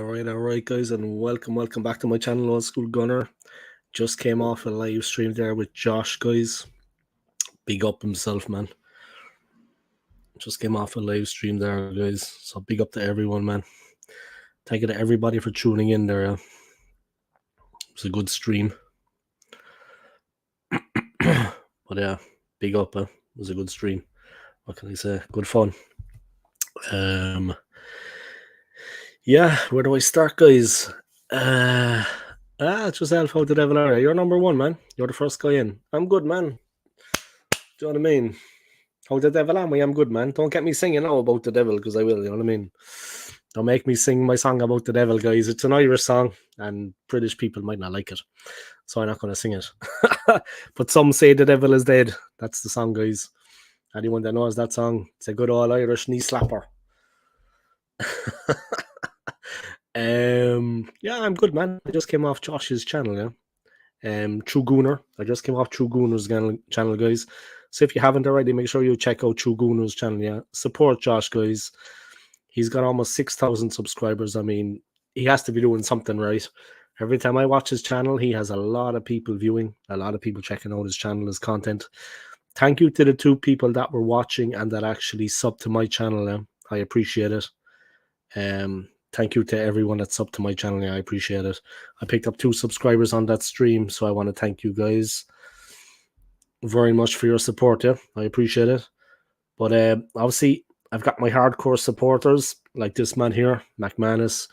All right, guys, and welcome back to my channel, Old School Gunner. Just came off a live stream there with Josh, guys. Big up himself, man. Just came off a live stream there, guys. So big up to everyone, man. Thank you to everybody for tuning in there. It was a good stream. But yeah, big up. It was a good stream. What can I say? Good fun. Yeah, where do I start, guys? It's yourself. How the devil are you? You're number one, man. You're the first guy in. I'm good, man. Do you know what I mean? How the devil am I? I'm good, man. Don't get me singing now about the devil, because I will, you know what I mean? Don't make me sing my song about the devil, guys. It's an Irish song, and British people might not like it, so I'm not going to sing it. But some say the devil is dead. That's the song, guys. Anyone that knows that song, it's a good old Irish knee slapper. Yeah, I'm good, man. I just came off Josh's channel, yeah. True Gooner. I just came off True Gooner's channel, guys. So if you haven't already, make sure you check out True Gooner's channel, yeah. Support Josh, guys. He's got almost 6,000 subscribers. I mean, he has to be doing something right. Every time I watch his channel, he has a lot of people viewing, a lot of people checking out his channel, his content. Thank you to the 2 people that were watching and that actually subbed to my channel. Yeah. I appreciate it. Thank you to everyone that's subbed to my channel. Yeah, I appreciate it. I picked up 2 subscribers on that stream, so I want to thank you guys very much for your support. Yeah, I appreciate it. But obviously, I've got my hardcore supporters like this man here, McManus.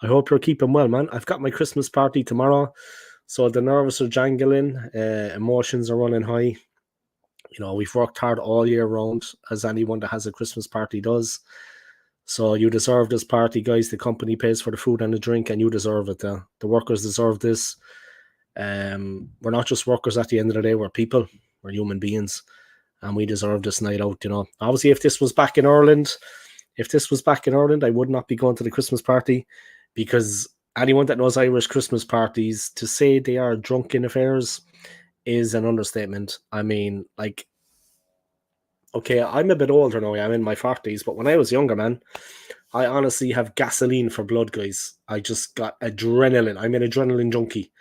I hope you're keeping well, man. I've got my Christmas party tomorrow, so the nerves are jangling, emotions are running high. You know, we've worked hard all year round, as anyone that has a Christmas party does. So you deserve this party, guys. The company pays for the food and the drink, and you deserve it. The workers deserve this. We're not just workers at the end of the day. We're people. We're human beings, and we deserve this night out. You know, obviously, if this was back in Ireland, I would not be going to the Christmas party, because anyone that knows Irish Christmas parties, to say they are drunken affairs is an understatement. I mean, like, okay, I'm a bit older now. I'm in my 40s, but when I was younger, man, I honestly have gasoline for blood, guys. I just got adrenaline. I'm an adrenaline junkie.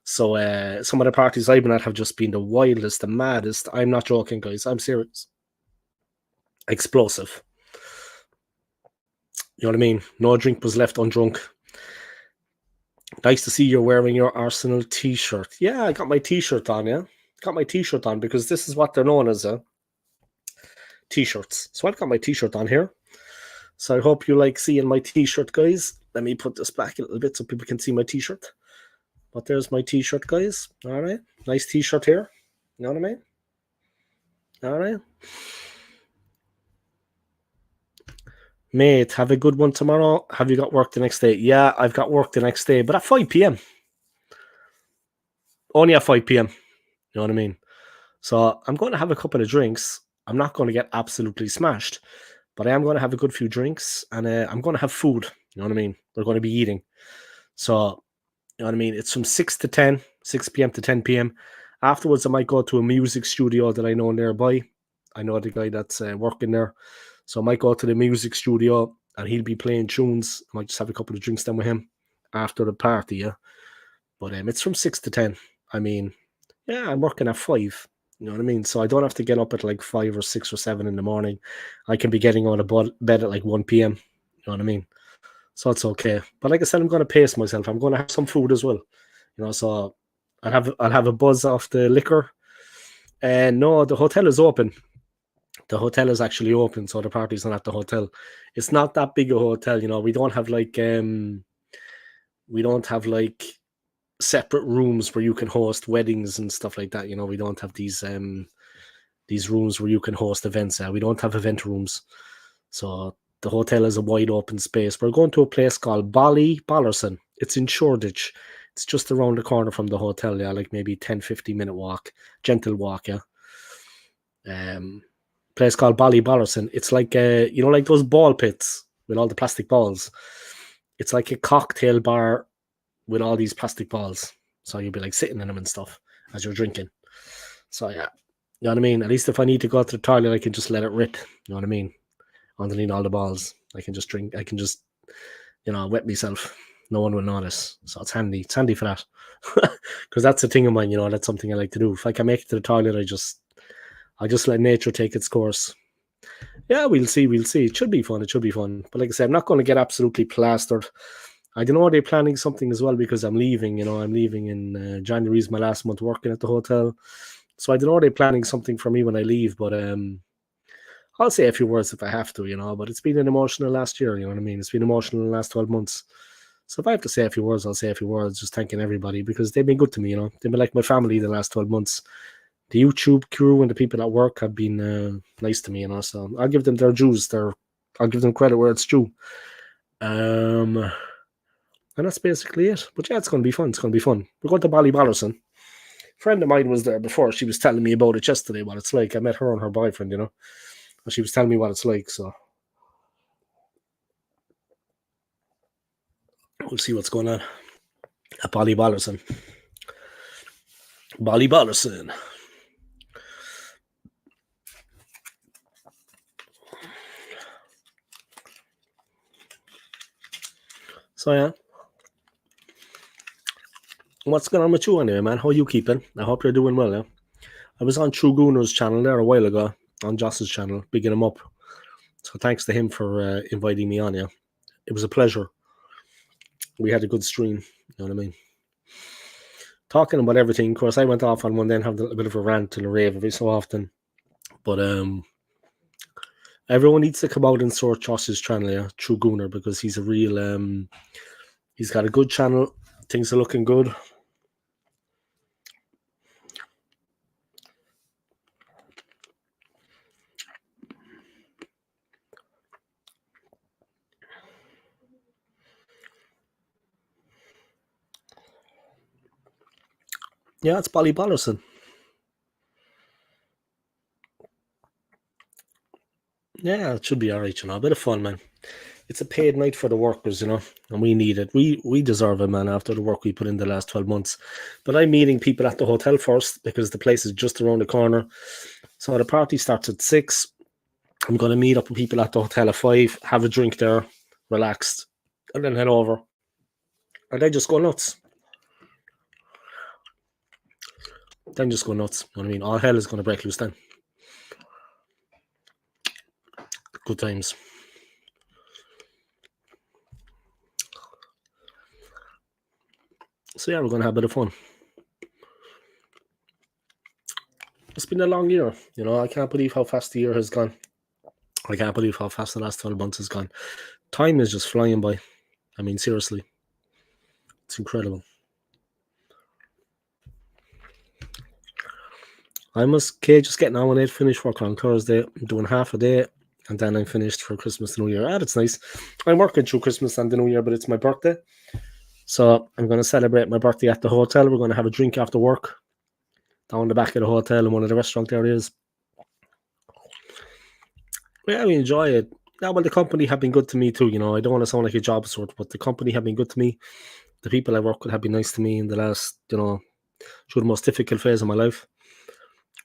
So some of the parties I've been at have just been the wildest, the maddest. I'm not joking, guys. I'm serious. Explosive. You know what I mean? No drink was left undrunk. Nice to see you're wearing your Arsenal t-shirt. Yeah, I got my t-shirt on, yeah. Got my t-shirt on because this is what they're known as, t-shirts. So I've got my t-shirt on here. So I hope you like seeing my t-shirt, guys. Let me put this back a little bit so people can see my t-shirt. But there's my t-shirt, guys. All right. Nice t-shirt here. You know what I mean? All right. Mate, have a good one tomorrow. Have you got work the next day? Yeah, I've got work the next day, but at 5 p.m. Only at 5 p.m. You know what I mean? So I'm going to have a couple of drinks. I'm not going to get absolutely smashed, but I am going to have a good few drinks, and I'm going to have food. You know what I mean? We're going to be eating. So, you know what I mean? It's from 6 to 10, 6 p.m. to 10 p.m. Afterwards, I might go to a music studio that I know nearby. I know the guy that's working there. So I might go to the music studio, and he'll be playing tunes. I might just have a couple of drinks then with him after the party, yeah? But it's from 6 to 10. I mean, yeah, I'm working at 5. You know what I mean? So I don't have to get up at like 5 or 6 or 7 in the morning. I can be getting out of bed at like 1 p.m. You know what I mean? So it's okay. But like I said, I'm going to pace myself. I'm going to have some food as well. You know, so I'll have a buzz off the liquor. And no, the hotel is open. The hotel is actually open, so the party's not at the hotel. It's not that big a hotel, you know. We don't have like separate rooms where you can host weddings and stuff like that. You know, we don't have these rooms where you can host events. We don't have event rooms. So the hotel is a wide open space. We're going to a place called Ballerson. It's in Shoreditch. It's just around the corner from the hotel, yeah, like maybe 10-15 minute walk, gentle walk, yeah. Place called Ballerson. It's like you know, like those ball pits with all the plastic balls. It's like a cocktail bar with all these plastic balls. So you'll be like sitting in them and stuff as you're drinking. So yeah, you know what I mean? At least if I need to go to the toilet, I can just let it rip. You know what I mean? Underneath all the balls, I can just drink. I can just wet myself. No one will notice. So it's handy. It's handy for that. Because that's a thing of mine, that's something I like to do. If I can make it to the toilet, I just let nature take its course. Yeah, we'll see. We'll see. It should be fun. It should be fun. But like I said, I'm not going to get absolutely plastered. I don't know, are they planning something as well because I'm leaving, I'm leaving in January is my last month working at the hotel. So I don't know, are they planning something for me when I leave, but I'll say a few words if I have to, but it's been an emotional last year, you know what I mean? It's been emotional in the last 12 months. So if I have to say a few words, I'll say a few words, just thanking everybody because they've been good to me, They've been like my family the last 12 months. The YouTube crew and the people at work have been nice to me, so I'll give them their dues. I'll give them credit where it's due. And that's basically it. But yeah, it's going to be fun. It's going to be fun. We're going to Ballyballerson. A friend of mine was there before. She was telling me about it yesterday, what it's like. I met her and her boyfriend, and she was telling me what it's like. So we'll see what's going on at Ballyballerson. Ballyballerson. So yeah. What's going on with you anyway, man? How are you keeping? I hope you're doing well, yeah? I was on True Gooner's channel there a while ago, on Joss's channel, bigging him up. So thanks to him for inviting me on, yeah. It was a pleasure. We had a good stream, you know what I mean? Talking about everything. Of course, I went off on one then, have a bit of a rant and a rave every so often. But everyone needs to come out and sort Joss's channel, yeah, True Gooner, because he's a real, he's got a good channel. Things are looking good. Yeah, it's Ballyballerson. Yeah, it should be all right, a bit of fun, man. It's a paid night for the workers, and we need it. We deserve it, man, after the work we put in the last 12 months. But I'm meeting people at the hotel first because the place is just around the corner. So the party starts at 6. I'm going to meet up with people at the hotel at 5, have a drink there, relaxed, and then head over. And then just go nuts. Then just go nuts. You know what I mean? All hell is going to break loose then. Good times. So yeah, we're going to have a bit of fun. It's been a long year. I can't believe how fast the year has gone. I can't believe how fast the last 12 months has gone. Time is just flying by. I mean, seriously. It's incredible. I'm just getting on with it, finish work on Thursday. I'm doing half a day, and then I'm finished for Christmas and New Year. That's nice. I'm working through Christmas and the New Year, but it's my birthday. So I'm going to celebrate my birthday at the hotel. We're going to have a drink after work down the back of the hotel in one of the restaurant areas. Yeah, we enjoy it. Yeah, well, the company have been good to me too. I don't want to sound like a job sort, but the company have been good to me. The people I work with have been nice to me in the last, through the most difficult phase of my life.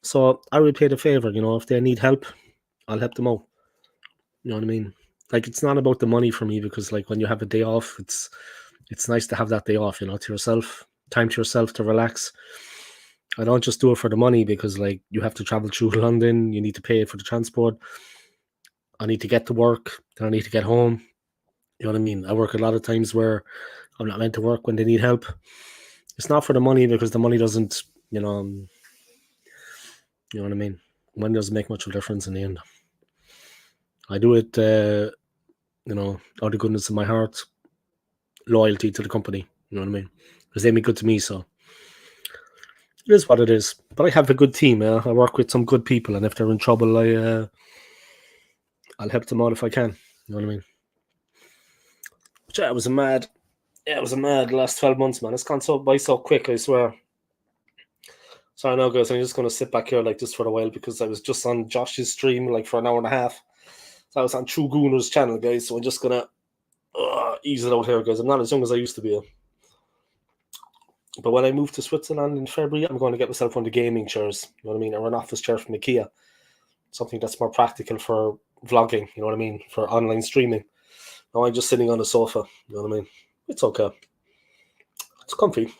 So I will pay the favor. If they need help, I'll help them out. You know what I mean? Like, it's not about the money for me because, like, when you have a day off, it's nice to have that day off. To yourself, time to yourself to relax. I don't just do it for the money because, like, you have to travel through London. You need to pay for the transport. I need to get to work. Then I need to get home. You know what I mean? I work a lot of times where I'm not meant to work when they need help. It's not for the money because the money doesn't, you know what I mean? Money doesn't make much of a difference in the end. I do it, out of the goodness of my heart, loyalty to the company. You know what I mean? Because they've been good to me, so it is what it is. But I have a good team. I work with some good people, and if they're in trouble, I'll help them out if I can. You know what I mean? But yeah, it was a mad last 12 months, man. It's gone by so quick, I swear. So I know, guys, I'm just going to sit back here like this for a while because I was just on Josh's stream like for an hour and a half. So I was on True Gooner's channel, guys. So I'm just going to ease it out here, guys. I'm not as young as I used to be. But when I move to Switzerland in February, I'm going to get myself one of the gaming chairs. You know what I mean? Or an office chair from IKEA. Something that's more practical for vlogging, you know what I mean? For online streaming. Now I'm just sitting on the sofa. You know what I mean? It's okay. It's comfy.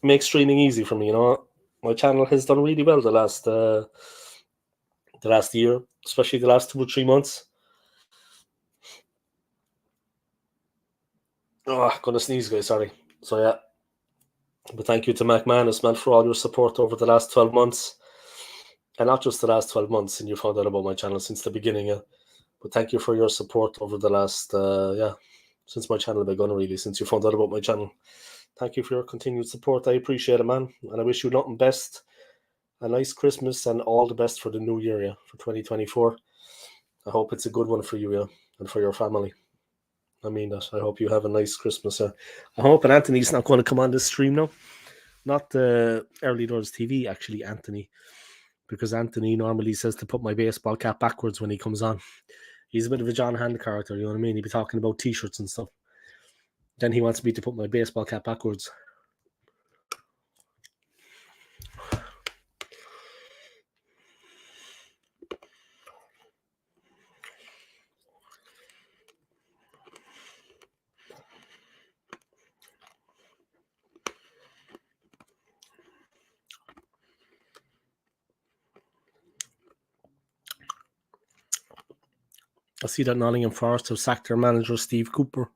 Makes streaming easy for me. You know, my channel has done really well the last year, especially the last 2 or 3 months. Oh, I'm gonna sneeze, guys. Sorry. So yeah, but thank you to McManus, man, for all your support over the last 12 months, and not just the last 12 months. And you found out about my channel since the beginning, yeah. But thank you for your support over the last, since my channel begun, really, since you found out about my channel. Thank you for your continued support. I appreciate it, man. And I wish you nothing best. A nice Christmas and all the best for the new year, yeah, for 2024. I hope it's a good one for you, yeah, and for your family. I mean that. I hope you have a nice Christmas. I hope Anthony's not going to come on this stream now. Not the Early Doors TV, actually, Anthony. Because Anthony normally says to put my baseball cap backwards when he comes on. He's a bit of a John Hand character, you know what I mean? He'd be talking about t-shirts and stuff. Then he wants me to put my baseball cap backwards. I see that Nottingham Forest have sacked their manager, Steve Cooper.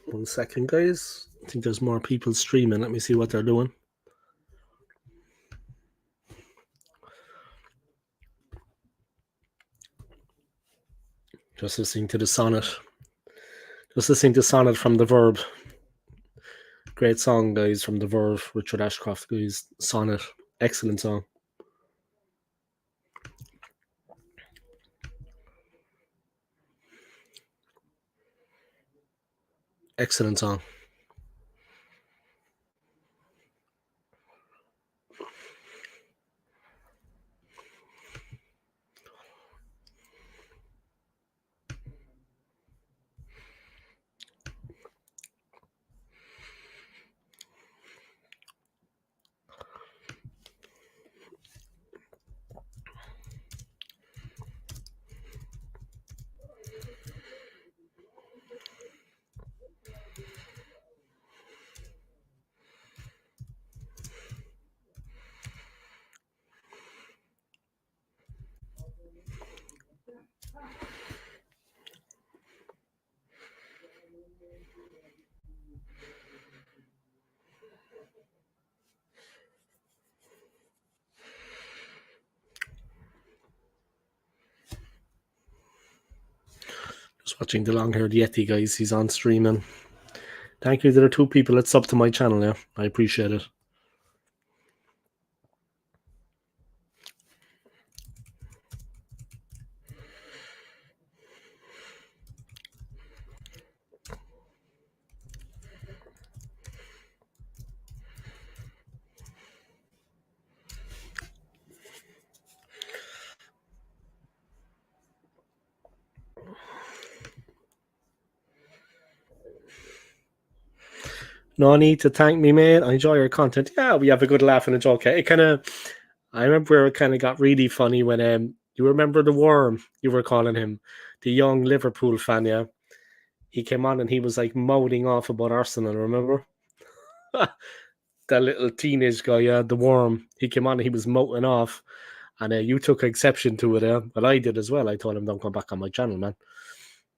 One second, guys. I think there's more people streaming. Let me see what they're doing. Just listening to the sonnet. Just listening to sonnet from The Verb. Great song, guys, from The Verve. Richard Ashcroft, guys. Sonnet. Excellent song. Excellent song. Just watching the long-haired Yeti, guys. He's on streaming. Thank you. There are 2 people that sub to my channel now. I appreciate it. No need to thank me, mate. I enjoy your content. Yeah, we have a good laugh and a joke. It kind of, I remember where it kind of got really funny when you remember the Worm, you were calling him, the young Liverpool fan, yeah. He came on and he was like mouthing off about Arsenal, remember? That little teenage guy, yeah, the Worm. He came on and he was mouthing off, and you took exception to it, yeah. But I did as well. I told him, don't come back on my channel, man.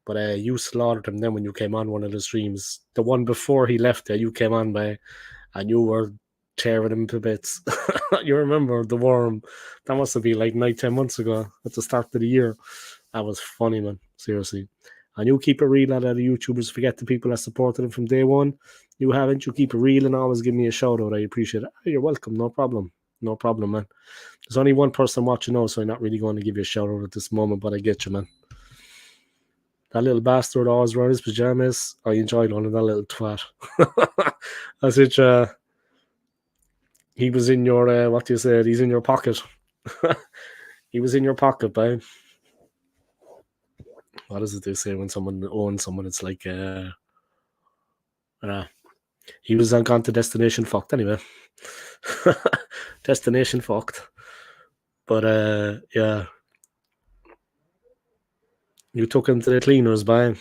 But you slaughtered him then when you came on one of the streams. The one before he left, you came on by, and you were tearing him to bits. You remember the Worm? That must have been like 9-10 months ago at the start of the year. That was funny, man. Seriously. And you keep it real, out of the YouTubers. Forget the people that supported him from day one. You haven't. You keep it real and always give me a shout out. I appreciate it. You're welcome. No problem. No problem, man. There's only one person watching now, so I'm not really going to give you a shout out at this moment, but I get you, man. That little bastard always wearing his pajamas. I enjoyed one of that little twat. As it, he was in your, what do you say? He's in your pocket. He was in your pocket, babe. What does it do say when someone owns someone? It's like, he was on gone to destination fucked anyway. Destination fucked. But yeah. You took him to the cleaners, babe.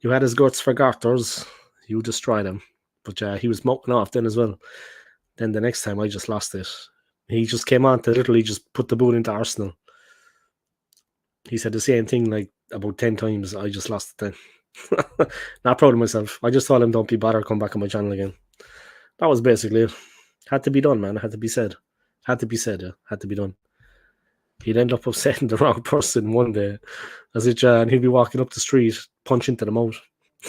You had his guts for garters. You destroyed him. But he was moping off then as well. Then the next time I just lost it. He just came on to literally just put the boot into Arsenal. He said the same thing like about 10 times. I just lost it then. Not proud of myself. I just told him don't be bothered, come back on my channel again. That was basically it. Had to be done, man. It had to be said. Had to be said, yeah. Had to be done. He'd end up upsetting the wrong person one day. And he'd be walking up the street, punch into the mouth.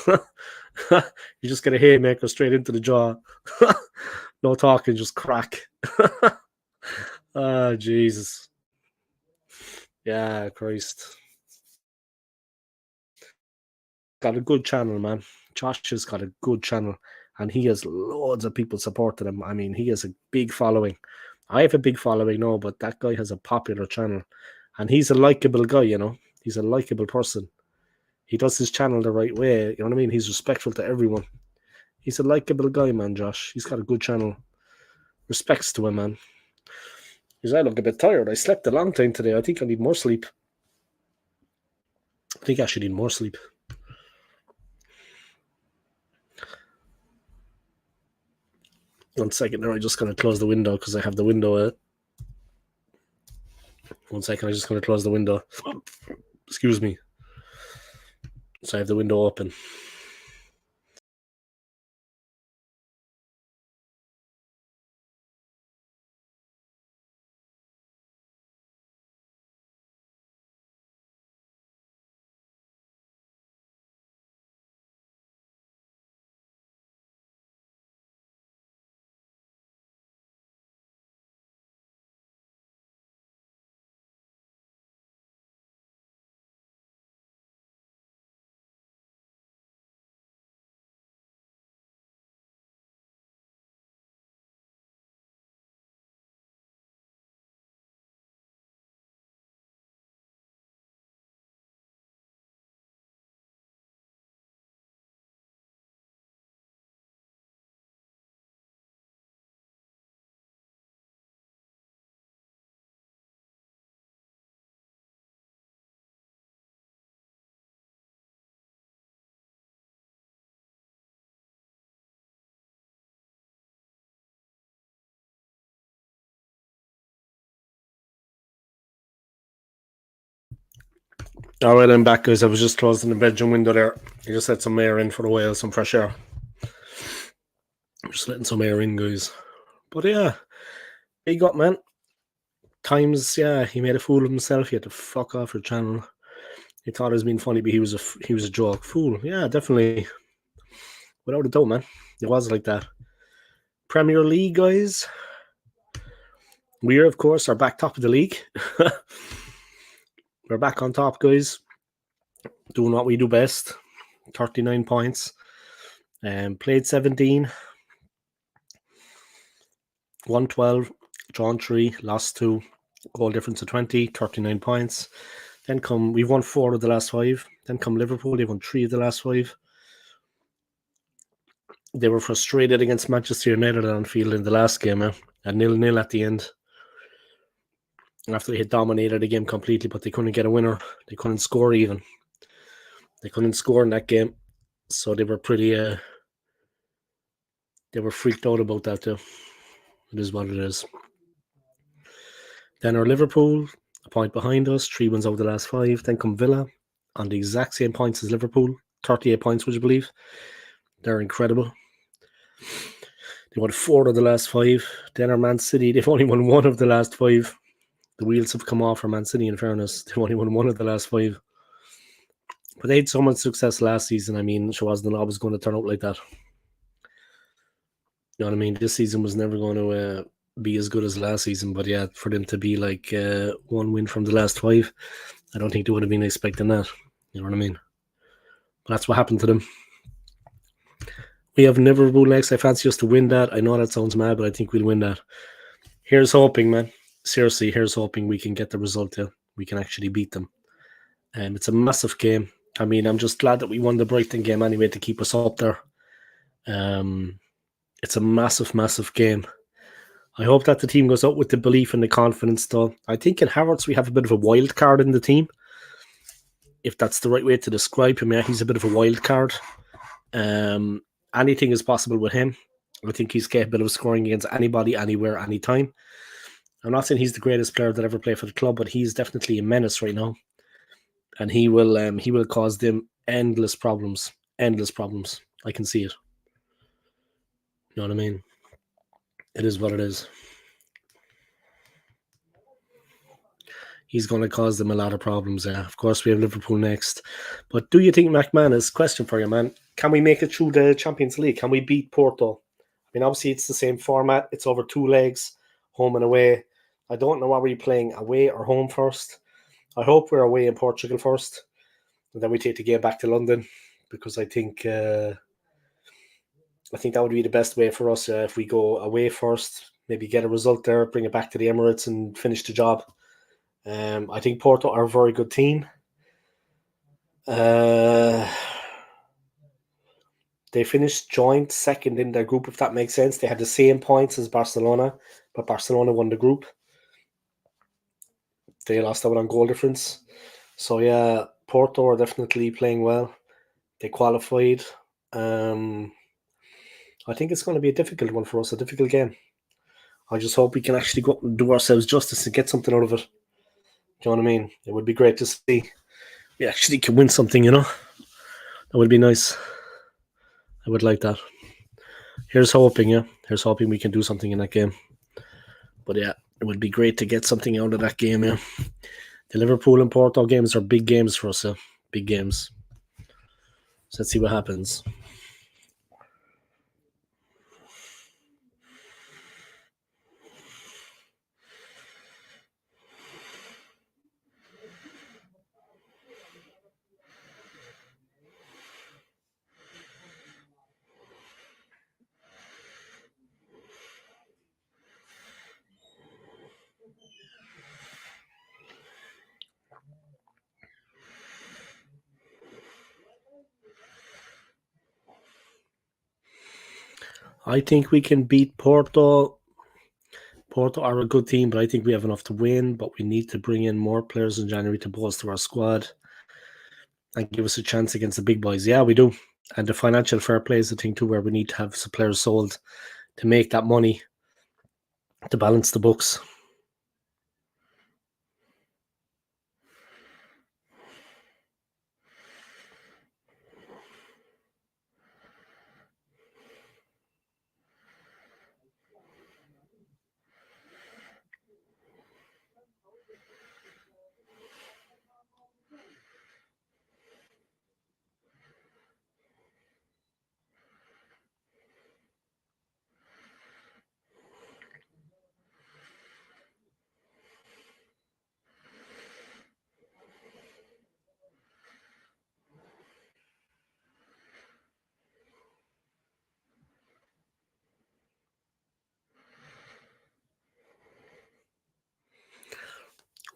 You just get a haymaker straight into the jaw. No talking, just crack. Oh, Jesus. Yeah, Christ. Got a good channel, man. Josh has got a good channel, and he has loads of people supporting him. I mean, he has a big following. I have a big following, no, but that guy has a popular channel, and he's a likable guy, you know. He's a likable person. He does his channel the right way, you know what I mean? He's respectful to everyone. He's a likable guy, man, Josh. He's got a good channel. Respects to him, man. Because I look a bit tired. I slept a long time today. I think I need more sleep. I think I actually need more sleep. One second there. I'm just going to close the window because I have the window. 1 second. I'm just going to close the window. Excuse me. So I have the window open. All right, I'm back, guys. I was just closing the bedroom window there. I just let some air in for a while, some fresh air. I'm just letting some air in, guys. But yeah, big up, man. Times, yeah, he made a fool of himself. He had to fuck off your channel. He thought it was being funny, but he was a joke. Fool. Yeah, definitely. Without a doubt, man. It was like that. Premier League, guys. We, of course, are back top of the league. We're back on top, guys. Doing what we do best. 39 points. Played 17. Won 12. Drawn 3. Lost 2. Goal difference of 20. 39 points. Then we've won 4 of the last 5. Then come Liverpool. They've won 3 of the last 5. They were frustrated against Manchester United on field in the last game, at 0-0 at the end. After they had dominated the game completely, but they couldn't get a winner. They couldn't score even. They couldn't score in that game. So they were pretty, they were freaked out about that too. It is what it is. Then our Liverpool, a point behind us, 3 wins over the last 5. Then come Villa on the exact same points as Liverpool, 38 points, would you believe? They're incredible. They won 4 of the last 5. Then our Man City, they've only won 1 of the last 5. The wheels have come off for Man City, in fairness. They've only won 1 of the last 5. But they had so much success last season. I mean, it wasn't always going to turn out like that. You know what I mean? This season was never going to be as good as last season. But yeah, for them to be like 1 win from the last 5, I don't think they would have been expecting that. You know what I mean? But that's what happened to them. We have Liverpool next. I fancy us to win that. I know that sounds mad, but I think we'll win that. Here's hoping, man. Seriously, here's hoping we can get the result there. We can actually beat them. It's a massive game. I mean, I'm just glad that we won the Brighton game anyway to keep us up there. Um, it's a massive, massive game. I hope that the team goes out with the belief and the confidence, though. I think in Havertz we have a bit of a wild card in the team. If that's the right way to describe him, yeah, he's a bit of a wild card. Anything is possible with him. I think he's capable of scoring against anybody, anywhere, anytime. I'm not saying he's the greatest player that ever played for the club, but he's definitely a menace right now, and he will cause them endless problems. Endless problems. I can see it. You know what I mean? It is what it is. He's going to cause them a lot of problems. Yeah, of course, we have Liverpool next. But do you think, McManus, question for you, man, can we make it through the Champions League? Can we beat Porto? I mean, obviously, it's the same format. It's over 2 legs, home and away. I don't know what we're playing, away or home first. I hope we're away in Portugal first, and then we take the game back to London, because I think that would be the best way for us if we go away first, maybe get a result there, bring it back to the Emirates, and finish the job. I think Porto are a very good team. They finished joint second in their group, if that makes sense. They had the same points as Barcelona, but Barcelona won the group. They lost out on goal difference. So yeah, Porto are definitely playing well. They qualified. I think it's going to be a difficult one for us, a difficult game. I just hope we can actually go and do ourselves justice and get something out of it. Do you know what I mean? It would be great to see we actually can win something, you know? That would be nice. I would like that. Here's hoping, yeah. Here's hoping we can do something in that game. But yeah, it would be great to get something out of that game, yeah. The Liverpool and Porto games are big games for us, yeah. Big games. So let's see what happens. I think we can beat Porto. Porto are a good team, but I think we have enough to win. But we need to bring in more players in January to bolster our squad and give us a chance against the big boys. Yeah, we do. And the financial fair play is the thing too, where we need to have some players sold to make that money to balance the books.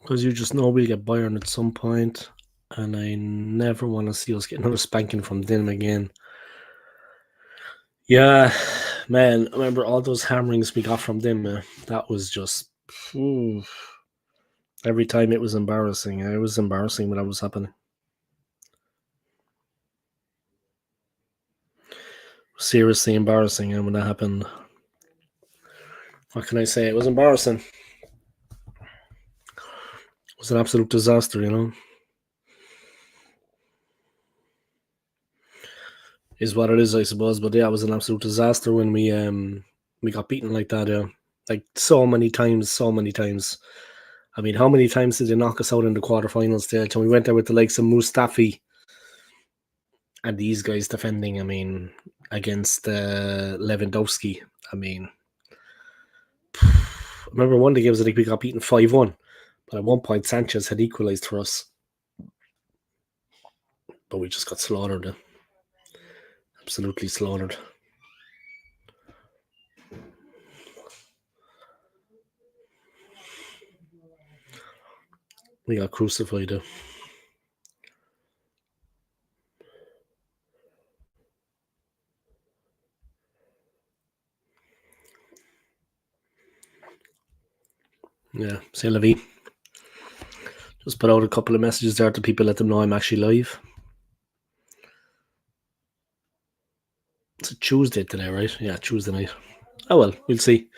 Because you just know we'll get Bayern at some point, and I never want to see us get another spanking from them again. Yeah, man, I remember all those hammerings we got from them. That was just every time it was embarrassing. It was embarrassing when that was happening. Seriously embarrassing, and when that happened, what can I say? It was embarrassing. It was an absolute disaster, you know. Is what it is, I suppose. But yeah, it was an absolute disaster when we got beaten like that. Yeah, like so many times, so many times. I mean, how many times did they knock us out in the quarterfinals stage? And we went there with the likes of Mustafi and these guys defending. I mean, against Lewandowski. I mean, I remember one of the games I think we got beaten 5-1, but at one point Sanchez had equalised for us. But we just got slaughtered. Absolutely slaughtered. We got crucified. Yeah, c'est la vie. Just put out a couple of messages there to people, let them know I'm actually live. It's a Tuesday today, right? Yeah, Tuesday night. Oh well, we'll see.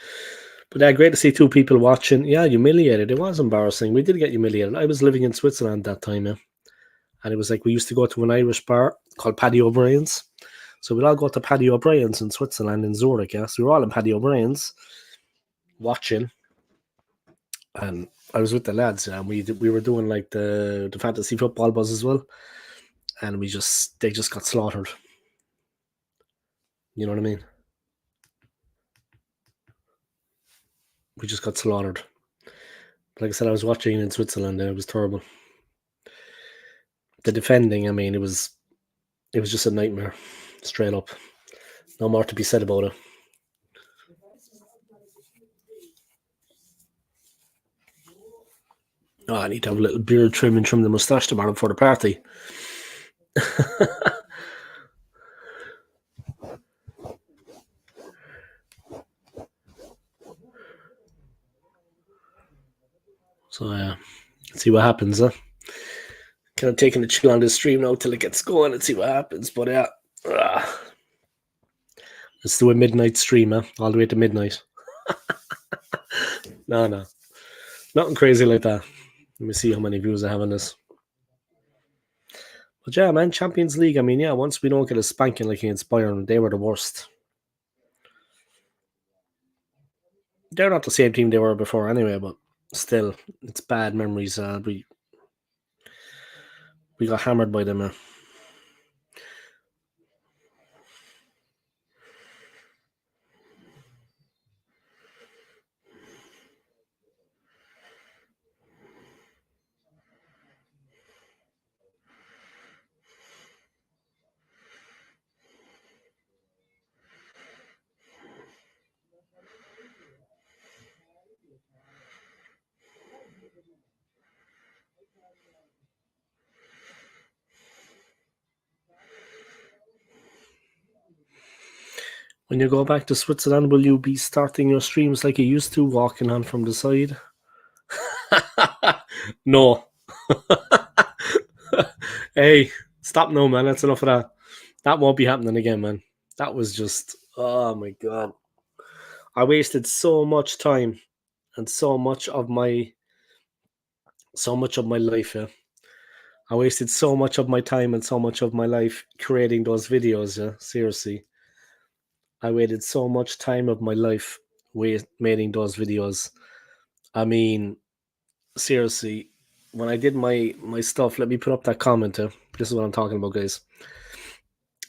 But yeah, great to see two people watching. Yeah, humiliated. It was embarrassing. We did get humiliated. I was living in Switzerland that time, yeah. And it was like we used to go to an Irish bar called Paddy O'Brien's. So we'd all go to Paddy O'Brien's in Switzerland, in Zurich, yeah. So we were all in Paddy O'Brien's watching. And I was with the lads, and we were doing like the fantasy football buzz as well. And they just got slaughtered. You know what I mean? We just got slaughtered. Like I said, I was watching in Switzerland and it was terrible. The defending, I mean, it was just a nightmare, straight up. No more to be said about it. Oh, I need to have a little beard trim and trim the moustache tomorrow for the party. So, let's see what happens, huh? Kind of taking a chill on this stream now till it gets going and see what happens. But yeah, let's do a midnight stream, huh? All the way to midnight. No, nothing crazy like that. Let me see how many views I have on this. But yeah, man, Champions League. I mean, yeah, once we don't get a spanking like against Bayern, they were the worst. They're not the same team they were before anyway, but still, it's bad memories. We got hammered by them. When you go back to Switzerland, will you be starting your streams like you used to, walking on from the side? No. Hey, stop now, man. That's enough of that. That won't be happening again, man. That was just, oh my God. I wasted so much time and so much of my life, yeah. I wasted so much of my time and so much of my life creating those videos, yeah. Seriously. I waited so much time of my life making those videos. I mean, seriously, when I did my stuff, let me put up that comment. This is what I'm talking about, guys.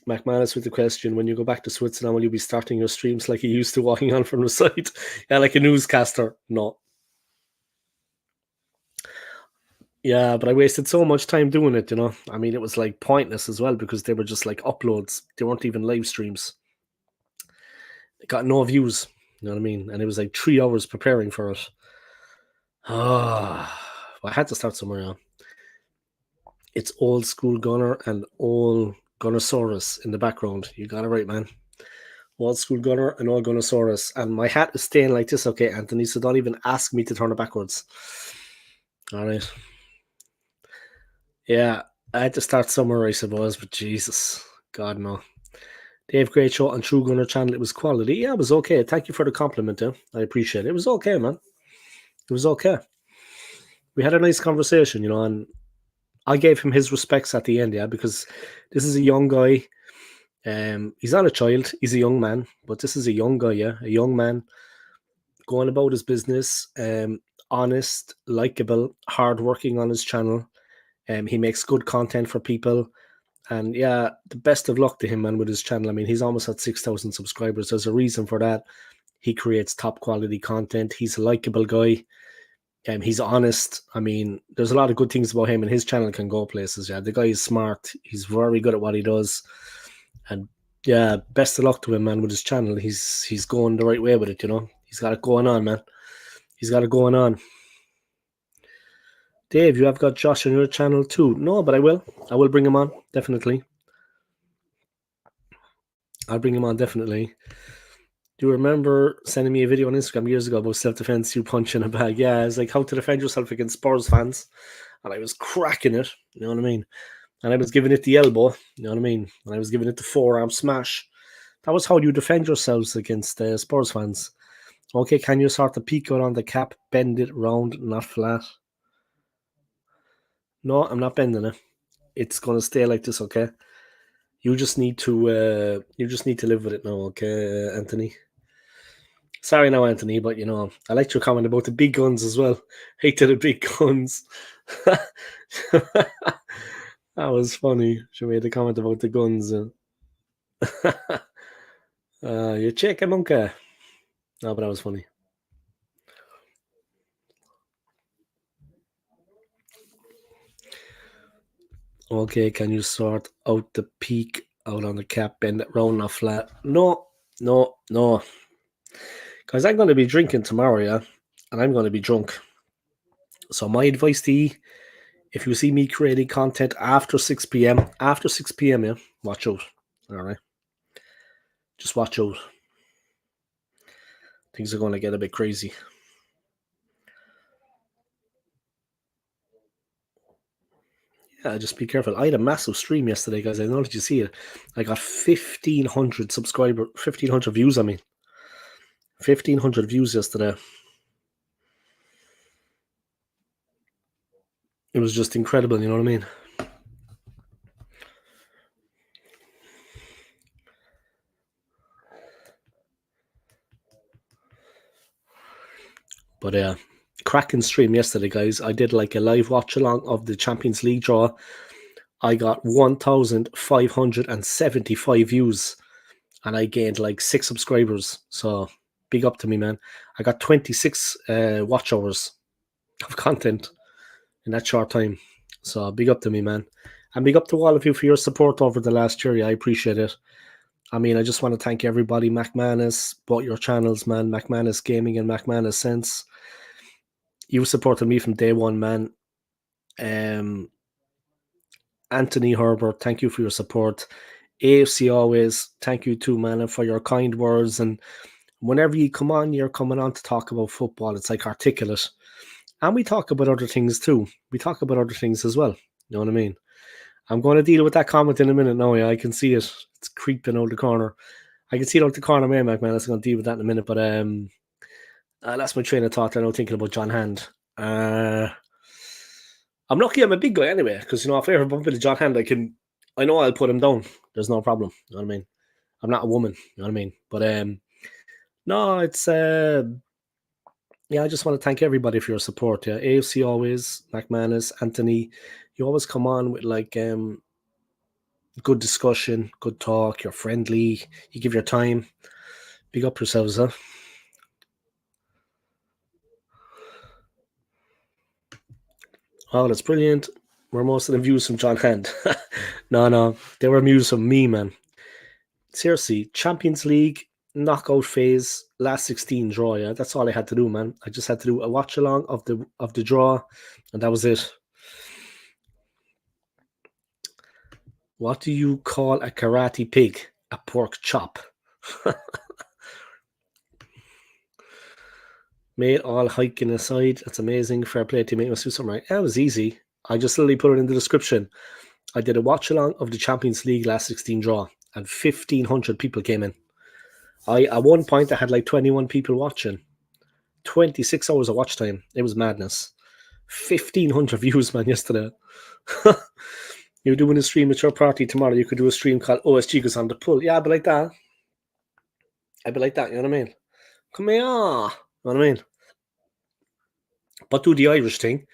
McManus with the question: when you go back to Switzerland, will you be starting your streams like you used to, walking on from the side? Yeah, like a newscaster. No. Yeah, but I wasted so much time doing it, you know. I mean, it was like pointless as well because they were just like uploads. They weren't even live streams. It got no views, you know what I mean? And it was like 3 hours preparing for it. I had to start somewhere, yeah. It's old school Gunner and old Gunnosaurus in the background. You got it right, man. Old school Gunner and old Gunnosaurus. And my hat is staying like this, okay, Anthony? So don't even ask me to turn it backwards. All right. Yeah, I had to start somewhere, I suppose, but Jesus, God, no. Dave, great show on True Gunner channel. It was quality. Yeah, it was okay. Thank you for the compliment, I appreciate it. It was okay, man. It was okay. We had a nice conversation, you know, and I gave him his respects at the end, yeah, because this is a young guy. He's not a child, he's a young man, but this is a young guy, yeah, a young man going about his business, honest, likable, hardworking on his channel. He makes good content for people. And yeah, the best of luck to him, man, with his channel. I mean, he's almost at 6,000 subscribers. There's a reason for that. He creates top quality content. He's a likable guy. He's honest. I mean, there's a lot of good things about him, and his channel can go places. Yeah, the guy is smart. He's very good at what he does, and yeah, best of luck to him, man, with his channel. He's going the right way with it. He's got it going on, man. He's got it going on. Dave, you have got Josh on your channel too. No, but I will. I will bring him on, definitely. I'll bring him on, definitely. Do you remember sending me a video on Instagram years ago about self-defense, you punch in a bag? Yeah, it's like how to defend yourself against Spurs fans. And I was cracking it, you know what I mean? And I was giving it the elbow, you know what I mean? And I was giving it the forearm smash. That was how you defend yourselves against Spurs fans. Okay, can you sort the peak out on the cap, bend it round, not flat? No, I'm not bending it. It's going to stay like this, okay? You just need to live with it now, okay, Anthony? Sorry now, Anthony, but I liked your comment about the big guns as well. Hate to the big guns. That was funny. She made a comment about the guns. You check a monkey. No, but that was funny. Okay, can you sort out the peak out on the cap, bend it round, not flat? No. Because I'm going to be drinking tomorrow, yeah? And I'm going to be drunk. So my advice to you, if you see me creating content after 6 p.m., yeah, watch out. All right? Just watch out. Things are going to get a bit crazy. Yeah, just be careful. I had a massive stream yesterday, guys. I know that you see it. I got 1,500 views, 1,500 views yesterday. It was just incredible, you know what I mean? But cracking stream yesterday, guys. I did like a live watch along of the Champions League draw. I got 1,575 views and I gained like 6 subscribers. So big up to me, man. I got 26 watch hours of content in that short time. So big up to me, man. And big up to all of you for your support over the last year. Yeah, I appreciate it. I mean, I just want to thank everybody. McManus, both your channels, man. McManus Gaming and McManus Sense. You supported me from day one, man. Anthony Herbert, thank you for your support. AFC always, thank you too, man, and for your kind words. And whenever you come on, you're coming on to talk about football. It's like articulate. And we talk about other things too. We talk about other things as well. You know what I mean? I'm going to deal with that comment in a minute now. Yeah, I can see it. It's creeping out the corner. I can see it out the corner, man. I'm going to deal with that in a minute. But that's my train of thought. I know thinking about John Hand. I'm lucky I'm a big guy anyway, because if I ever bump into John Hand, I know I'll put him down. There's no problem. You know what I mean? I'm not a woman. You know what I mean? But no, it's yeah, I just want to thank everybody for your support. Yeah, AFC always, McManus, Anthony, you always come on with like good discussion, good talk. You're friendly. You give your time. Big up yourselves, huh? Oh, that's brilliant. Were most of the views from John Hand? No, they were views from me, man. Seriously, Champions League knockout phase, last 16 draw. Yeah, that's all I had to do, man. I just had to do a watch along of the draw, and that was it. What do you call a karate pig? A pork chop. Mate, all hiking aside, that's amazing. Fair play to make us do something right. That was easy. I just literally put it in the description. I did a watch along of the Champions League last 16 draw, and 1,500 people came in. At one point I had like 21 people watching. 26 hours of watch time. It was madness. 1,500 views, man, yesterday. You're doing a stream at your party tomorrow. You could do a stream called OSG goes on the pull. Yeah, I'd be like that. I'd be like that, you know what I mean? Come here. You know what I mean? But do the Irish thing.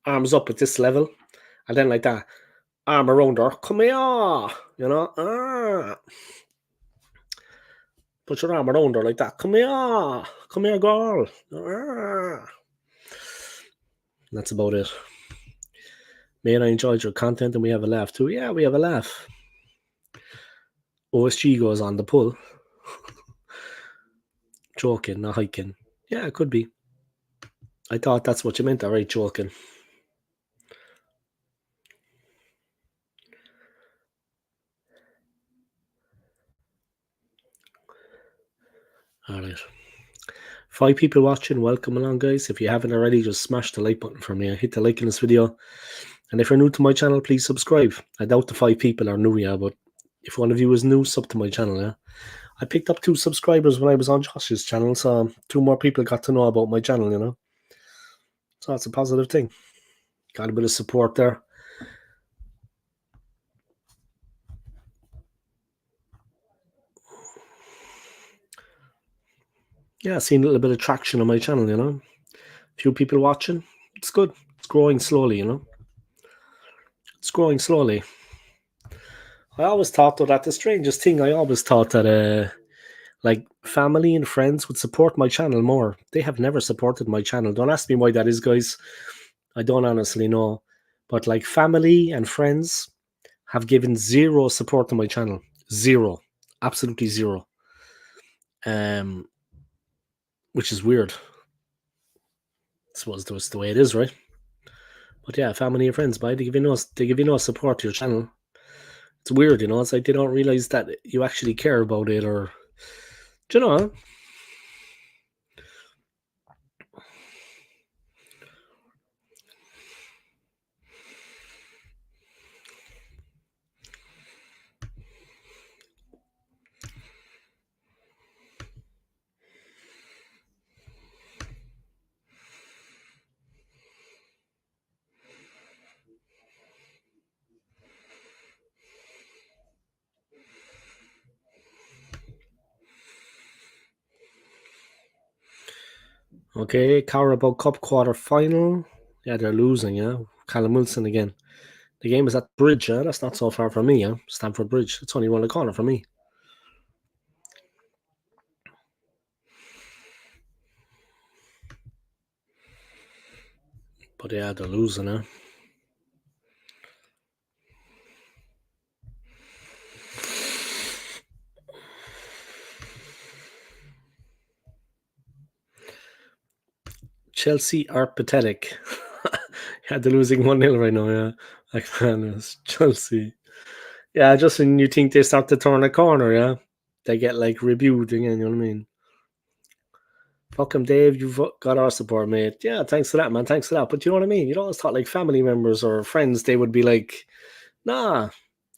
Arms up at this level. And then like that. Arm around her. Come here. You know? Put your arm around her like that. Come here. Come here, girl. That's about it. Mate, I enjoyed your content and we have a laugh too. Yeah, we have a laugh. OSG goes on the pull. Joking, not hiking. Yeah, it could be. I thought that's what you meant, alright, joking. Alright. 5 people watching, welcome along, guys. If you haven't already, just smash the like button for me. Hit the like in this video. And if you're new to my channel, please subscribe. I doubt the 5 people are new, yeah, but if one of you is new, sub to my channel, yeah. I picked up 2 subscribers when I was on Josh's channel, so 2 more people got to know about my channel, you know. So that's a positive thing. Got a bit of support there. Yeah, seen a little bit of traction on my channel, you know. Few people watching. It's good. It's growing slowly, you know. It's growing slowly. I always thought though that the strangest thing, I always thought that like family and friends would support my channel more. They have never supported my channel. Don't ask me why that is, guys. I don't honestly know. But like family and friends have given zero support to my channel. Zero. Absolutely zero. Which is weird. I suppose that's the way it is, right? But yeah, family and friends, they give you no support to your channel. It's weird, you know. It's like they don't realize that you actually care about it, or do you know? Okay, Carabao Cup quarter final. Yeah, they're losing. Yeah, Callum Wilson again. The game is at Bridge. Yeah, that's not so far from me. Yeah, Stamford Bridge. It's only around the corner from me. But yeah, they're losing. Yeah. Chelsea are pathetic. Yeah, they're losing 1-0 right now. Yeah, like man, it's Chelsea. Yeah, just when you think they start to turn a corner, yeah, they get like reviewed again. You know what I mean? Fuck 'em, Dave. You've got our support, mate. Yeah, thanks for that, man. Thanks for that. But you know what I mean? You'd always thought like family members or friends, they would be like, nah.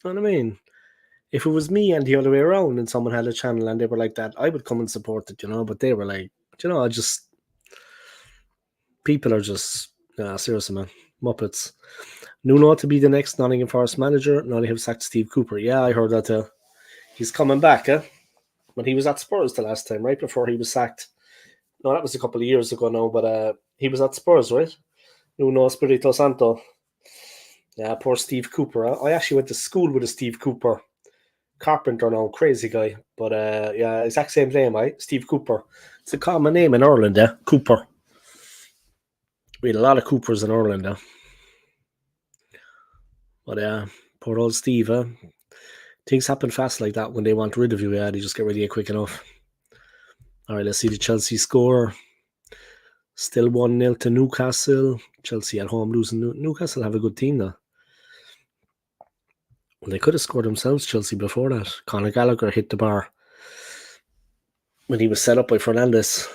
You know what I mean? If it was me and the other way around and someone had a channel and they were like that, I would come and support it, you know. But they were like, you know, people are just, seriously, man. Muppets. Nuno to be the next Nottingham Forest manager. Now they have sacked Steve Cooper. Yeah, I heard that too. He's coming back, eh? But he was at Spurs the last time, right before he was sacked. No, that was a couple of years ago now, but he was at Spurs, right? Nuno Espirito Santo. Yeah, poor Steve Cooper. I actually went to school with a Steve Cooper. Carpenter now, crazy guy. But yeah, exact same name, right? Steve Cooper. It's a common name in Ireland, yeah? Cooper. We had a lot of Coopers in Ireland, yeah. But yeah, poor old Steve, things happen fast like that when they want rid of you, yeah. They just get rid of you quick enough. All right, let's see the Chelsea score. Still 1-0 to Newcastle. Chelsea at home losing. Newcastle have a good team, though. Well, they could have scored themselves, Chelsea, before that. Conor Gallagher hit the bar when he was set up by Fernandes.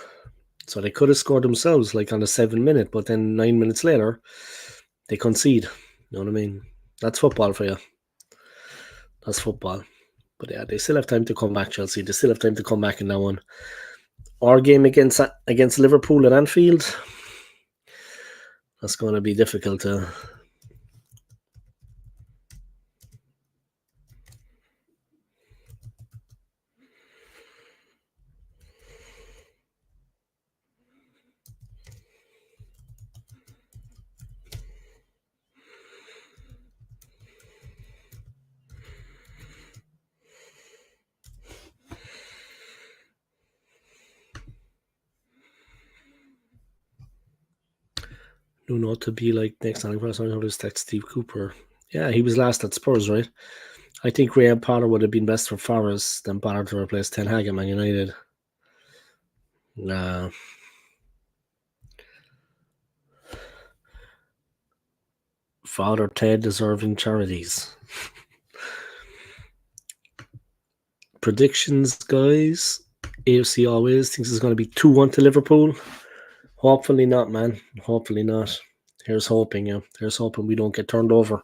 So they could have scored themselves, like on the 7th minute, but then 9 minutes later, they concede. You know what I mean? That's football for you. That's football. But yeah, they still have time to come back, Chelsea. They still have time to come back in that one. Our game against Liverpool at Anfield, that's going to be difficult to... Nuno to be like next on the text Steve Cooper. Yeah, he was last at Spurs, right? I think Graham Potter would have been best for Forest than Potter to replace Ten Hag at Man United. Father Ted deserving charities. Predictions, guys. AFC always thinks it's going to be 2-1 to Liverpool. Hopefully not, man. Hopefully not. Here's hoping, yeah. Here's hoping we don't get turned over.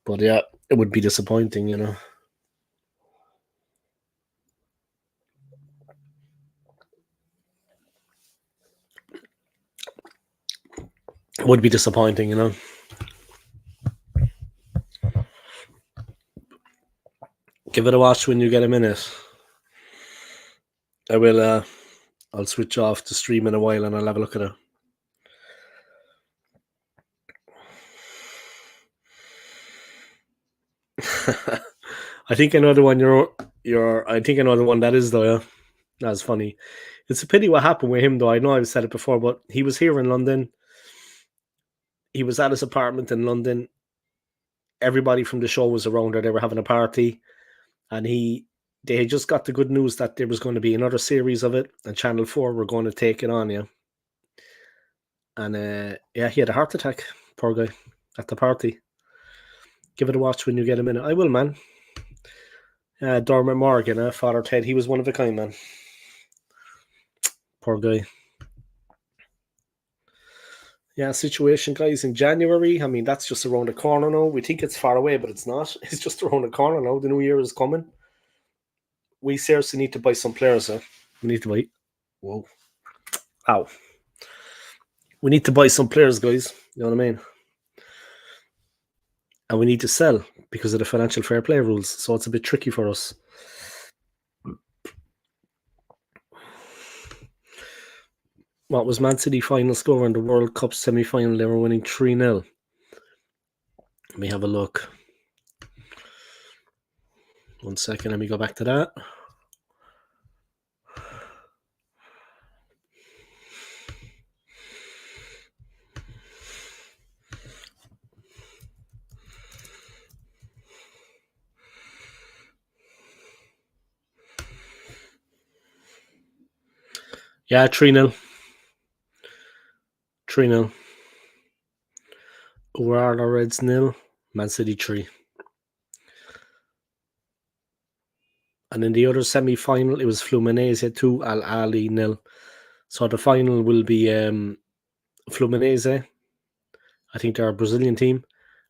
But yeah, it would be disappointing, you know. It would be disappointing, you know. Give it a watch when you get a minute. I will. I'll switch off the stream in a while and I'll have a look at it. I think I know the one you're. I think I know the one that is though. Yeah, that's funny. It's a pity what happened with him though. I know I've said it before, but he was here in London. He was at his apartment in London. Everybody from the show was around there. They were having a party, and they had just got the good news that there was going to be another series of it, and Channel 4 were going to take it on, yeah. And yeah, he had a heart attack, poor guy, at the party. Give it a watch when you get a minute. I will, man. Dermot Morgan, Father Ted, he was one of a kind, man. Poor guy. Yeah, situation, guys, in January. I mean, that's just around the corner now. We think it's far away, but it's not. It's just around the corner now. The new year is coming. We seriously need to buy some players, huh? We need to buy. Whoa. Ow. We need to buy some players, guys. You know what I mean? And we need to sell because of the financial fair play rules. So it's a bit tricky for us. What was Man City final score in the World Cup semi-final? They were winning 3-0. Let me have a look. 1 second, let me go back to that. Yeah, 3-0. 3-0. Overall, Reds 0. Man City 3. And in the other semi-final, it was Fluminense 2, Al Ahly 0. So the final will be Fluminense. I think they're a Brazilian team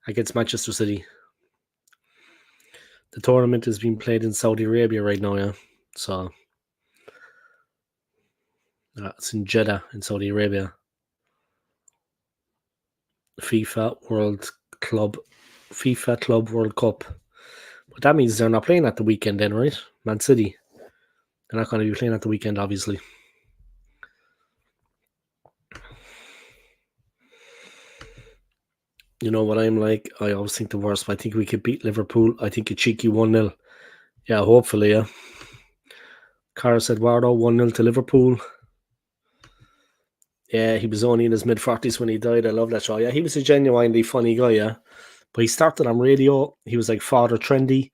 against Manchester City. The tournament is being played in Saudi Arabia right now, yeah. So it's in Jeddah in Saudi Arabia. FIFA Club World Cup. But that means they're not playing at the weekend then, right? Man City. They're not going to be playing at the weekend, obviously. You know what I'm like? I always think the worst, but I think we could beat Liverpool. I think a cheeky 1-0. Yeah, hopefully, yeah. Carlos Eduardo 1-0 to Liverpool. Yeah, he was only in his mid-40s when he died. I love that show. Yeah, he was a genuinely funny guy, yeah. But he started on radio. He was like Father Trendy.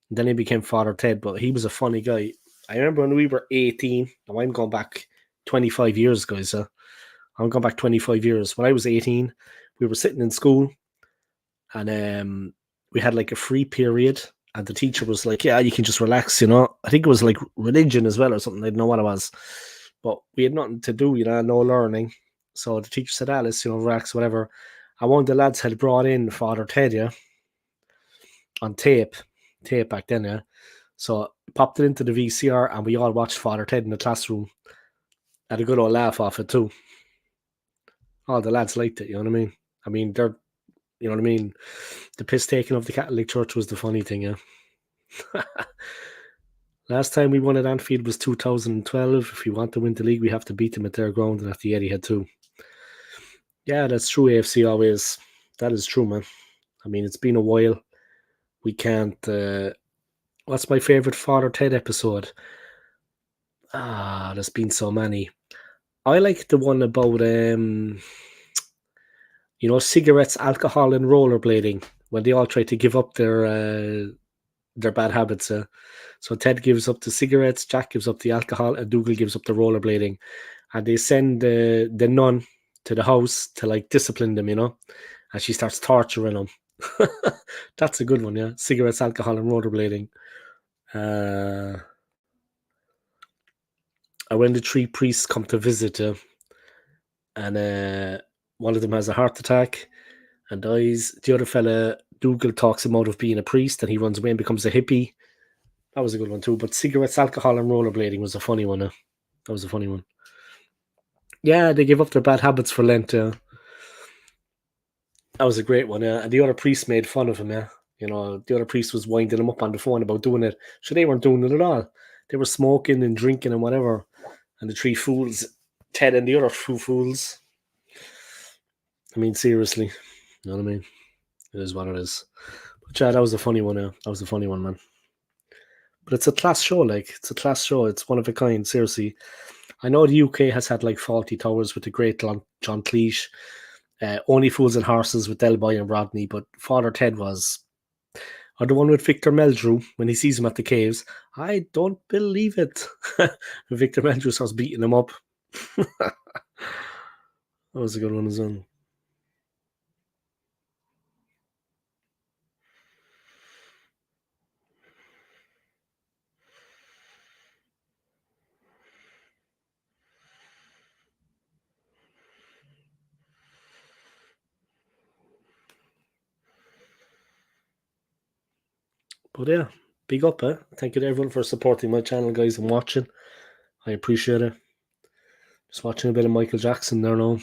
And then he became Father Ted, but he was a funny guy. I remember when we were 18. Now I'm going back 25 years, guys. I'm going back 25 years. When I was 18, we were sitting in school and we had like a free period. And the teacher was like, yeah, you can just relax, you know. I think it was like religion as well or something. I didn't know what it was. But we had nothing to do, you know, no learning. So the teacher said, Alice, you know, relax, whatever. And one of the lads had brought in Father Ted, yeah, on tape back then, yeah. So popped it into the VCR and we all watched Father Ted in the classroom. Had a good old laugh off it too. All the lads liked it, you know what I mean? I mean, they're, you know what I mean? The piss taking of the Catholic Church was the funny thing, yeah. Last time we won at Anfield was 2012. If we want to win the league, we have to beat them at their ground and at the Etihad too. Yeah, that's true, AFC always. That is true, man. I mean, it's been a while. We can't... what's my favourite Father Ted episode? There's been so many. I like the one about... You know, cigarettes, alcohol, and rollerblading when they all try to give up their bad habits. So Ted gives up the cigarettes, Jack gives up the alcohol, and Dougal gives up the rollerblading. And they send the nun to the house to like discipline them, you know, and she starts torturing them. That's a good one, yeah. Cigarettes, alcohol, and rollerblading. And when the three priests come to visit, and one of them has a heart attack and dies. The other fella, Dougal, talks him out of being a priest, and he runs away and becomes a hippie. That was a good one too. But cigarettes, alcohol, and rollerblading was a funny one. That was a funny one. Yeah, they gave up their bad habits for Lent. That was a great one. Yeah, and the other priest made fun of him. Yeah, you know, the other priest was winding him up on the phone about doing it. So they weren't doing it at all. They were smoking and drinking and whatever. And the three fools, Ted and the other two fools. I mean, seriously, you know what I mean? It is what it is. But yeah, that was a funny one. Yeah, that was a funny one, man. But it's a class show. Like, it's a class show. It's one of a kind. Seriously. I know the UK has had like Faulty Towers with the great John Cleese, Only Fools and Horses with Del Boy and Rodney, but Father Ted was. Or the one with Victor Meldrew when he sees him at the caves. I don't believe it. Victor Meldrew starts beating him up. That was a good one as well. But yeah, big up, eh? Thank you to everyone for supporting my channel, guys, and watching. I appreciate it. Just watching a bit of Michael Jackson there now.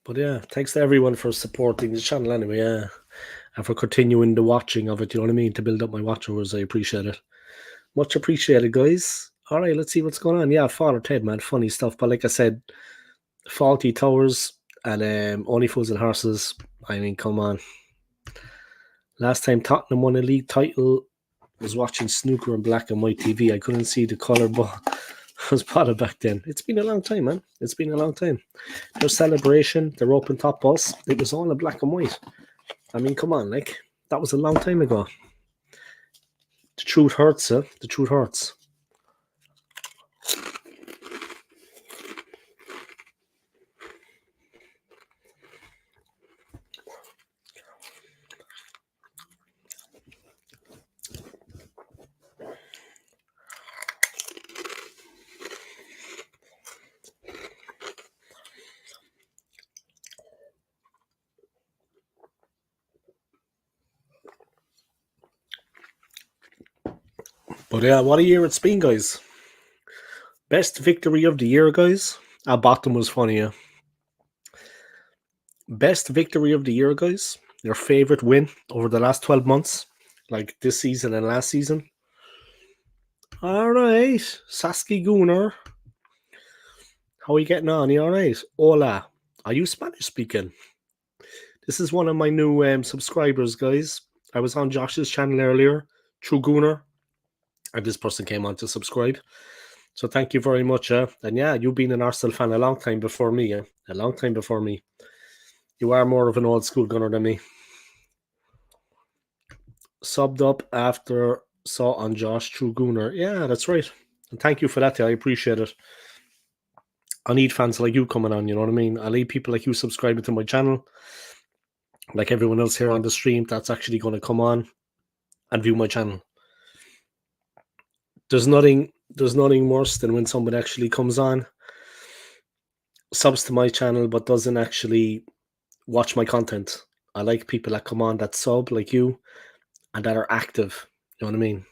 But yeah, thanks to everyone for supporting the channel anyway, yeah. And for continuing the watching of it, you know what I mean? To build up my watch hours, I appreciate it. Much appreciated, guys. All right, let's see what's going on. Yeah, Father Ted, man, funny stuff. But like I said, Faulty Towers and Only Fools and Horses. I mean, come on. Last time Tottenham won a league title was watching snooker on black and white TV. I couldn't see the colour, but I was part of back then. It's been a long time, man. It's been a long time. Their celebration, their open top bus, it was all in black and white. I mean, come on, like, that was a long time ago. The truth hurts, huh? The truth hurts. But yeah, what a year it's been, guys. Best victory of the year, guys. Bottom was funny, yeah. Best victory of the year, guys. Your favorite win over the last 12 months, like this season and last season. All right, Saski Gunnar. How are you getting on? You all right? Hola. Are you Spanish speaking? This is one of my new subscribers, guys. I was on Josh's channel earlier, True Gunnar, and this person came on to subscribe. So thank you very much. And yeah, you've been an Arsenal fan a long time before me. A long time before me. You are more of an old school gunner than me. Subbed up after saw on Josh True Gunnar. Yeah, that's right. And thank you for that. I appreciate it. I need fans like you coming on, you know what I mean? I need people like you subscribing to my channel. Like everyone else here on the stream that's actually going to come on and view my channel. There's nothing worse than when someone actually comes on, subs to my channel, but doesn't actually watch my content. I like people that come on that sub like you and that are active. You know what I mean?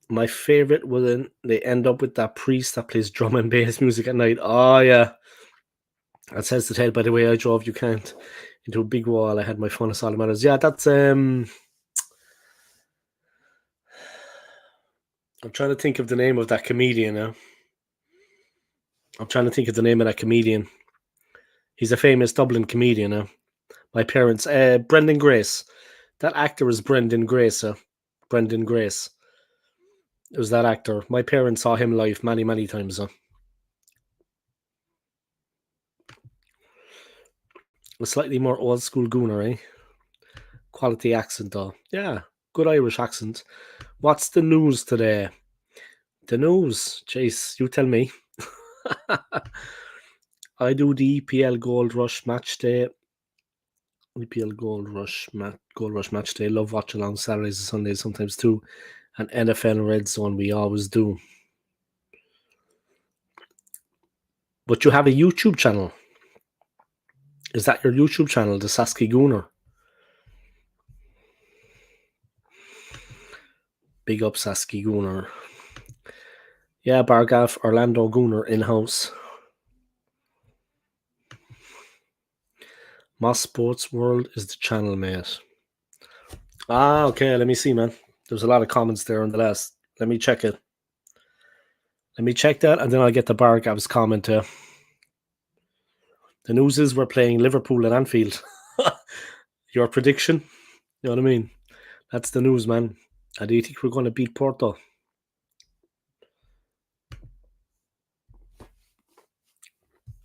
My favorite was when they end up with that priest that plays drum and bass music at night. Oh yeah. That says the tale, by the way, I drove you can't into a big wall. I had my fun as all that matters. Yeah, that's I'm trying to think of the name of that comedian now. I'm trying to think of the name of that comedian. He's a famous Dublin comedian now. My parents, Brendan Grace. That actor is Brendan Grace. Brendan Grace. It was that actor. My parents saw him live many, many times. A slightly more old school gooner, eh? Quality accent, though. Yeah, good Irish accent. What's the news today? The news, Chase, you tell me. I do the EPL Gold Rush match day. EPL Gold Rush match day. Love watching on Saturdays and Sundays sometimes too. And NFL Red Zone, we always do. But you have a YouTube channel. Is that your YouTube channel, the Sasky Gooner? Big up Sasky Gooner. Yeah, Bargav, Orlando Gooner in-house. Moss Sports World is the channel, mate. Okay, let me see, man. There's a lot of comments there on the last. Let me check it. Let me check that, and then I'll get the Bargav's comment too. The news is we're playing Liverpool at Anfield. Your prediction? You know what I mean? That's the news, man. Do you think we're going to beat Porto?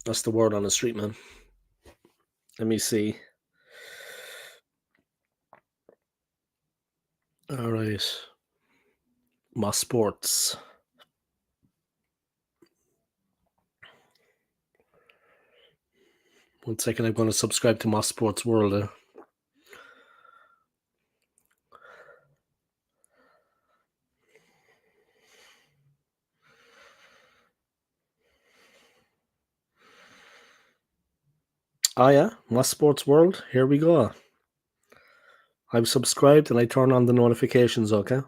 That's the word on the street, man. Let me see. All right. Moss Sports. One second, I'm going to subscribe to Moss Sports World. Oh yeah, Moss Sports World. Here we go. I'm subscribed and I turn on the notifications, okay?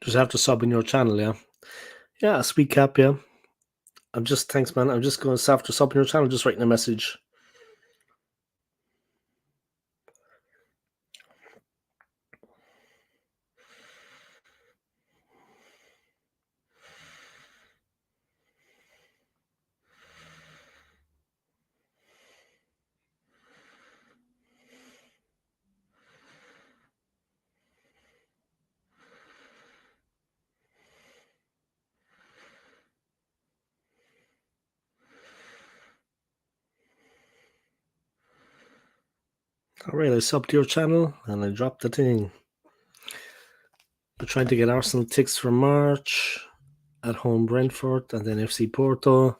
Just have to sub in your channel, yeah? Yeah, sweet cap, yeah. Thanks, man. I'm just going to have to sub in your channel, just writing a message. All right, I subbed to your channel and I dropped the thing. We're trying to get Arsenal ticks for March, at home Brentford, and then FC Porto.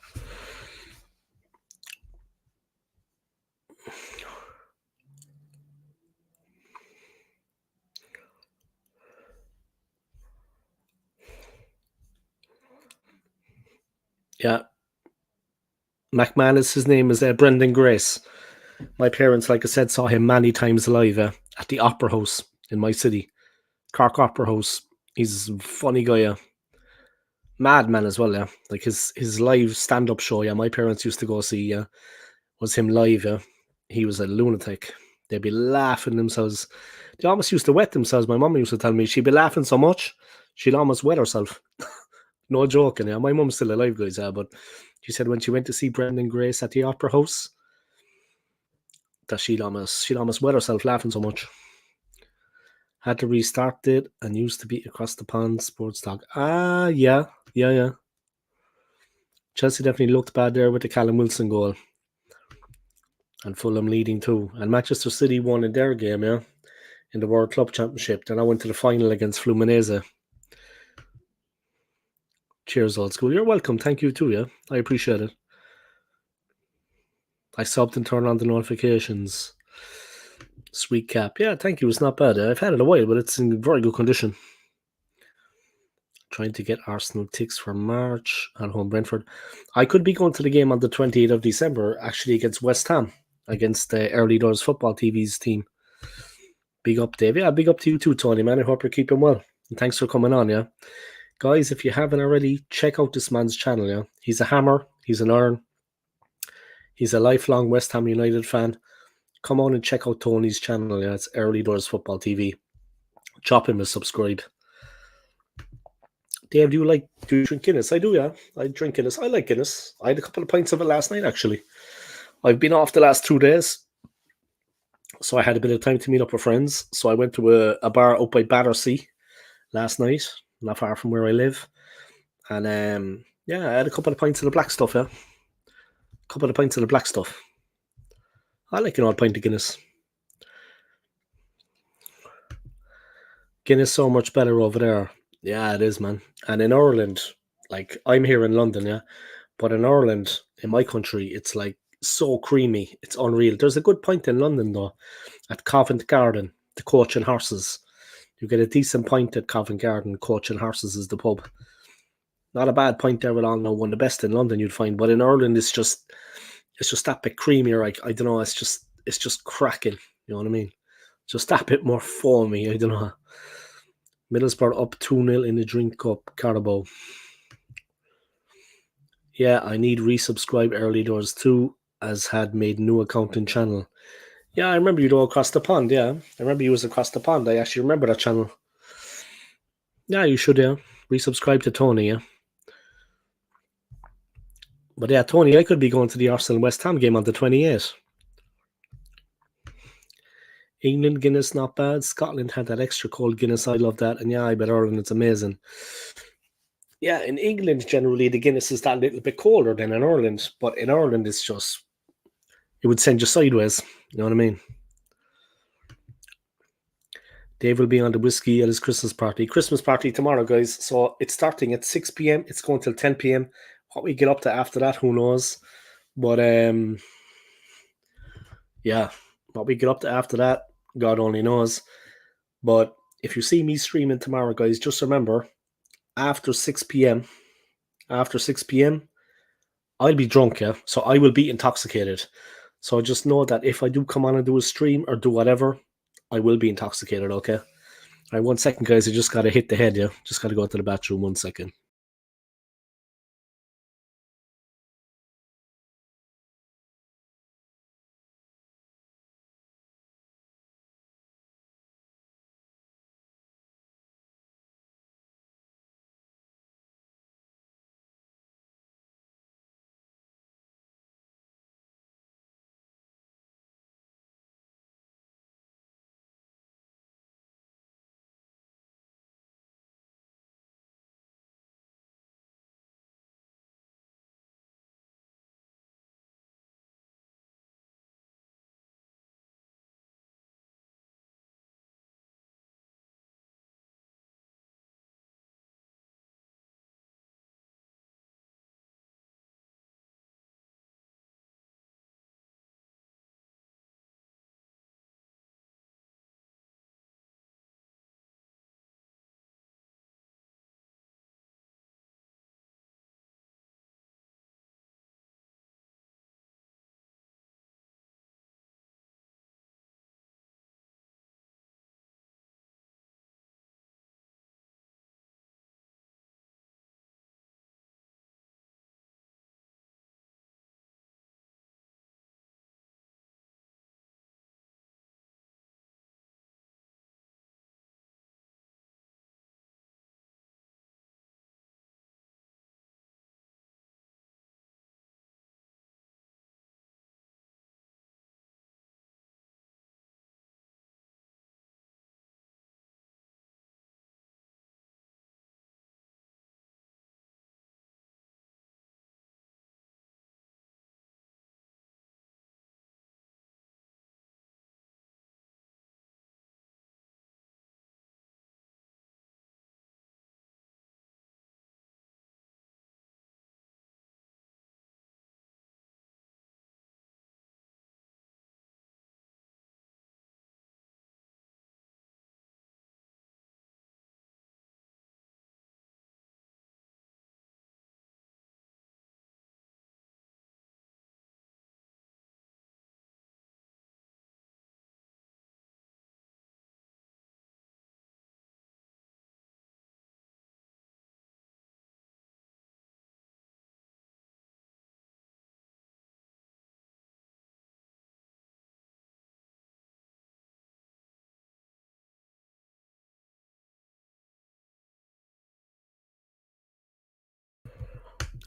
Yeah. McManus, his name is Brendan Grace. My parents, like I said, saw him many times live at the Opera House in my city, Cork Opera House. He's a funny guy, yeah. Madman as well, yeah. Like his live stand-up show, yeah. My parents used to go see, yeah. Was him live, yeah. He was a lunatic. They'd be laughing themselves. They almost used to wet themselves. My mum used to tell me she'd be laughing so much, she'd almost wet herself. No joking, yeah. My mum's still alive, guys, yeah, but she said when she went to see Brendan Grace at the Opera House, that she'd almost wet herself laughing so much. Had to restart it and used to be across the pond sports dog. Yeah. Chelsea definitely looked bad there with the Callum Wilson goal. And Fulham leading too. And Manchester City won in their game, yeah, in the World Club Championship. Then I went to the final against Fluminense. Cheers, old school. You're welcome. Thank you too, yeah. I appreciate it. I subbed and turned on the notifications. Sweet cap. Yeah, thank you. It's not bad. I've had it a while, but it's in very good condition. Trying to get Arsenal ticks for March at home Brentford. I could be going to the game on the 28th of December, actually against West Ham, against the Early Doors Football TV's team. Big up, Dave. Yeah, big up to you too, Tony, man. I hope you're keeping well. And thanks for coming on, yeah. Guys, if you haven't already, check out this man's channel, yeah. He's a hammer. He's an iron. He's a lifelong West Ham United fan. Come on and check out Tony's channel, yeah. It's Early Doors Football TV. Drop him a subscribe. Dave, do you drink Guinness? I do, yeah. I drink Guinness. I like Guinness. I had a couple of pints of it last night, actually. I've been off the last 2 days, so I had a bit of time to meet up with friends. So I went to a bar up by Battersea last night, not far from where I live. And yeah, I had a couple of pints of the black stuff, yeah. A couple of pints of the black stuff. I like an odd pint of Guinness. Guinness so much better over there. Yeah, it is, man. And in Ireland, like I'm here in London, yeah. But in Ireland, in my country, it's like so creamy. It's unreal. There's a good pint in London though, at Covent Garden, the Coach and Horses. You get a decent pint at Covent Garden. Coach and Horses is the pub. Not a bad pint there at all. No, one of the best in London you'd find. But in Ireland, it's just that bit creamier. I don't know. It's just cracking. You know what I mean? Just that bit more foamy. I don't know. Middlesbrough up 2-0 in the Drink Cup Carabao. Yeah, I need resubscribe Early Doors too, as had made new account and channel. Yeah, I remember you go across the pond, yeah. I remember you was across the pond. I actually remember that channel. Yeah, you should, yeah. Resubscribe to Tony, yeah. But yeah, Tony, I could be going to the Arsenal West Ham game on the 28th. England Guinness, not bad. Scotland had that extra cold Guinness. I love that. And yeah, I bet Ireland, it's amazing. Yeah, in England, generally, the Guinness is that little bit colder than in Ireland. But in Ireland, it's just, it would send you sideways. You know what I mean? Dave will be on the whiskey at his Christmas party. Christmas party tomorrow, guys. So it's starting at 6 p.m. It's going till 10 p.m. What we get up to after that, who knows? But yeah, what we get up to after that, God only knows. But if you see me streaming tomorrow, guys, just remember, after 6 p.m., I'll be drunk, yeah? So I will be intoxicated. So just know that if I do come on and do a stream or do whatever, I will be intoxicated, okay? All right, 1 second, guys. I just got to hit the head, yeah? Just got to go to the bathroom 1 second.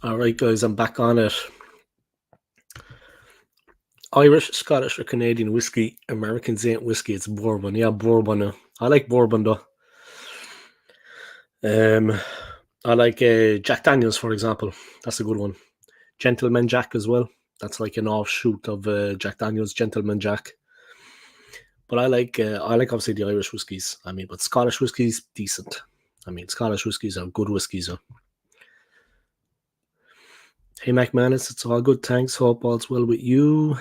All right, guys, I'm back on it. Irish, Scottish, or Canadian whiskey. Americans ain't whiskey, it's bourbon. Yeah, bourbon. I like bourbon though. I like Jack Daniels, for example. That's a good one. Gentleman Jack as well. That's like an offshoot of Jack Daniels, Gentleman Jack. But I like obviously the Irish whiskies. I mean, but Scottish whiskies decent. I mean, Scottish whiskies are good whiskies. Hey, McManus, it's all good. Thanks. Hope all's well with you.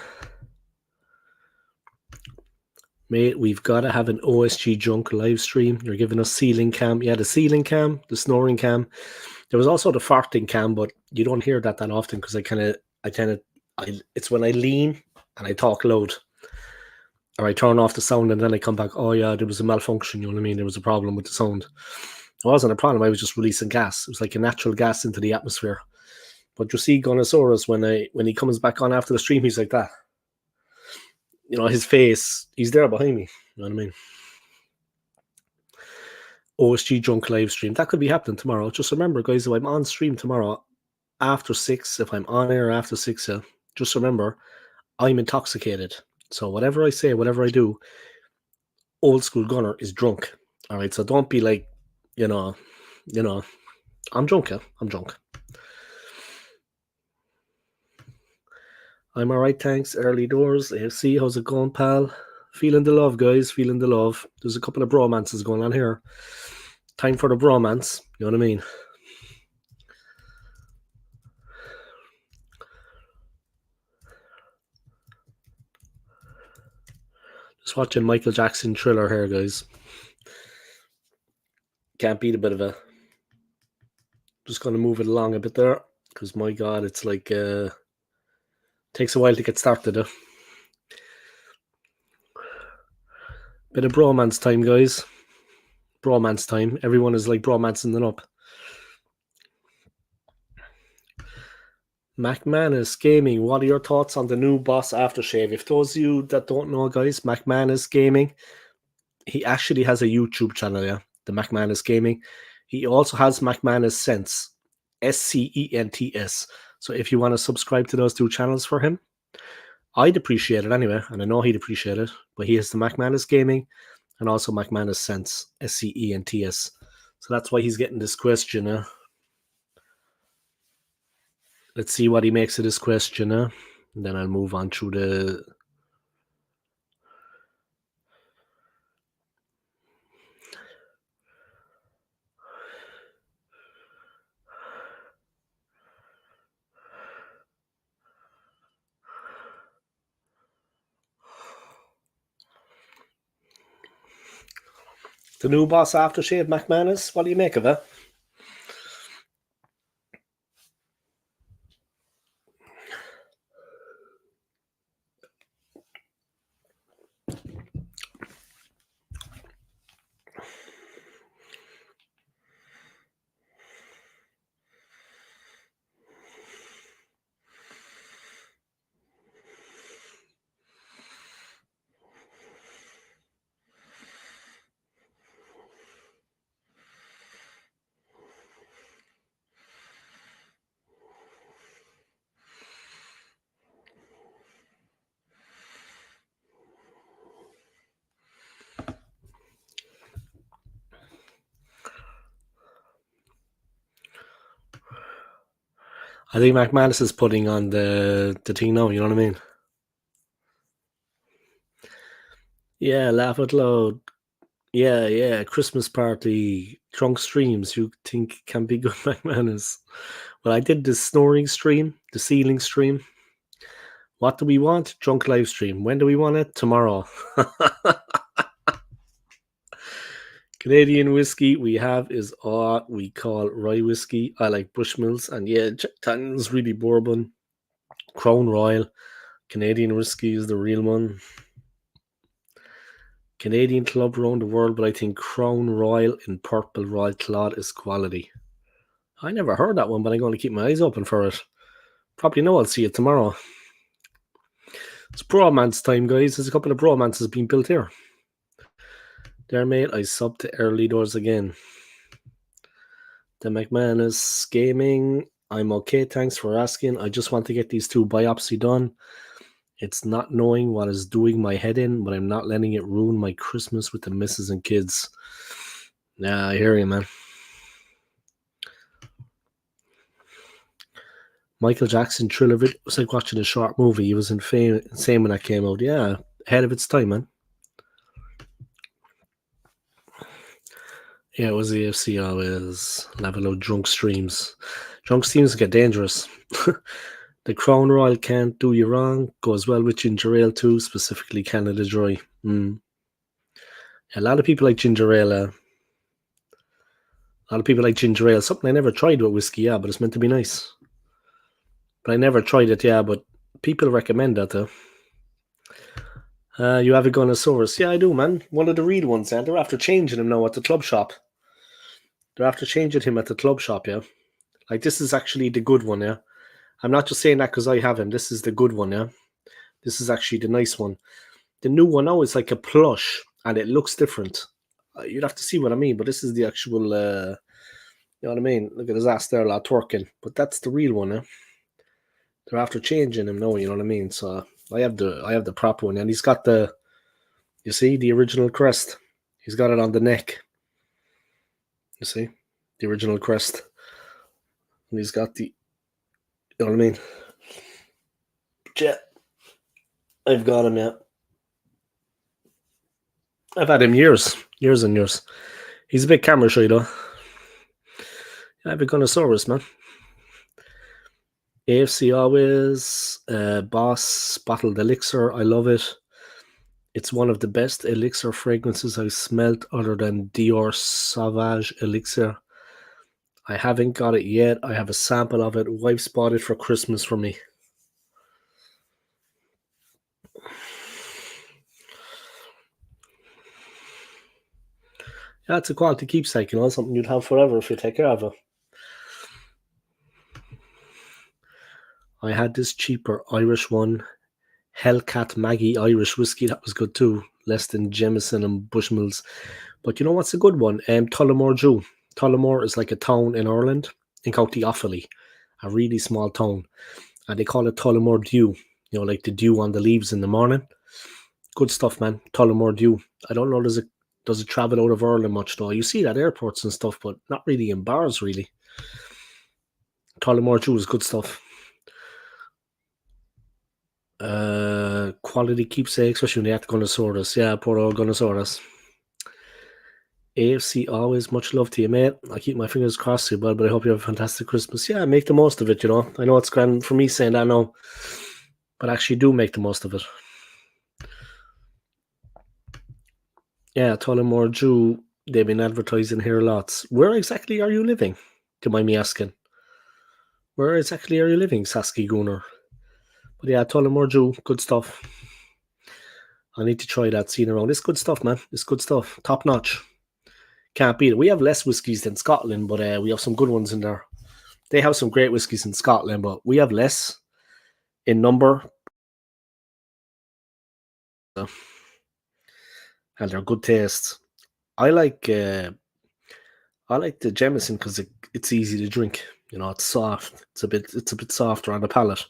Mate, we've got to have an OSG Drunk live stream. You're giving us ceiling cam. Yeah, the ceiling cam, the snoring cam. There was also the farting cam, but you don't hear that often because it's when I lean and I talk loud. Or I turn off the sound and then I come back, oh yeah, there was a malfunction, you know what I mean? There was a problem with the sound. It wasn't a problem, I was just releasing gas. It was like a natural gas into the atmosphere. But you see Gonosaurus, when he comes back on after the stream, he's like that. You know, his face, he's there behind me. You know what I mean? OSG Drunk live stream. That could be happening tomorrow. Just remember, guys, if I'm on stream tomorrow after 6, if I'm on air after 6, just remember, I'm intoxicated. So whatever I say, whatever I do, Old School Gunner is drunk. All right, so don't be like, you know, I'm drunk, I'm drunk. I'm all right, thanks. Early doors, AFC, how's it going, pal? Feeling the love, guys, feeling the love. There's a couple of bromances going on here. Time for the bromance, you know what I mean? Just watching Michael Jackson Thriller here, guys. Can't beat a bit of a... Just going to move it along a bit there, because my God, it's like... takes a while to get started. Bit of bromance time, guys. Bromance time. Everyone is like bromancing them up. McManus Gaming, what are your thoughts on the new Boss Aftershave? If those of you that don't know, guys, McManus Gaming, he actually has a YouTube channel, yeah, the McManus Gaming. He also has McManus Sense, SCENTS. So if you want to subscribe to those two channels for him, I'd appreciate it anyway, and I know he'd appreciate it. But he has the McManus Gaming and also McManus Sense, SCENTS. So that's why he's getting this question. Let's see what he makes of this question. And then I'll move on through the... The new Boss Aftershave, McManus, what do you make of it? I think McManus is putting on the thing now, you know what I mean? Yeah, laugh out loud. Yeah, Christmas party, drunk streams you think can be good, McManus. Well, I did the snoring stream, the ceiling stream. What do we want? Drunk live stream. When do we want it? Tomorrow. Canadian whiskey we have is what we call rye whiskey. I like Bushmills, and yeah, Jack Daniels really bourbon. Crown Royal. Canadian whiskey is the real one. Canadian club around the world, but I think Crown Royal in purple Royal Clod is quality. I never heard that one, but I'm going to keep my eyes open for it. Probably know I'll see it tomorrow. It's bromance time, guys. There's a couple of bromances being built here. There, mate, I subbed to early doors again. The McManus Gaming. I'm okay, thanks for asking. I just want to get these 2 biopsy done. It's not knowing what is doing my head in, but I'm not letting it ruin my Christmas with the missus and kids. Yeah, I hear you, man. Michael Jackson Thriller video was like watching a short movie. He was insane when that came out. Yeah, ahead of its time, man. Yeah, it was the AFC always level out drunk streams. Drunk streams get dangerous. The Crown Royal can't do you wrong. Goes well with ginger ale too, specifically Canada Dry. A lot of people like ginger ale. A lot of people like ginger ale. Something I never tried with whiskey, yeah, but it's meant to be nice. But I never tried it, yeah, but people recommend that though. You have a Gunnosaurus. Yeah, I do, man. One of the real ones, yeah. They're after changing him now at the club shop. They're after changing him at the club shop, yeah. Like, this is actually the good one, yeah. I'm not just saying that because I have him. This is the good one, yeah. This is actually the nice one. The new one now is like a plush, and it looks different. You'd have to see what I mean, but this is the actual, you know what I mean? Look at his ass there, lad, twerking. But that's the real one, yeah. They're after changing him now, you know what I mean? So I have the proper one, and he's got you see, the original crest. He's got it on the neck. You see, the original crest. And he's got you know what I mean? Yeah, I've got him, yeah. I've had him years and years. He's a bit camera shy though. I have a Gunnosaurus, man. AFC always. Boss bottled elixir. I love it. It's one of the best elixir fragrances I've smelt other than Dior Sauvage elixir. I haven't got it yet. I have a sample of it. Wife's bought it for Christmas for me. Yeah, it's a quality keepsake, you know, something you'd have forever if you take care of it. I had this cheaper Irish one, Hellcat Maggie Irish whiskey. That was good too. Less than Jameson and Bushmills. But you know what's a good one? Tullamore Dew. Tullamore is like a town in Ireland, in County Offaly, a really small town. And they call it Tullamore Dew. You know, like the dew on the leaves in the morning. Good stuff, man. Tullamore Dew. I don't know, does it travel out of Ireland much though? You see that at airports and stuff, but not really in bars, really. Tullamore Dew is good stuff. Quality keepsake, especially when they have to Gunnosaurus. Yeah, poor old Gunnosaurus. AFC always, much love to you, mate. I keep my fingers crossed for you, bud, but I hope you have a fantastic Christmas. Yeah, make the most of it, you know. I know it's grand for me saying that now, but actually do make the most of it. Yeah, Tullamore Dew, they've been advertising here lots. Where exactly are you living? Do you mind me asking? Where exactly are you living, Sasky Gunner? But yeah, Tullamore Dew, good stuff. I need to try that scene around. It's good stuff, man. It's good stuff. Top notch. Can't beat it. We have less whiskies than Scotland, but we have some good ones in there. They have some great whiskies in Scotland, but we have less in number. And they're good taste. I like the Jameson because it's easy to drink. You know, it's soft. It's a bit softer on the palate.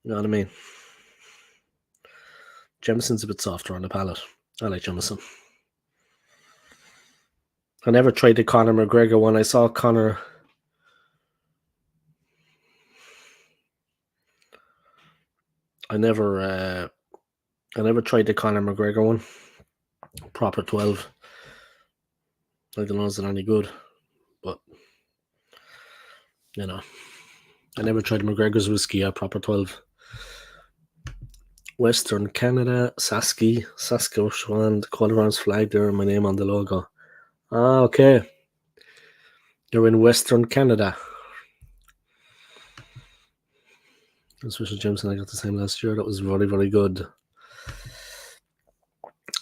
You know what I mean? Jameson's a bit softer on the palate. I like Jameson. I never tried the Conor McGregor one. I saw Conor. I never tried the Conor McGregor one. Proper 12. I don't know, is it any good? But you know, I never tried McGregor's whiskey. Proper 12. Western Canada, Saskatchewan, the Colorado flag there, my name on the logo. Ah, okay. You're in Western Canada. Especially Jameson, I got the same last year. That was very, very good.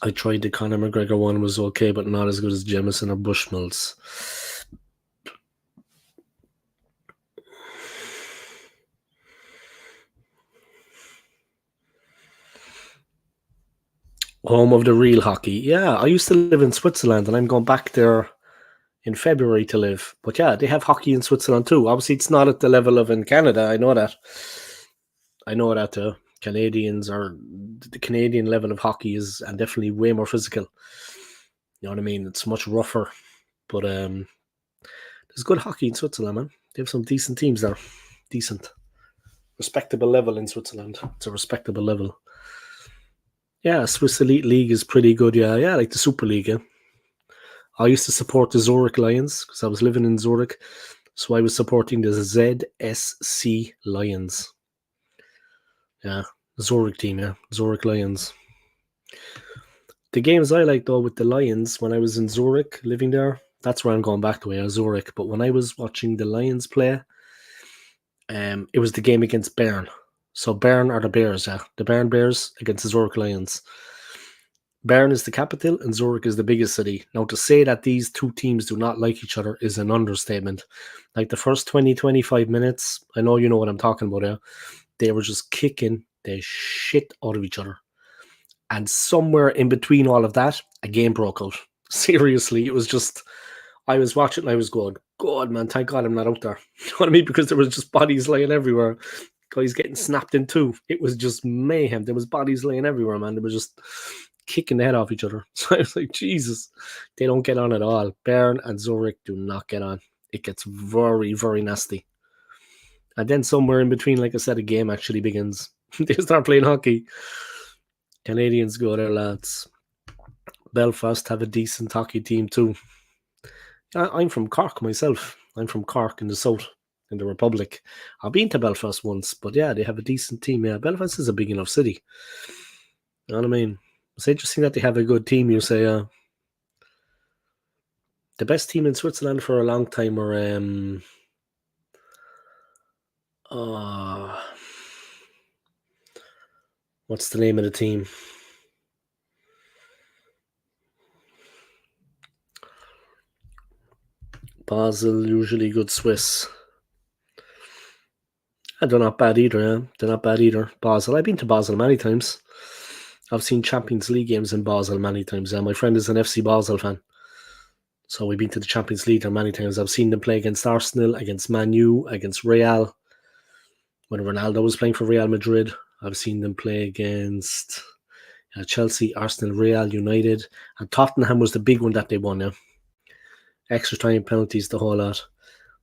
I tried the Conor McGregor one, was okay, but not as good as Jameson or Bushmills. Home of the real hockey. Yeah, I used to live in Switzerland, and I'm going back there in February to live. But yeah, they have hockey in Switzerland too. Obviously, it's not at the level of in Canada. I know that. The Canadians are the Canadian level of hockey is and definitely way more physical. You know what I mean? It's much rougher. But there's good hockey in Switzerland, man. They have some decent teams there. Decent. Respectable level in Switzerland. It's a respectable level. Yeah, Swiss Elite League is pretty good. Yeah, like the Super League. Yeah. I used to support the Zurich Lions because I was living in Zurich. So I was supporting the ZSC Lions. Yeah, Zurich team, yeah. Zurich Lions. The games I liked, though, with the Lions when I was in Zurich, living there, that's where I'm going back to, yeah, Zurich. But when I was watching the Lions play, it was the game against Bern. So Bern are the Bears, yeah. The Bern Bears against the Zurich Lions. Bern is the capital and Zurich is the biggest city. Now, to say that these two teams do not like each other is an understatement. Like the first 20, 25 minutes, I know you know what I'm talking about, yeah. They were just kicking the shit out of each other. And somewhere in between all of that, a game broke out. Seriously, it was just, I was watching and I was going, God, man, thank God I'm not out there. You know what I mean? Because there was just bodies laying everywhere. Guys getting snapped in two. It was just mayhem. There was bodies laying everywhere, man. They were just kicking the head off each other. So I was like, Jesus, they don't get on at all. Bern and Zurich do not get on. It gets very, very nasty. And then somewhere in between, like I said, a game actually begins. They start playing hockey. Canadians go there, lads. Belfast have a decent hockey team too. I'm from Cork myself. I'm from Cork in the south, in the Republic. I've been to Belfast once, but yeah, they have a decent team. Yeah, Belfast is a big enough city. You know what I mean? It's interesting that they have a good team. You say the best team in Switzerland for a long time were what's the name of the team? Basel, usually good Swiss. They're not bad either, yeah. They're not bad either. Basel. I've been to Basel many times. I've seen Champions League games in Basel many times. My friend is an FC Basel fan. So we've been to the Champions League there many times. I've seen them play against Arsenal, against Man U, against Real. When Ronaldo was playing for Real Madrid, I've seen them play against Chelsea, Arsenal, Real, United. And Tottenham was the big one that they won, yeah. Extra time penalties, the whole lot.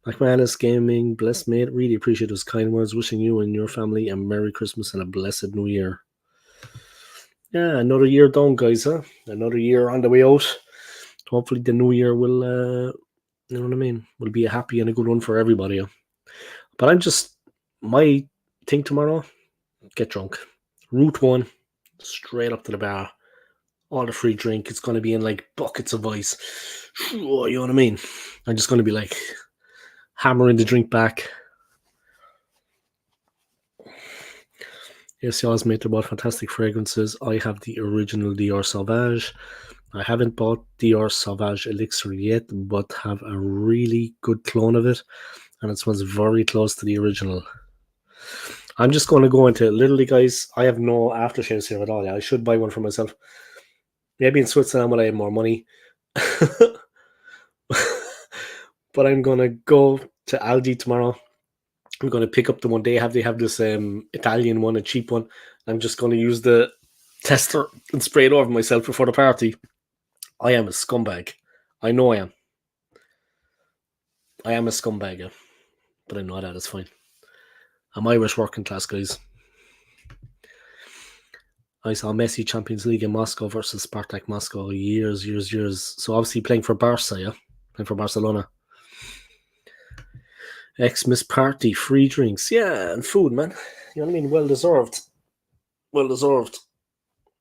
McManus Gaming, blessed mate. Really appreciate those kind words. Wishing you and your family a Merry Christmas and a blessed New Year. Yeah, another year done, guys. Huh? Another year on the way out. Hopefully, the new year will, you know what I mean, will be a happy and a good one for everybody. Huh? But my thing tomorrow, get drunk. Route 1, straight up to the bar. All the free drink. It's going to be in like buckets of ice. You know what I mean? I'm just going to be like hammering the drink back. Yes, y'all's made about fantastic fragrances. I have the original Dior Sauvage. I haven't bought Dior Sauvage Elixir yet, but have a really good clone of it. And it smells very close to the original. I'm just going to go into, literally, guys, I have no aftershaves here at all. Yeah, I should buy one for myself. Maybe in Switzerland when I have more money. But I'm going to go to Aldi tomorrow. I'm going to pick up the one they have. They have this Italian one, a cheap one. I'm just going to use the tester and spray it over myself before the party. I am a scumbag. I know I am. I am a scumbag, yeah. But I know that. It's fine. I'm Irish working class, guys. I saw Messi Champions League in Moscow versus Spartak Moscow years. So obviously playing for Barca, yeah? Playing for Barcelona. Xmas party, free drinks, yeah, and food, man. You know what I mean? Well deserved. Well deserved.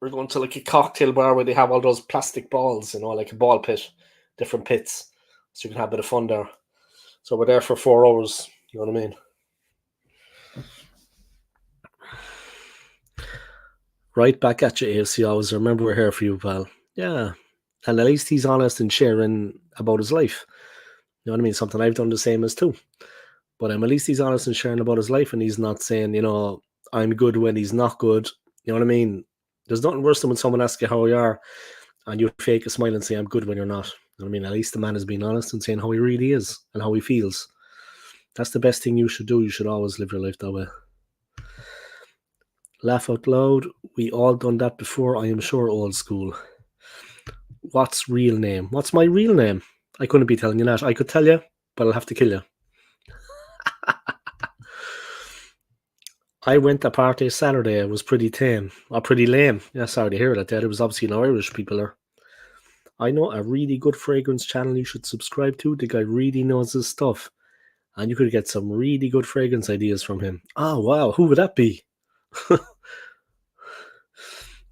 We're going to like a cocktail bar where they have all those plastic balls, you know, like a ball pit, different pits. So you can have a bit of fun there. So we're there for 4 hours, you know what I mean? Right back at you, AFC. Always remember we're here for you, pal. Yeah. And at least he's honest and sharing about his life. You know what I mean? Something I've done the same as too. But at least he's honest and sharing about his life, and he's not saying, you know, I'm good when he's not good. You know what I mean? There's nothing worse than when someone asks you how you are and you fake a smile and say, I'm good when you're not. I mean, at least the man is being honest and saying how he really is and how he feels. That's the best thing you should do. You should always live your life that way. Laugh out loud. We all done that before, I am sure, old school. What's real name? What's my real name? I couldn't be telling you that. I could tell you, but I'll have to kill you. I went to a party Saturday. It was pretty tame. Or pretty lame. Yeah, sorry to hear that. There was obviously no Irish people there. I know a really good fragrance channel you should subscribe to. The guy really knows his stuff. And you could get some really good fragrance ideas from him. Oh, wow. Who would that be?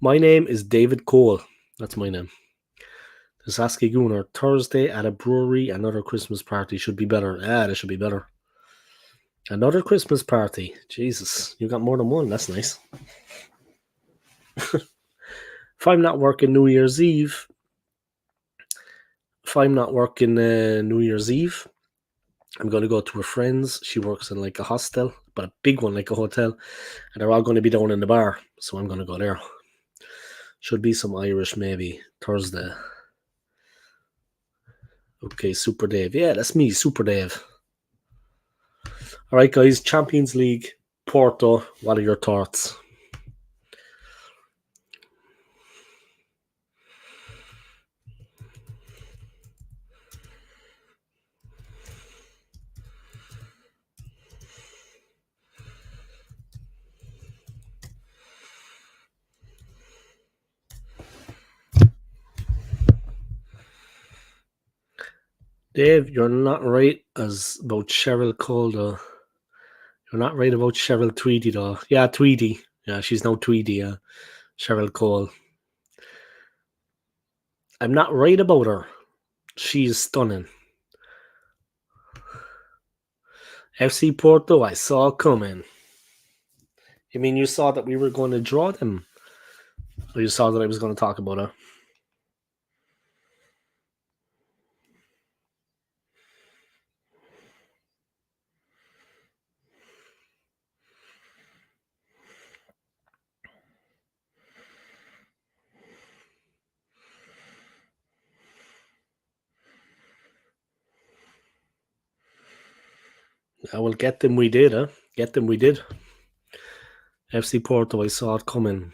My name is David Cole. That's my name. The Saskia Gunnar. Thursday at a brewery. Another Christmas party should be better. Ah, that should be better. Another Christmas party. Jesus, you got more than one. That's nice. If I'm not working New Year's Eve, I'm going to go to a friend's. She works in like a hostel, but a big one, like a hotel. And they're all going to be down in the bar. So I'm going to go there. Should be some Irish maybe. Thursday. Okay, Super Dave. Yeah, that's me, Super Dave. All right, guys. Champions League, Porto. What are your thoughts? Dave, you're not right about Cheryl Cole, though. You're not right about Cheryl Tweedy, though. Yeah, Tweedy. Yeah, she's now Tweedy, Cheryl Cole. I'm not right about her. She is stunning. FC Porto, I saw coming. You mean you saw that we were going to draw them? Or you saw that I was going to talk about her? I will get them. We did, huh? Get them. We did. FC Porto, I saw it coming.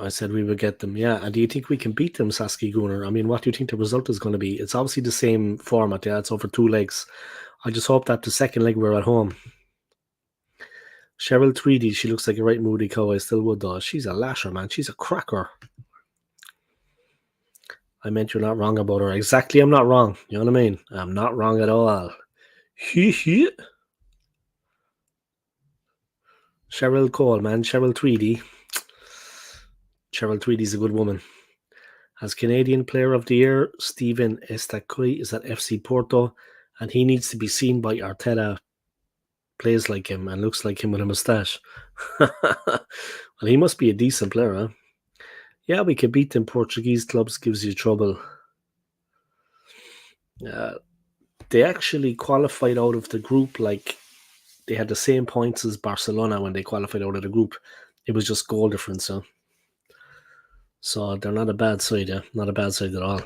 I said we would get them. Yeah. And do you think we can beat them, Saskia Gunnar? I mean, what do you think the result is going to be? It's obviously the same format. Yeah, it's over 2 legs. I just hope that the second leg we're at home. Cheryl Tweedy, she looks like a right moody cow. I still would, though. She's a lasher, man. She's a cracker. I meant you're not wrong about her. Exactly, I'm not wrong. You know what I mean? I'm not wrong at all. Cheryl Cole, man. Cheryl Tweedy. Cheryl Tweedy's a good woman. As Canadian Player of the Year, Stephen Estacoy is at FC Porto, and he needs to be seen by Arteta. Plays like him and looks like him with a moustache. Well, he must be a decent player, huh? Yeah, we can beat them. Portuguese clubs gives you trouble. They actually qualified out of the group like they had the same points as Barcelona when they qualified out of the group. It was just goal difference, huh? So they're not a bad side, yeah? Not a bad side at all.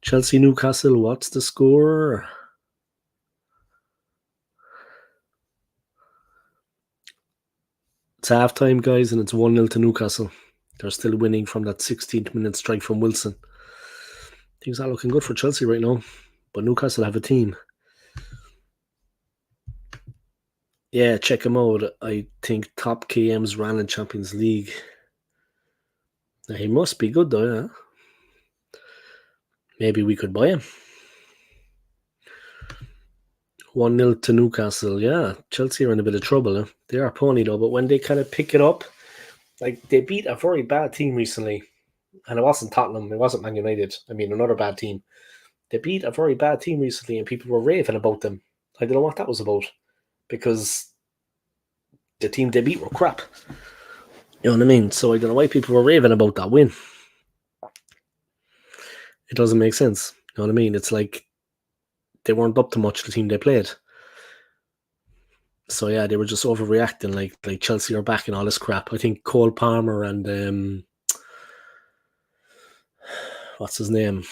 Chelsea Newcastle, what's the score? It's half time, guys, and it's 1-0 to Newcastle. They're still winning from that 16th minute strike from Wilson. Things are looking good for Chelsea right now, but Newcastle have a team. Yeah, check him out. I think top KM's ran in Champions League. Now, he must be good, though, yeah? Maybe we could buy him. 1-0 to Newcastle, yeah. Chelsea are in a bit of trouble. Huh? They are pony, though, but when they kind of pick it up, like they beat a very bad team recently, and it wasn't Tottenham, it wasn't Man United. I mean, another bad team. They beat a very bad team recently, and people were raving about them. I don't know what that was about, because the team they beat were crap. You know what I mean? So I don't know why people were raving about that win. It doesn't make sense. You know what I mean? It's like they weren't up to much, the team they played. So yeah, they were just overreacting, like Chelsea are back and all this crap. I think Cole Palmer and what's his name,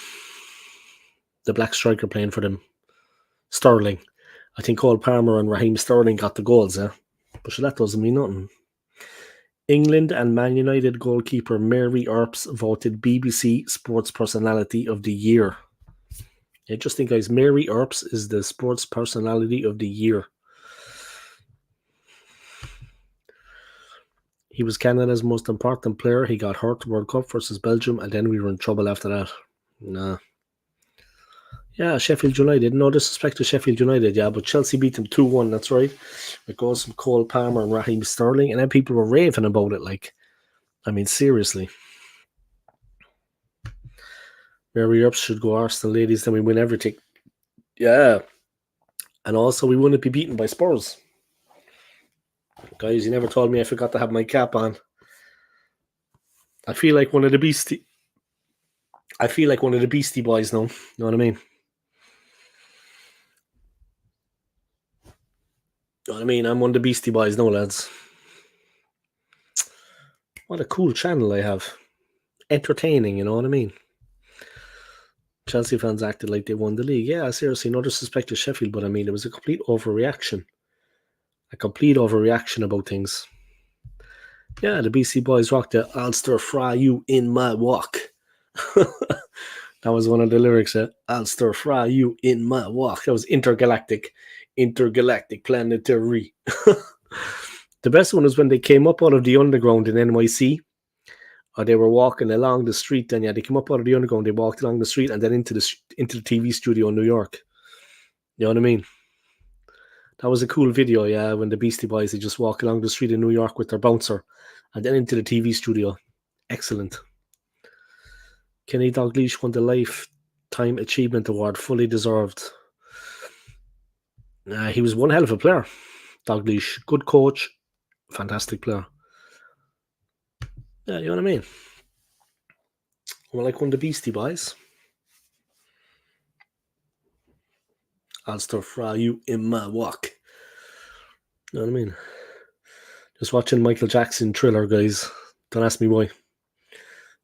the black striker playing for them, Sterling. I think Cole Palmer and Raheem Sterling got the goals. Yeah, but sure, that doesn't mean nothing. England and Man United goalkeeper Mary Earps voted BBC Sports Personality of the Year. Interesting, guys. Mary Earps is the Sports Personality of the Year. He was Canada's most important player. He got hurt World Cup versus Belgium, and then we were in trouble after that. Nah. Yeah, Sheffield United. No disrespect to Sheffield United, yeah, but Chelsea beat them 2-1, that's right. It goes from Cole Palmer and Raheem Sterling, and then people were raving about it. Like, I mean, seriously. Mary Earps should go Arsenal, ladies, then we win everything. Yeah. And also, we wouldn't be beaten by Spurs. Guys, you never told me I forgot to have my cap on. I feel like one of the beastie. I feel like one of the beastie boys now. You know what I mean? You know what I mean? I'm one of the beastie boys now, lads. What a cool channel I have. Entertaining, you know what I mean? Chelsea fans acted like they won the league. Yeah, seriously, no disrespect to Sheffield, but I mean, it was a complete overreaction. A complete overreaction about things. Yeah, the BC boys rocked it. I'll stir fry you in my walk. That was one of the lyrics. I'll stir fry you in my walk. That was intergalactic planetary. The best one was when they came up out of the underground in NYC. Or they were walking along the street, and yeah, they came up out of the underground. They walked along the street and then into the TV studio in New York. You know what I mean? That was a cool video, yeah. When the Beastie Boys they just walk along the street in New York with their bouncer, and then into the TV studio. Excellent. Kenny Dalglish won the Lifetime Achievement Award, fully deserved. He was one hell of a player. Dalglish, good coach, fantastic player. Yeah, you know what I mean? Well, like one of the Beastie Boys. I'll stir fry you in my walk. You know what I mean? Just watching Michael Jackson Thriller, guys. Don't ask me why.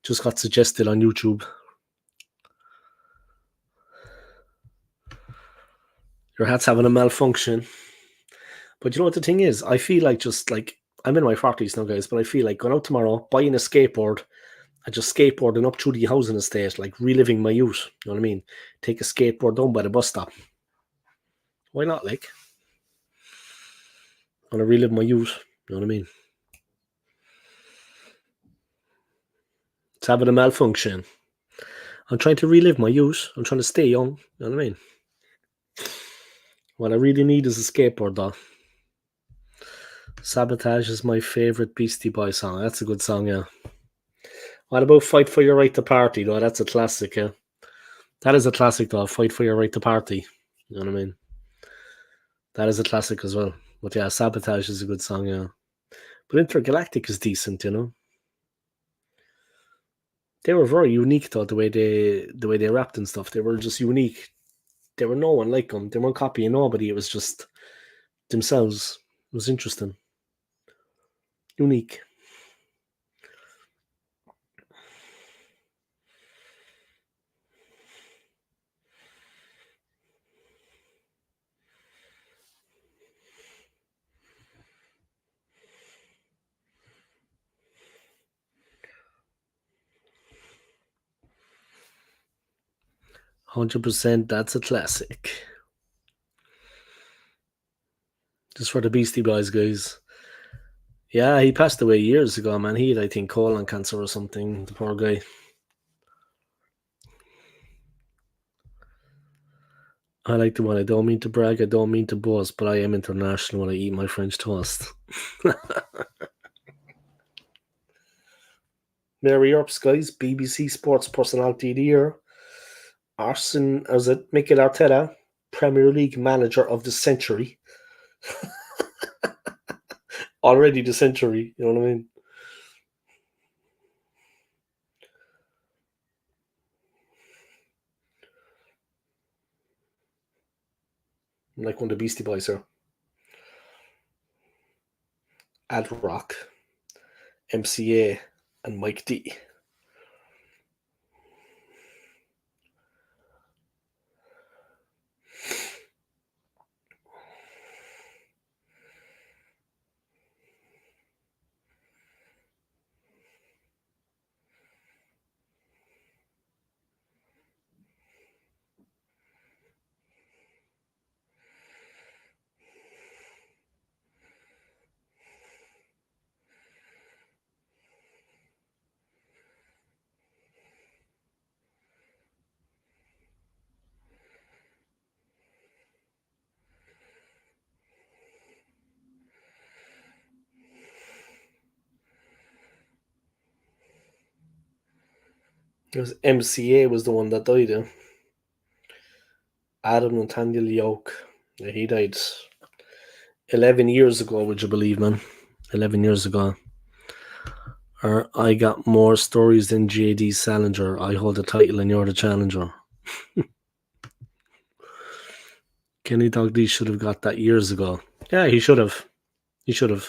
Just got suggested on YouTube. Your hat's having a malfunction. But you know what the thing is? I feel like just like I'm in my 40s now, guys, but I feel like going out tomorrow, buying a skateboard, and just skateboarding up through the housing estate, like reliving my youth. You know what I mean? Take a skateboard down by the bus stop. Why not? Like, I want to relive my youth. You know what I mean? It's having a malfunction. I'm trying to relive my youth. I'm trying to stay young. You know what I mean? What I really need is a skateboard, though. Sabotage is my favourite Beastie Boy song. That's a good song, yeah. What about Fight for Your Right to Party, though? That's a classic, yeah. That is a classic, though. Fight for Your Right to Party. You know what I mean? That is a classic as well. But yeah, Sabotage is a good song, yeah. But Intergalactic is decent, you know. They were very unique, though, the way they rapped and stuff. They were just unique. There were no one like them. They weren't copying nobody. It was just themselves. It was interesting. Unique. %, that's a classic. Just for the Beastie Boys, guys. Yeah, he passed away years ago, man. He had, I think, colon cancer or something. The poor guy. I like the one. I don't mean to brag, I don't mean to boast, but I am international when I eat my French toast. Mary Earps, guys, BBC Sports Personality of the Year. Is it Mikel Arteta, Premier League Manager of the Century? Already the century, you know what I mean? I'm like one of the Beastie Boys here. Ad Rock, MCA, and Mike D. It was MCA was the one that died. Adam Nathaniel Yoke. Yeah, he died 11 years ago, would you believe, man? 11 years ago. Or I got more stories than JD Salinger. I hold the title and you're the challenger. Kenny Dalglish should have got that years ago. Yeah, he should have. He should have.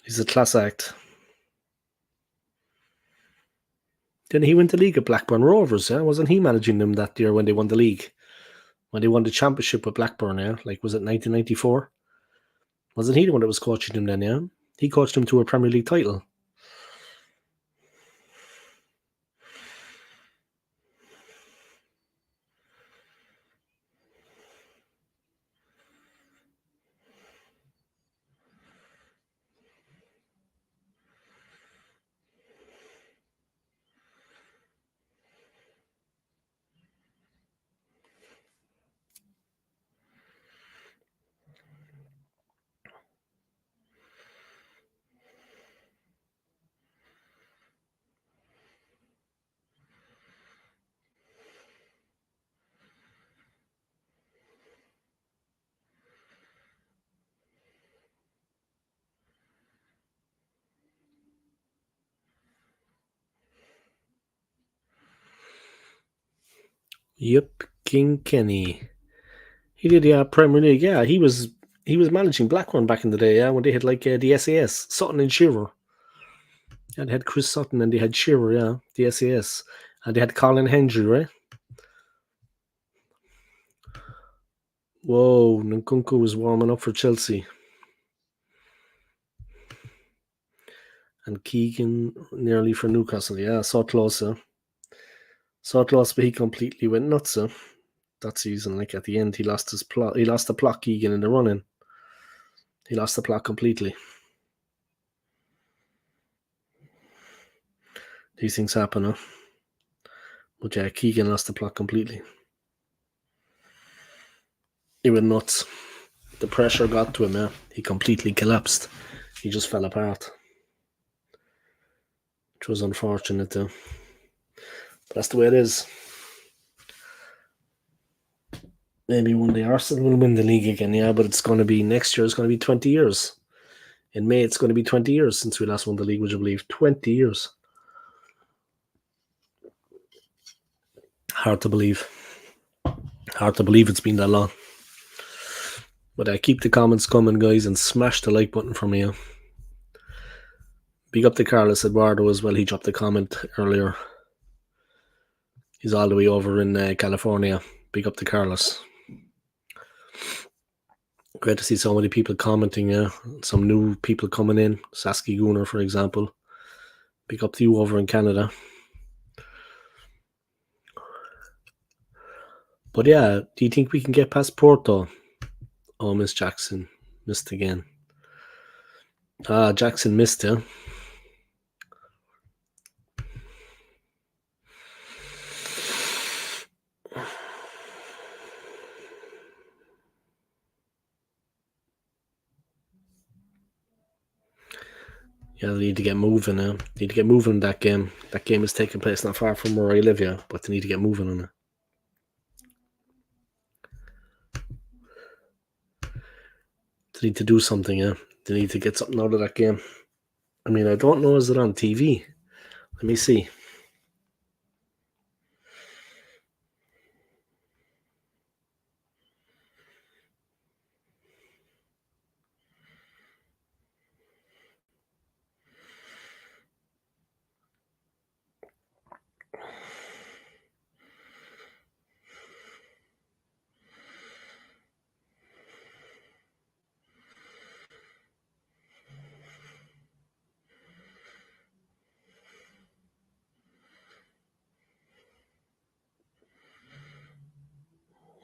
He's a class act. Didn't he win the league at Blackburn Rovers? Yeah, wasn't he managing them that year when they won the league? When they won the championship with Blackburn? Yeah, like was it 1994? Wasn't he the one that was coaching them then? Yeah, he coached them to a Premier League title. Yep, King Kenny. He did the Premier League. Yeah, he was managing Blackburn back in the day. Yeah, when they had like the SAS, Sutton and Shearer. Yeah, they had Chris Sutton and they had Shearer. Yeah, the SAS, and they had Colin Hendry, right? Whoa, Nkunku was warming up for Chelsea. And Keegan nearly for Newcastle. Yeah, so close. So close, but he completely went nuts that season. Like at the end, he lost his plot. He lost the plot, Keegan, in the running. He lost the plot completely. These things happen, huh? But yeah, Keegan lost the plot completely. He went nuts. The pressure got to him, yeah. He completely collapsed. He just fell apart. Which was unfortunate, though. But that's the way it is. Maybe one day Arsenal will win the league again, yeah, but it's going to be next year, it's going to be 20 years. In May, it's going to be 20 years since we last won the league, would you believe? 20 years. Hard to believe. Hard to believe it's been that long. But keep the comments coming, guys, and smash the like button for me. Big up to Carlos Eduardo as well. He dropped a comment earlier. He's all the way over in California. Big up to Carlos. Great to see so many people commenting. Some new people coming in. Sasky Gunnar, for example. Big up to you over in Canada. But yeah, do you think we can get past Porto? Oh, Miss Jackson. Missed again. Jackson missed, yeah. Yeah, they need to get moving now. They need to get moving in that game. That game is taking place not far from where I live, yeah, but they need to get moving on it. They need to do something, yeah. They need to get something out of that game. I mean, I don't know, is it on TV? Let me see.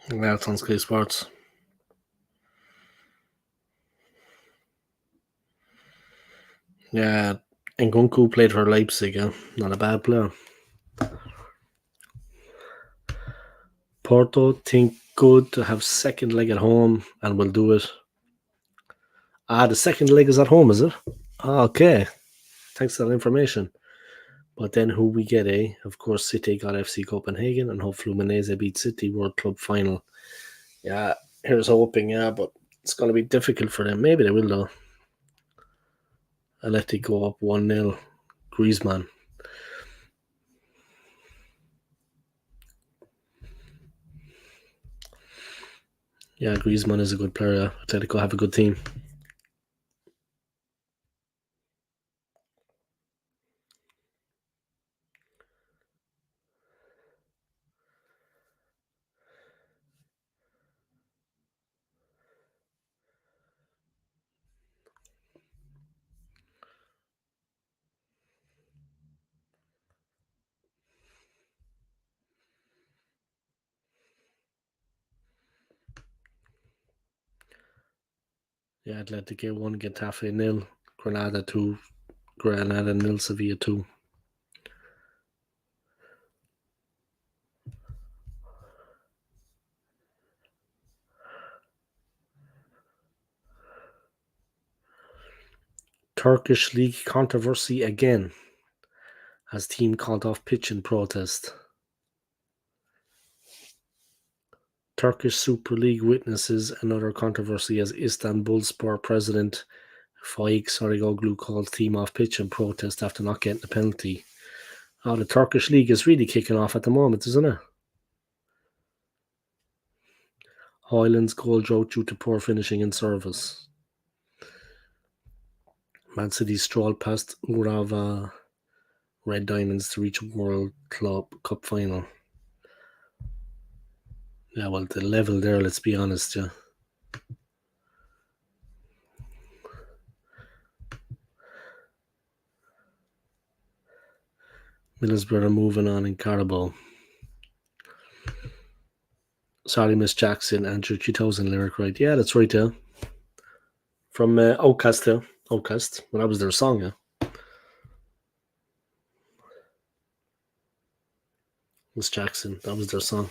Yeah, it's on Sky Sports. Yeah, Nkunku played for Leipzig. Yeah, not a bad player. Porto think good to have second leg at home and will do it. The second leg is at home, is it? Okay, thanks for that information. But then who we get, eh? Of course, City got FC Copenhagen and hope Fluminense beat City World Club final. Yeah, here's hoping, yeah, but it's going to be difficult for them. Maybe they will, though. I'll let it go up 1-0. Griezmann. Yeah, Griezmann is a good player. Yeah. Atletico have a good team. Yeah, Atletico 1, Getafe 0, Granada 2, Granada 0, Sevilla 2. Turkish league controversy again as team called off pitch in protest. Turkish Super League witnesses another controversy as Istanbulspor president Faik Sarıgoglu called team off pitch in protest after not getting a penalty. Oh, the Turkish league is really kicking off at the moment, isn't it? Hoyland's goal drought due to poor finishing in service. Man City strolled past Urava Red Diamonds to reach World Club Cup final. Yeah, well, the level there, let's be honest, yeah. Middlesbrough are moving on in Carabao. Sorry, Miss Jackson, Andrew 2000 lyric, right? Yeah, that's right, yeah. From Outcast, yeah. Outcast. Well, that was their song, yeah. Miss Jackson, that was their song.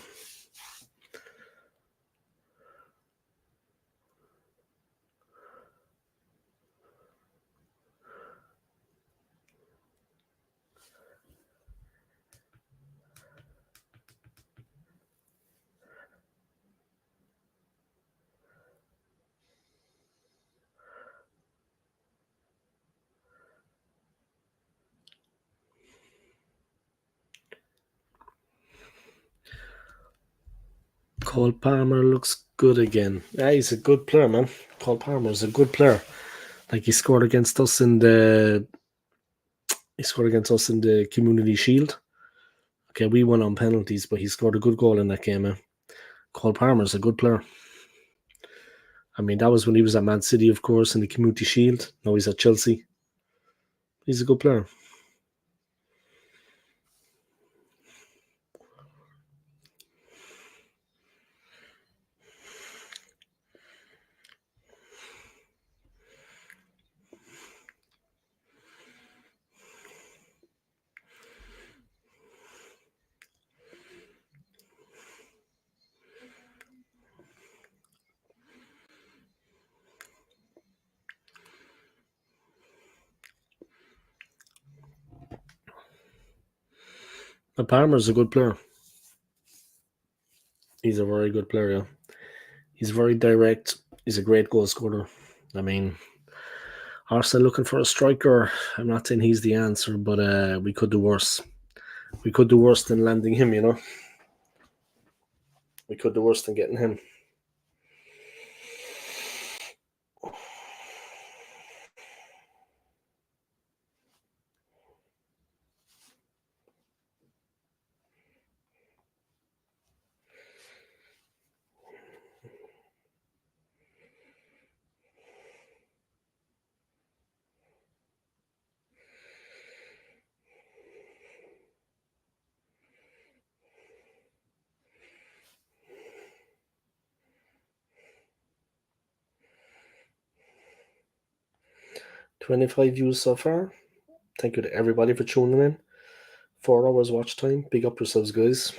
Cole Palmer looks good again. Yeah, he's a good player, man. Cole Palmer is a good player. Like he scored against us in the Community Shield. Okay, we won on penalties, but he scored a good goal in that game. Cole Palmer's a good player. I mean, that was when he was at Man City, of course, in the Community Shield. Now he's at Chelsea. He's a good player. But Palmer's a good player. He's a very good player, yeah. He's very direct. He's a great goal scorer. I mean, Arsenal looking for a striker. I'm not saying he's the answer, but we could do worse. We could do worse than landing him, you know. We could do worse than getting him. 25 views so far. Thank you to everybody for tuning in. 4 hours watch time. Big up yourselves, guys.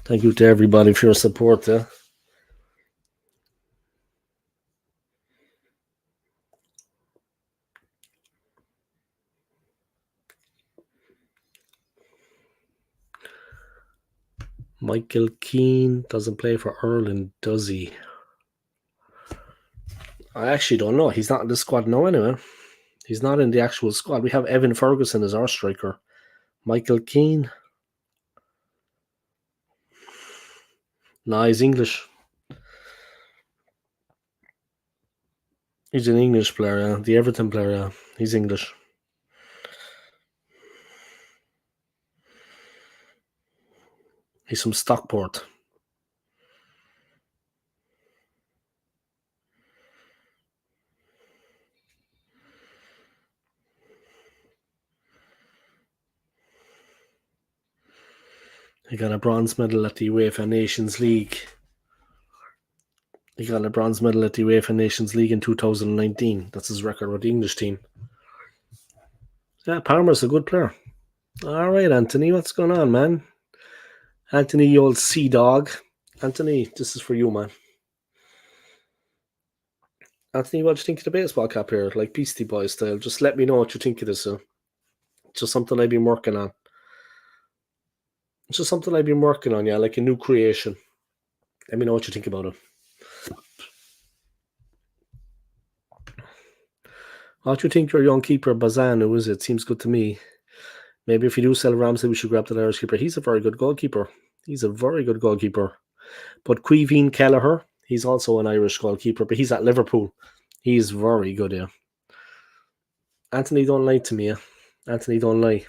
Thank you to everybody for your support. Michael Keane doesn't play for Ireland, does he? I actually don't know. He's not in the squad now anyway. He's not in the actual squad. We have Evan Ferguson as our striker. Michael Keane. No, he's English. He's an English player, yeah. The Everton player, yeah. He's English. He's from Stockport. He got a bronze medal at the UEFA Nations League. He got a bronze medal at the UEFA Nations League in 2019. That's his record with the English team. Yeah, Palmer's a good player. All right, Anthony, what's going on, man? Anthony, you old sea dog. Anthony, this is for you, man. Anthony, what do you think of the baseball cap here? Like Beastie Boys style. Just let me know what you think of this. Just something I've been working on. It's just something I've been working on, yeah, like a new creation. Let me know what you think about it. What do you think your young keeper, Bazan, who is it? Seems good to me. Maybe if you do sell Ramsey, we should grab the Irish keeper. He's a very good goalkeeper. But Queeveen Kelleher, he's also an Irish goalkeeper, but he's at Liverpool. He's very good, yeah. Anthony, don't lie to me, yeah. Anthony, don't lie.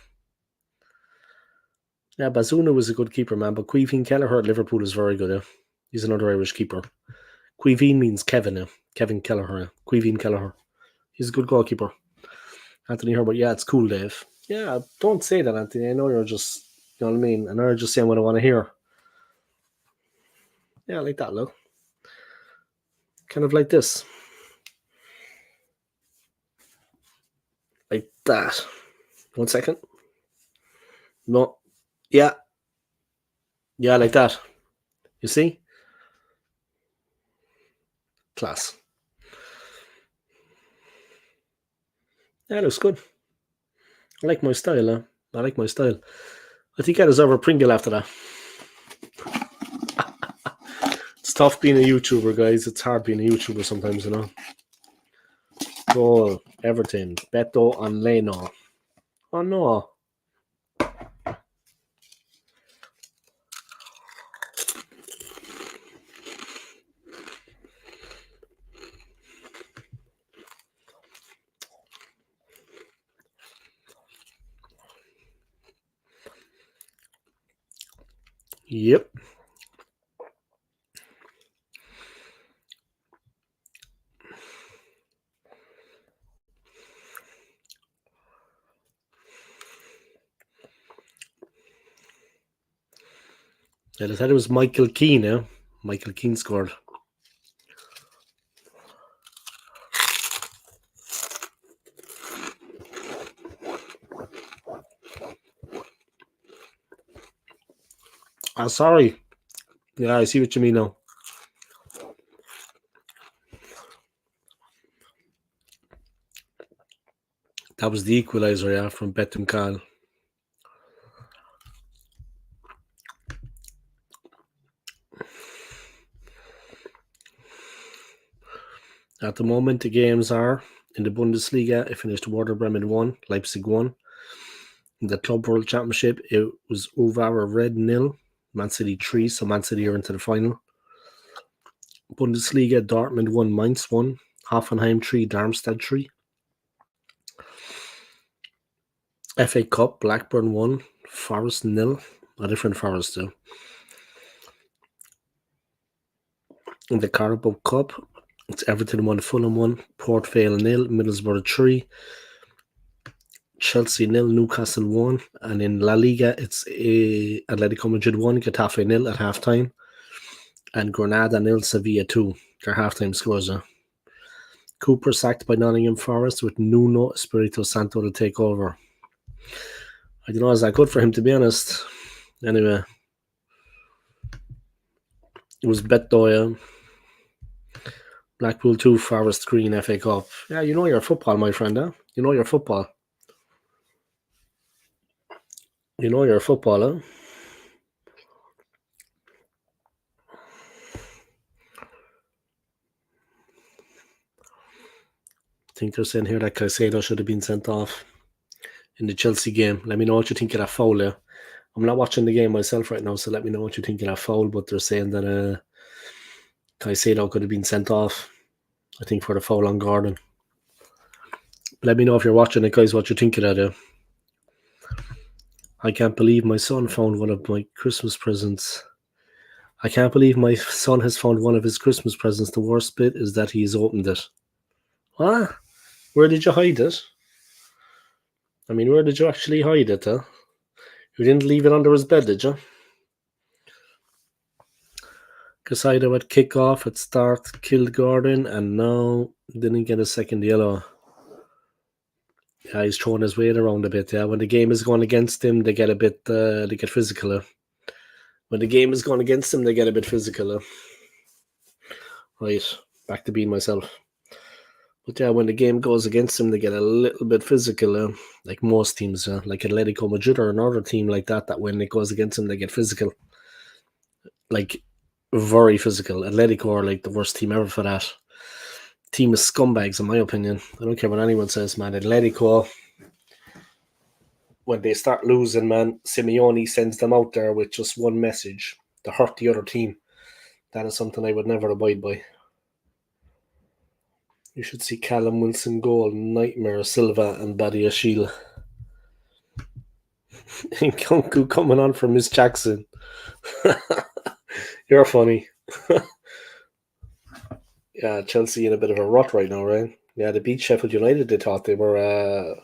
Yeah, Bazunu was a good keeper, man, but Queeveen Kelleher at Liverpool is very good, yeah. He's another Irish keeper. Queeveen means Kevin, yeah. Kevin Kelleher, yeah. Queeveen Kelleher. He's a good goalkeeper. Anthony Herbert, yeah, it's cool, Dave. Yeah, don't say that, Anthony. I know you're just, you know what I mean? I know you're just saying what I want to hear. Yeah, like that, look. Kind of like this. Like that. 1 second. No. Yeah. Yeah, like that. You see? Class. Yeah, looks good. I like my style, huh? I like my style. I think I deserve a Pringle after that. It's tough being a YouTuber, guys. It's hard being a YouTuber sometimes, you know. Goal, Everton, Beto and Leno. Oh no. Yep. Yeah, they said it was Michael Keane, yeah? Michael Keane scored. Sorry. Yeah, I see what you mean now. That was the equaliser, yeah, from Betum Khan. At the moment, the games are in the Bundesliga. It finished Werder Bremen 1, Leipzig 1. In the Club World Championship, it was Uvara Red 0, Man City 3, so Man City are into the final. Bundesliga, Dortmund 1, Mainz 1, Hoffenheim 3, Darmstadt 3. FA Cup, Blackburn 1, Forest 0, a different Forest though. In the Carabao Cup, it's Everton 1, Fulham 1, Port Vale 0, Middlesbrough 3, Chelsea 0, Newcastle 1, and in La Liga, it's Atletico Madrid 1, Getafe 0 at halftime, and Granada 0, Sevilla 2. Their halftime scores. Cooper sacked by Nottingham Forest with Nuno Espirito Santo to take over. I don't know, is that good for him, to be honest? Anyway, it was Beto, yeah. Blackpool 2, Forest Green FA Cup. Yeah, you know your football, my friend, huh? You know your football. You know your football, huh? I think they're saying here that Caicedo should have been sent off in the Chelsea game. Let me know what you think of that foul, yeah. I'm not watching the game myself right now, so let me know what you think of that foul. But they're saying that Caicedo could have been sent off, I think, for the foul on Gordon. Let me know if you're watching it, guys, what you think of that, yeah. I can't believe my son found one of my Christmas presents. I can't believe my son has found one of his Christmas presents. The worst bit is that he's opened it. What? Where did you hide it? I mean, where did you actually hide it, huh? You didn't leave it under his bed, did you? Casado at kickoff at start killed Gordon and now didn't get a second yellow. Yeah, he's throwing his weight around a bit. Yeah, when the game is going against him, they get a bit, they get physical. When the game is going against him, they get a bit physical. Right, back to being myself. But yeah, when the game goes against them, they get a little bit physical, like most teams, like Atletico Madrid or another team like that. That when it goes against them, they get physical, like very physical. Atletico are like the worst team ever for that. Team is scumbags, in my opinion. I don't care what anyone says, man. Atletico, when they start losing, man, Simeone sends them out there with just one message to hurt the other team. That is something I would never abide by. You should see Callum Wilson goal, Nightmare Silva and Badiashile. And Kunku coming on from Miss Jackson. You're funny. Yeah, Chelsea in a bit of a rut right now, right? Yeah, they beat Sheffield United. They thought they were.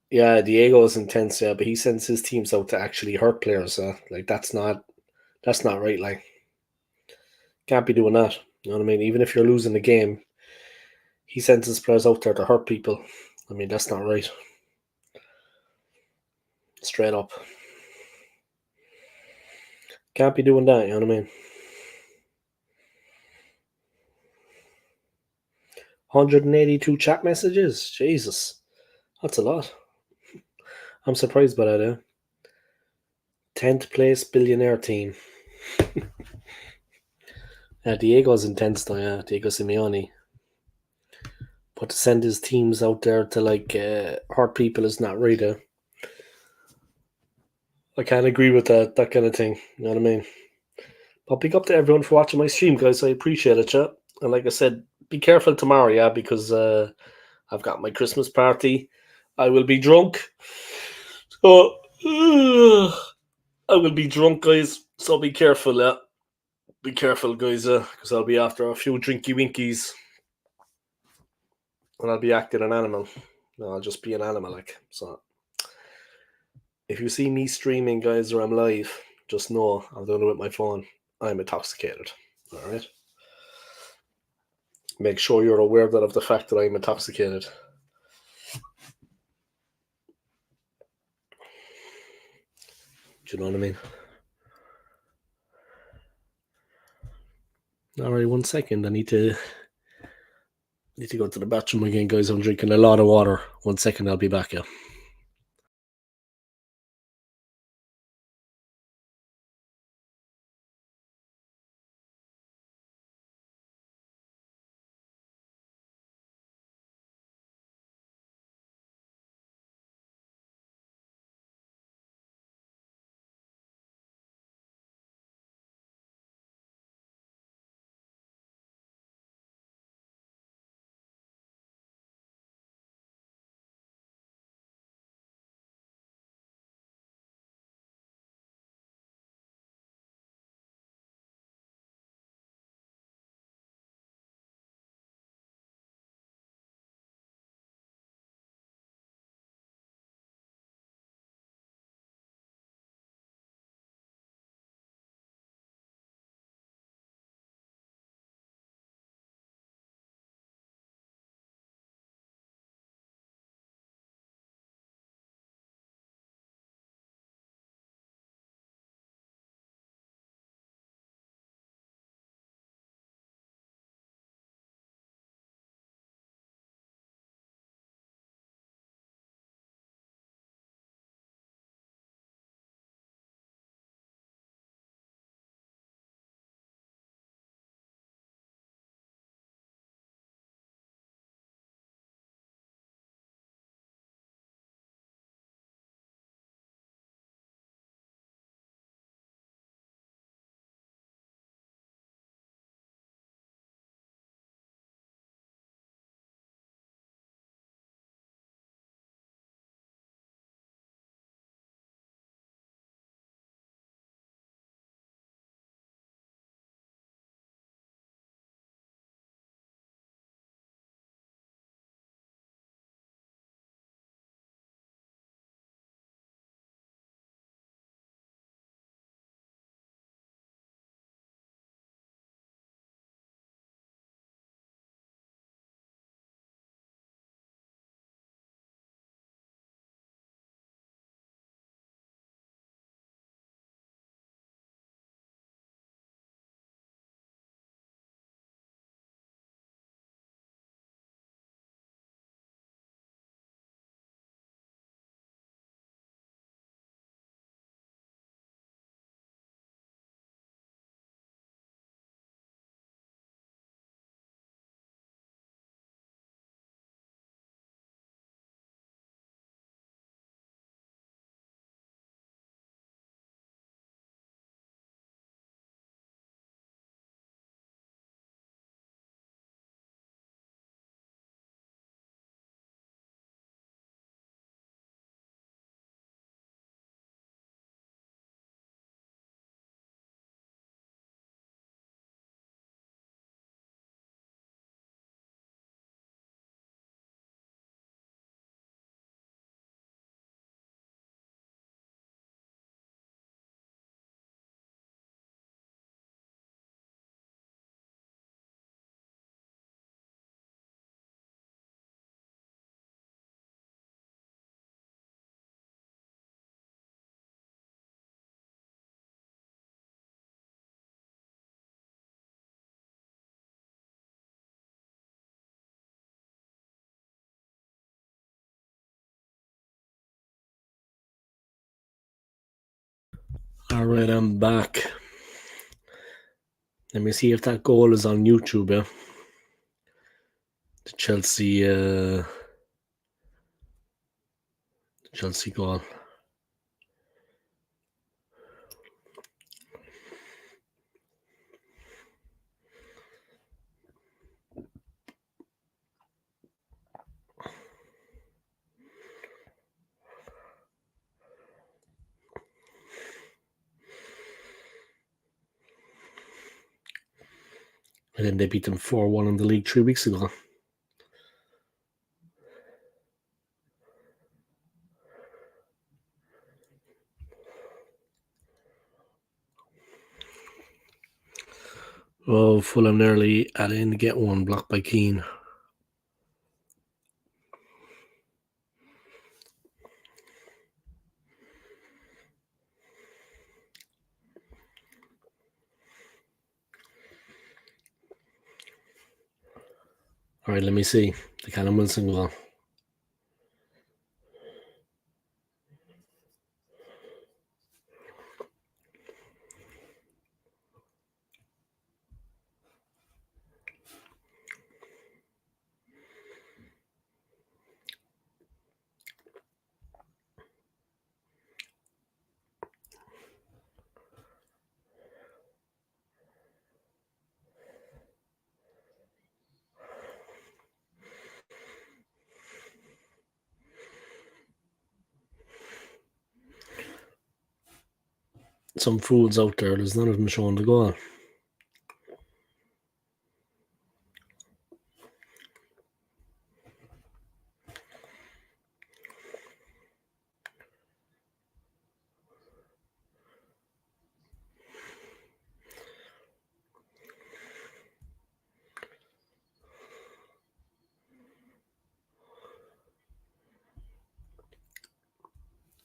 Yeah, Diego's intense. Yeah, but he sends his teams out to actually hurt players. Like that's not right. Like can't be doing that. You know what I mean? Even if you're losing the game, he sends his players out there to hurt people. I mean, that's not right. Straight up. Can't be doing that, you know what I mean? 182 chat messages? Jesus. That's a lot. I'm surprised by that, 10th place billionaire team. Yeah, Diego's intense though, yeah. Diego Simeone. But to send his teams out there to like hurt people is not right, I can't agree with that kind of thing. You know what I mean? But big up to everyone for watching my stream, guys. I appreciate it, chat. And like I said, be careful tomorrow, yeah, because I've got my Christmas party. I will be drunk. So I will be drunk, guys. So be careful, yeah. Be careful, guys, because I'll be after a few drinky winkies. And I'll be acting an animal. No, I'll just be an animal, like. So if you see me streaming, guys, or I'm live, just know I'm doing it with my phone. I'm intoxicated. All right. Make sure you're aware of the fact that I'm intoxicated. Do you know what I mean? All right, 1 second. I need to go to the bathroom again, guys. I'm drinking a lot of water. 1 second, I'll be back. Yeah. All right, I'm back. Let me see if that goal is on YouTube. Yeah, the Chelsea goal. And then they beat them 4-1 in the league 3 weeks ago. Oh, Fulham nearly at in to get one, blocked by Keane. All right, let me see. The Callum Wilson goal. Some fools out there, there's none of them showing the goal.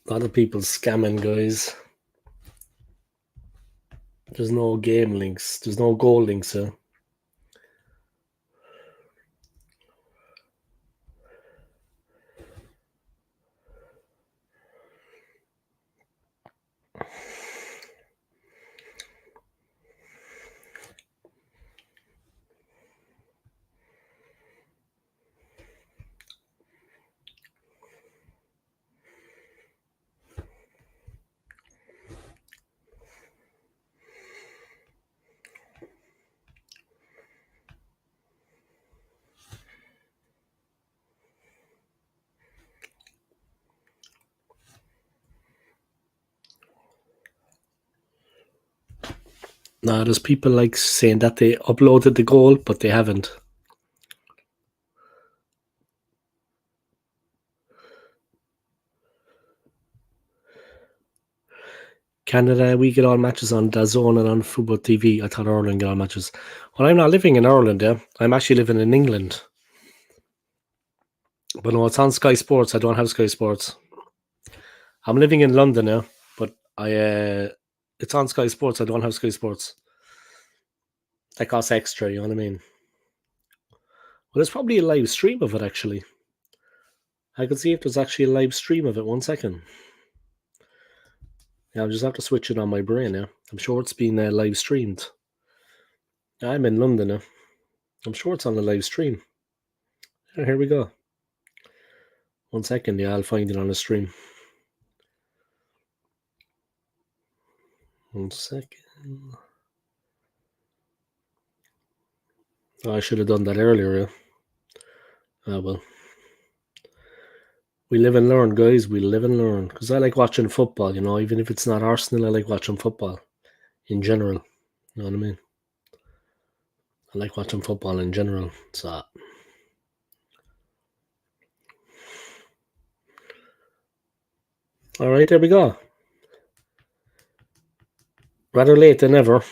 A lot of people scamming, guys. There's no game links. There's no goal links. Nah, there's people like saying that they uploaded the goal, but they haven't. Canada, we get all matches on DAZN and on Football TV. I thought Ireland get all matches. Well, I'm not living in Ireland, yeah. I'm actually living in England. But no, it's on Sky Sports. I don't have Sky Sports. I'm living in London now, but it's on Sky Sports. I don't have Sky Sports. That costs extra, you know what I mean? Well, there's probably a live stream of it, actually. I could see if there's actually a live stream of it. 1 second. Yeah, I'll just have to switch it on my brain now. I'm sure it's been live streamed. I'm in London now. I'm sure it's on the live stream. Here we go. 1 second, yeah, I'll find it on the stream. 1 second. Oh, I should have done that earlier, yeah. Ah, well. We live and learn, guys. We live and learn. Because I like watching football, you know, even if it's not Arsenal, I like watching football in general. You know what I mean? I like watching football in general. So, all right, there we go. Rather late than ever.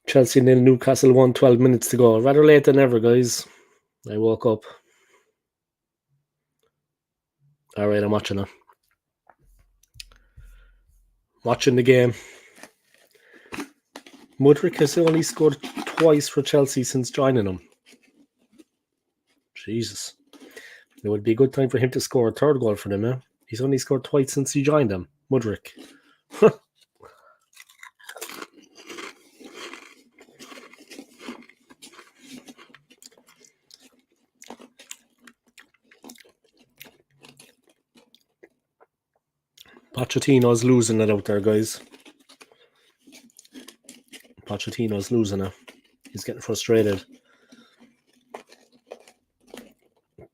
Chelsea 0, Newcastle 1, 12 minutes to go. Rather late than ever, guys. I woke up. All right, I'm watching it. Watching the game. Mudryk has only scored twice for Chelsea since joining them. Jesus. It would be a good time for him to score a third goal for them, eh? He's only scored twice since he joined them. Mudrick. Pochettino's losing it out there, guys. Pochettino's losing it. He's getting frustrated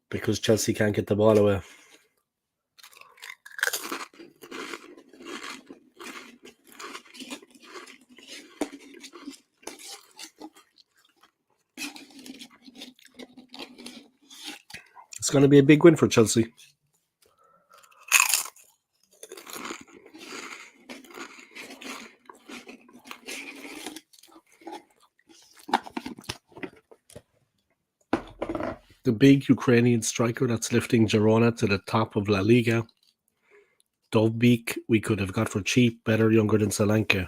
because Chelsea can't get the ball away. It's going to be a big win for Chelsea. The big Ukrainian striker that's lifting Girona to the top of La Liga. Dovbik, we could have got for cheap, better, younger than Solanke.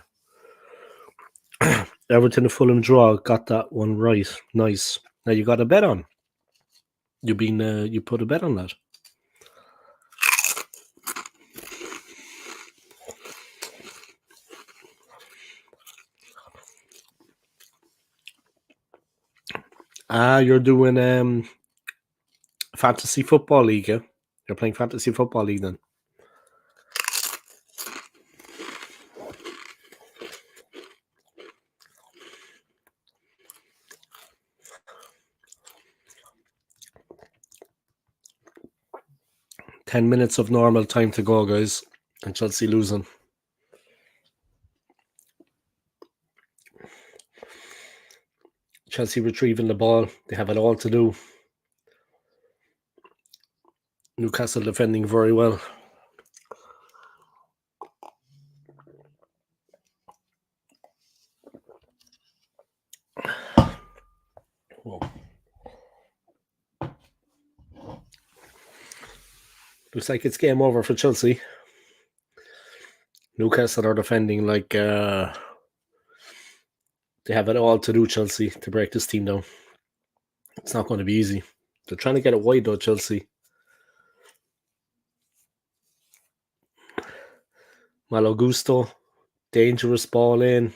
Everton and Fulham draw, got that one right. Nice. Now you got a bet on. You put a bet on that. You're doing Fantasy Football League, yeah? You're playing Fantasy Football League then. $10 minutes of normal time to go, guys. And Chelsea losing. Chelsea retrieving the ball. They have it all to do. Newcastle defending very well. Whoa. Looks like it's game over for Chelsea. Newcastle are defending like they have it all to do, Chelsea, to break this team down. It's not going to be easy. They're trying to get it wide though, Chelsea. Malo Gusto, dangerous ball in,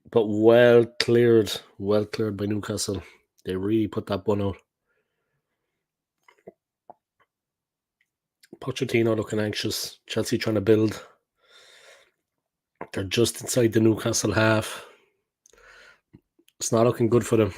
but well cleared by Newcastle. They really put that one out. Pochettino looking anxious. Chelsea trying to build. They're just inside the Newcastle half. It's not looking good for them.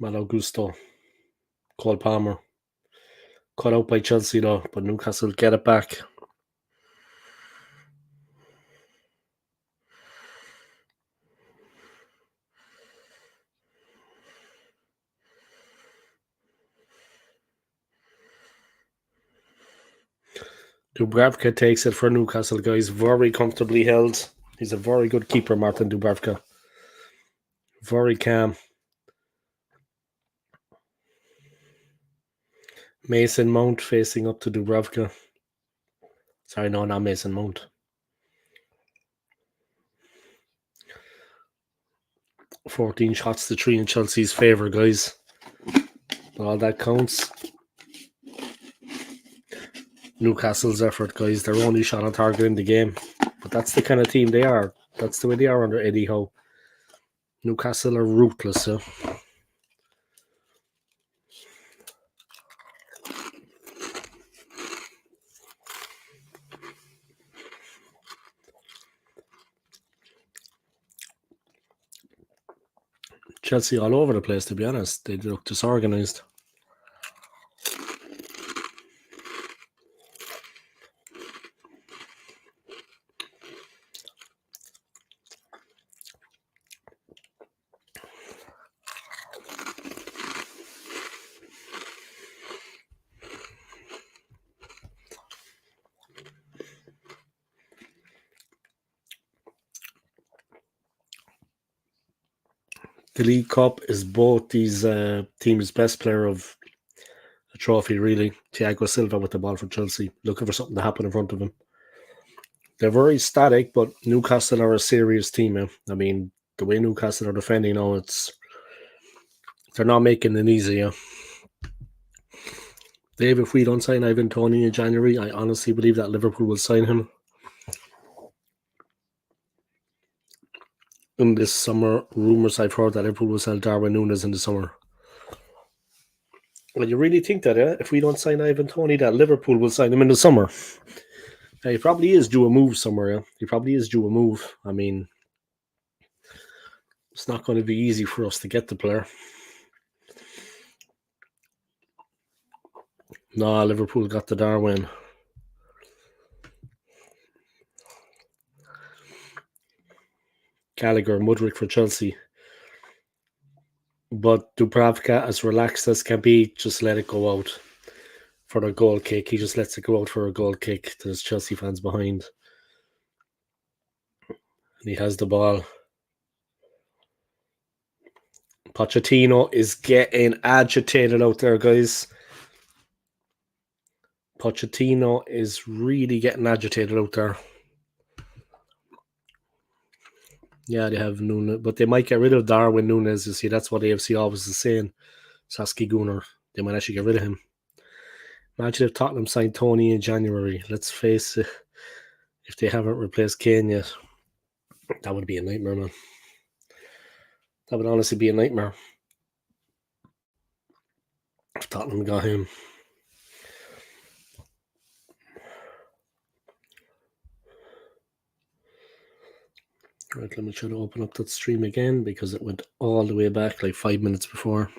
Malo Gusto. Cole Palmer. Cut out by Chelsea though, but Newcastle get it back. Dubravka takes it for Newcastle, guys. Very comfortably held. He's a very good keeper, Martin Dubravka. Very calm. Mason Mount facing up to Dubravka. Sorry, no, not Mason Mount. 14 shots to 3 in Chelsea's favour, guys. But all that counts. Newcastle's effort, guys. They're only shot on target in the game. But that's the kind of team they are. That's the way they are under Eddie Howe. Newcastle are ruthless, yeah. Chelsea all over the place, to be honest. They look disorganised. The League Cup is both these teams' best player of the trophy, really. Thiago Silva with the ball for Chelsea, looking for something to happen in front of him. They're very static, but Newcastle are a serious team. I mean, the way Newcastle are defending now, they're not making it easy. Dave, if we don't sign Ivan Toney in January, I honestly believe that Liverpool will sign him in this summer. Rumours I've heard that Liverpool will sell Darwin Núñez in the summer. Well, you really think that, if we don't sign Ivan Toney, that Liverpool will sign him in the summer? He probably is due a move somewhere. He probably is due a move. I mean, it's not going to be easy for us to get the player. No, Liverpool got the Darwin. Gallagher, Mudryk for Chelsea. But Dubravka, as relaxed as can be, just let it go out for a goal kick. He just lets it go out for a goal kick. There's Chelsea fans behind. And he has the ball. Pochettino is getting agitated out there, guys. Pochettino is really getting agitated out there. Yeah, they have Núñez, but they might get rid of Darwin Núñez. You see, that's what AFC always is saying. Saski Gunnar. They might actually get rid of him. Imagine if Tottenham signed Toney in January. Let's face it. If they haven't replaced Kane yet, that would be a nightmare, man. That would honestly be a nightmare. If Tottenham got him. Right, let me try to open up that stream again because it went all the way back like 5 minutes before.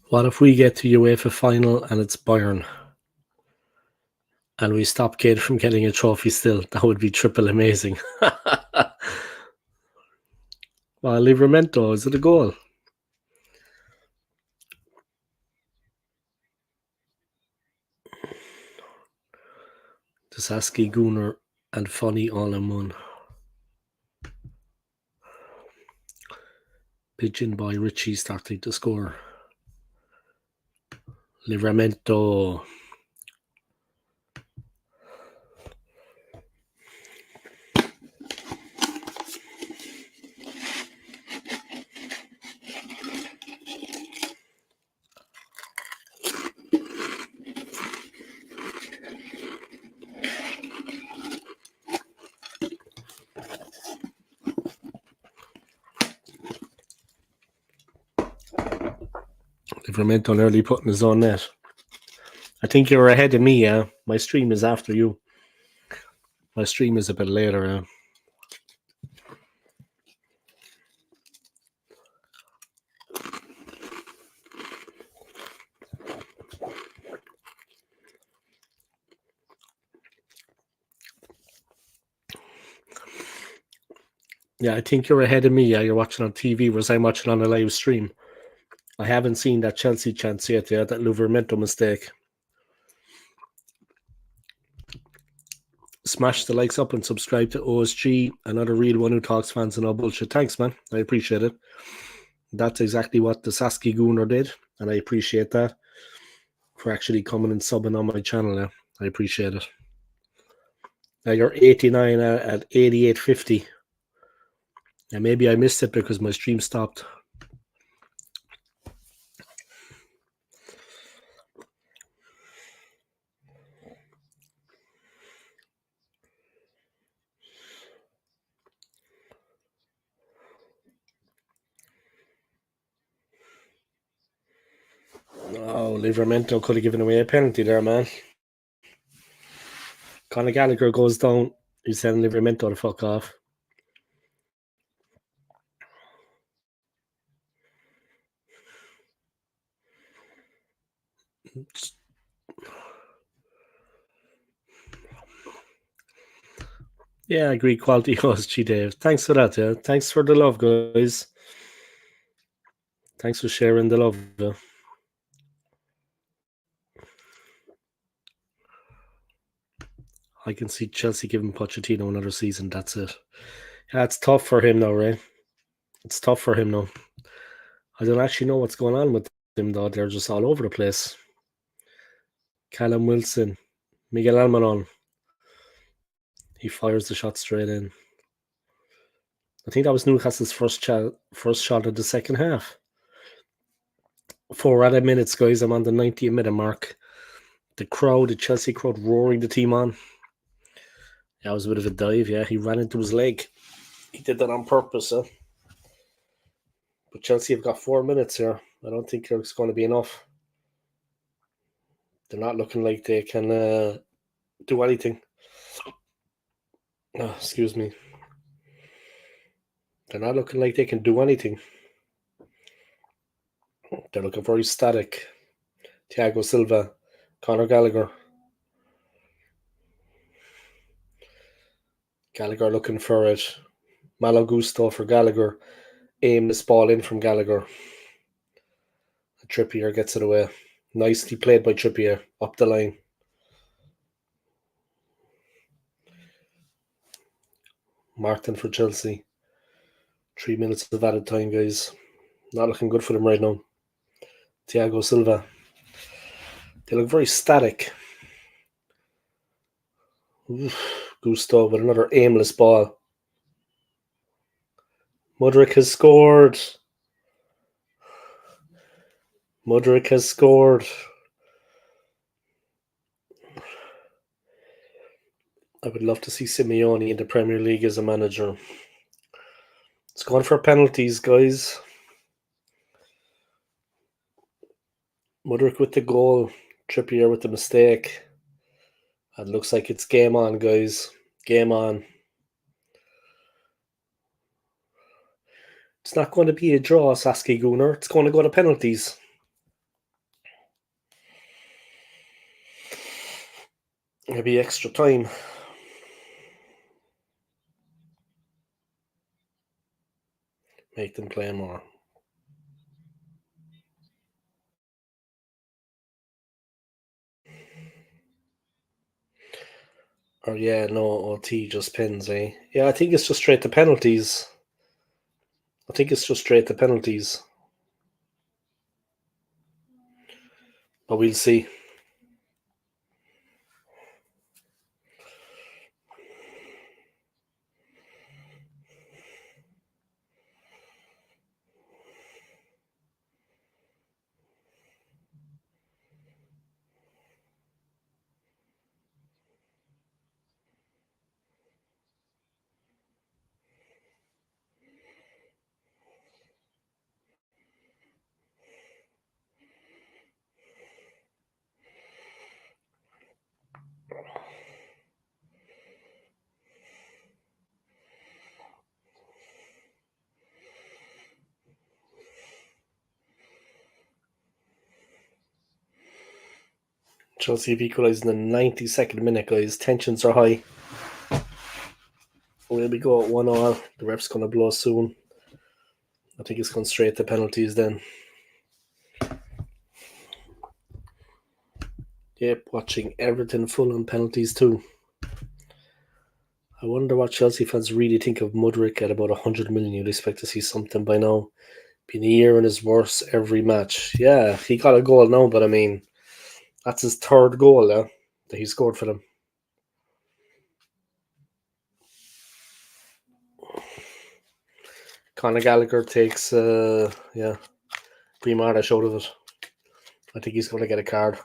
What if we get to UEFA final and it's Bayern? And we stop Kane from getting a trophy still? That would be triple amazing. Well, Livramento, is it a goal? Saski Gunnar and Funny all in one. Pigeon by Richie starting to score. Livramento. Livramento nearly putting his own net. I think you're ahead of me, yeah. My stream is after you. My stream is a bit later, yeah. Yeah, I think you're ahead of me. Yeah, you're watching on TV, whereas I'm watching on a live stream. I haven't seen that Chelsea chance yet, yeah, that Livramento mistake. Smash the likes up and subscribe to OSG, another real one who talks fans and all bullshit. Thanks, man. I appreciate it. That's exactly what the Saski Gunnar did, and I appreciate that for actually coming and subbing on my channel now. I appreciate it. Now you're 89 at 88.50. And maybe I missed it because my stream stopped. Oh, Livramento could have given away a penalty there, man. Conor Gallagher goes down. He's sending Livramento to fuck off. Yeah, I agree. Quality host, G Dave. Thanks for that, yeah. Thanks for the love, guys. Thanks for sharing the love. Yeah. I can see Chelsea giving Pochettino another season. That's it. Yeah, it's tough for him now, Ray. It's tough for him now. I don't actually know what's going on with them, though. They're just all over the place. Callum Wilson, Miguel Almiron. He fires the shot straight in. I think that was Newcastle's first shot of the second half. 4 added minutes, guys. I'm on the 90-minute mark. The Chelsea crowd roaring the team on. That was a bit of a dive, yeah. He ran into his leg. He did that on purpose, huh? But Chelsea have got 4 minutes here. I don't think it's going to be enough. They're not looking like they can do anything. Oh, excuse me. They're not looking like they can do anything. They're looking very static. Thiago Silva, Conor Gallagher. Gallagher looking for it. Malo Gusto for Gallagher. Aim this ball in from Gallagher. Trippier gets it away. Nicely played by Trippier up the line. Martin for Chelsea. 3 minutes of added time, guys. Not looking good for them right now. Thiago Silva. They look very static. Gusto with another aimless ball. Mudryk has scored. Mudryk has scored. I would love to see Simeone in the Premier League as a manager. It's going for penalties, guys. Mudryk with the goal. Trippier with the mistake. It looks like it's game on, guys. Game on. It's not going to be a draw, Saskia Gunnar. It's going to go to penalties. Maybe extra time. Make them play more. Or yeah, no, OT just pins, eh? Yeah, I think it's just straight to penalties. But we'll see. Chelsea have equalised in the 92nd minute, guys. Tensions are high. Where we go at 1-1. The ref's going to blow soon. I think it's going straight to penalties then. Yep, watching everything full on penalties too. I wonder what Chelsea fans really think of Mudryk at about 100 million. You'd expect to see something by now. Been a year in his worst every match. Yeah, he got a goal now, but I mean, that's his third goal that he scored for them. Conor Gallagher takes, Grimardash out of it. I think he's going to get a card.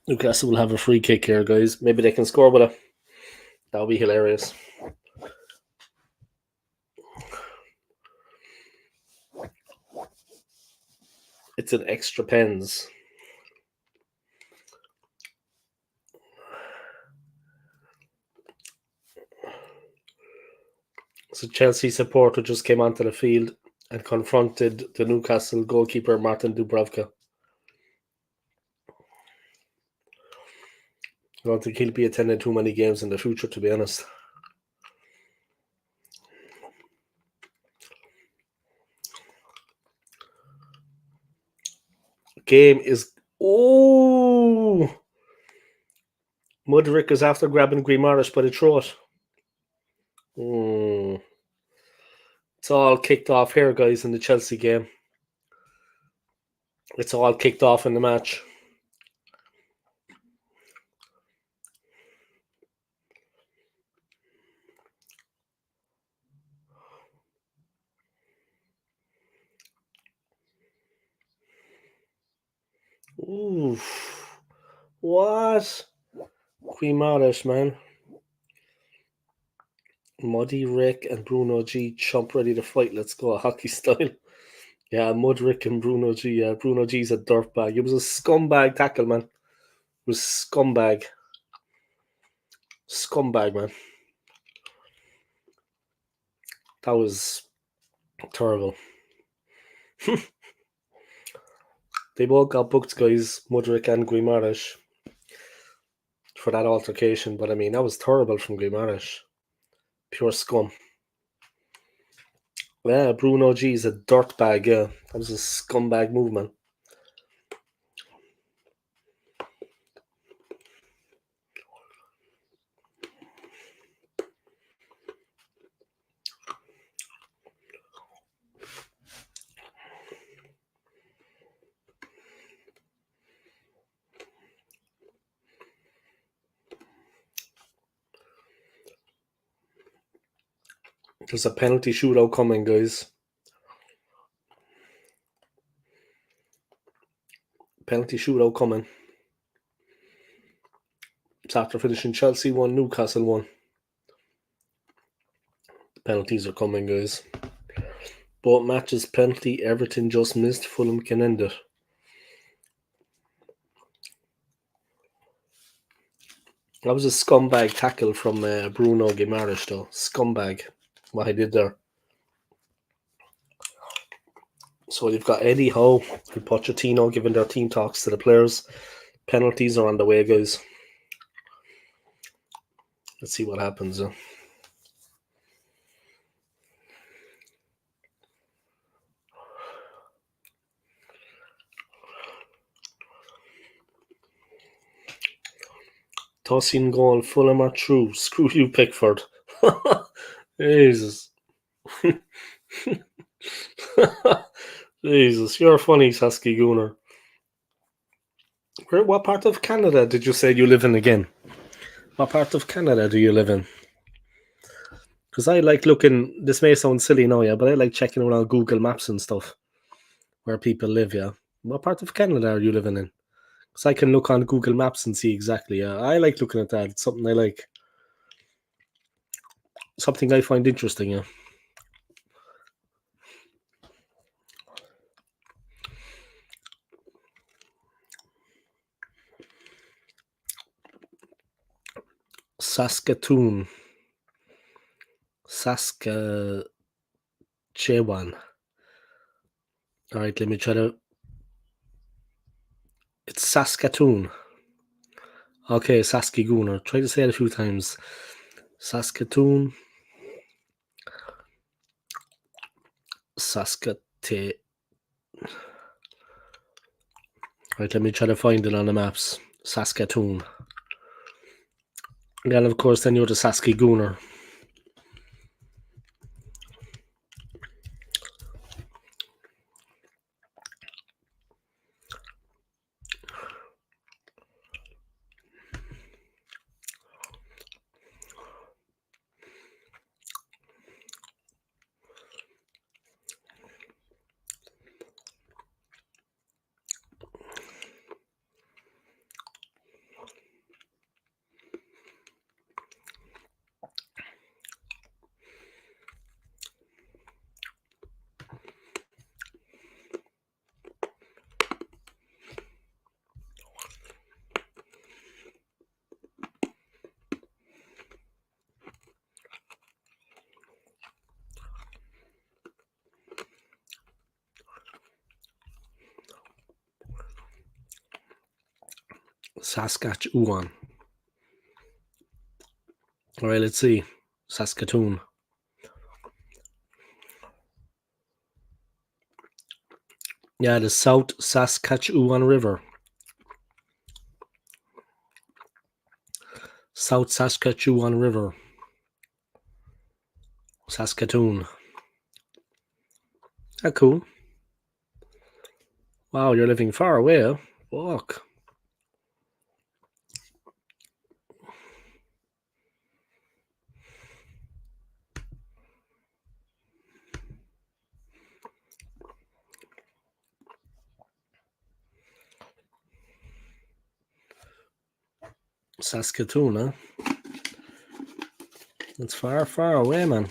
Newcastle will have a free kick here, guys. Maybe they can score with it. That would be hilarious. It's an extra pens. So Chelsea supporter just came onto the field and confronted the Newcastle goalkeeper Martin Dubravka. I don't think he'll be attending too many games in the future, to be honest. Game is... Oh! Mudrick is after grabbing Grimaris by the throat. Mm. It's all kicked off here, guys, in the Chelsea game. It's all kicked off in the match. Oof. What? Grimaris, man. Muddy Rick and Bruno G chump ready to fight. Let's go, hockey style. Yeah, Mudrick and Bruno G. Yeah, Bruno G's a dirtbag. It was a scumbag tackle, man. It was scumbag. Scumbag, man. That was terrible. They both got booked, guys, Mudrick and Guimaraes, for that altercation. But I mean, that was terrible from Guimaraes. Pure scum. Yeah, Bruno G is a dirtbag, yeah. That was a scumbag movement. There's a penalty shootout coming, guys. Penalty shootout coming. It's after finishing Chelsea 1, Newcastle 1. The penalties are coming, guys. Both matches penalty, Everton just missed, Fulham can end it. That was a scumbag tackle from Bruno Guimaraes, though. Scumbag, what he did there. So you've got Eddie Howe and Pochettino giving their team talks to the players. Penalties are on the way, guys. Let's see what happens. Tossing goal, Fulham are through. Screw you, Pickford. Jesus. Jesus, you're funny, Sasky Gooner. What part of Canada did you say you live in again? What part of Canada do you live in? Because I like looking, this may sound silly now, yeah, but I like checking around Google Maps and stuff where people live, yeah. What part of Canada are you living in? Because I can look on Google Maps and see exactly, yeah. I like looking at that. It's something I like. Something I find interesting, yeah. Saskatoon. Saskatchewan. All right, let me try to. It's Saskatoon. Okay, Saskatchewan. Try to say it a few times. Saskatoon. Saskate. Right, let me try to find it on the maps. Saskatoon. And of course, then you're the Saskatchewan. Saskatchewan. All right, let's see. Saskatoon. Yeah, the South Saskatchewan River. South Saskatchewan River. Saskatoon. Ah, cool. Wow, you're living far away, huh? Fuck. Saskatoon, huh? It's far, far away, man.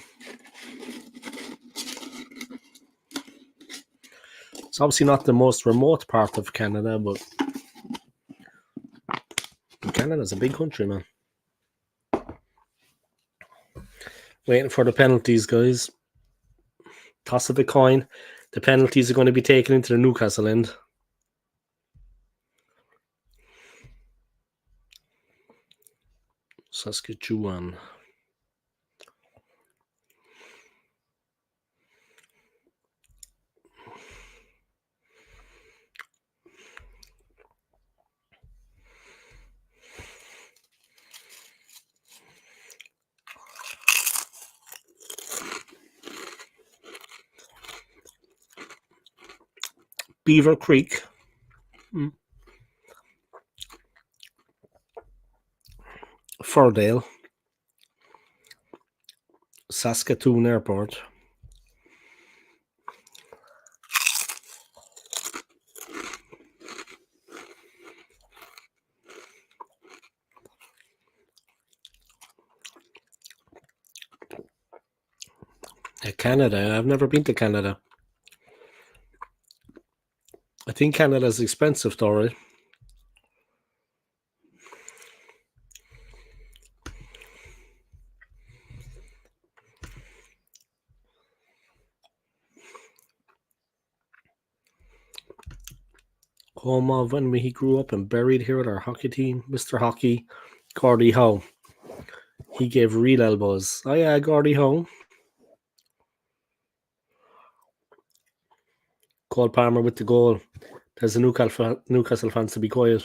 It's obviously not the most remote part of Canada, but Canada's a big country, man. Waiting for the penalties, guys. Toss of a coin. The penalties are going to be taken into the Newcastle end. Saskatchewan. Beaver Creek. Furdale. Saskatoon Airport. Canada. I've never been to Canada. I think Canada's expensive, though, right? Home of when he grew up and buried here at our hockey team, Mr. Hockey, Gordie Howe. He gave real elbows. Oh yeah, Gordie Howe. Cole Palmer with the goal. There's the Newcastle fans to be quiet.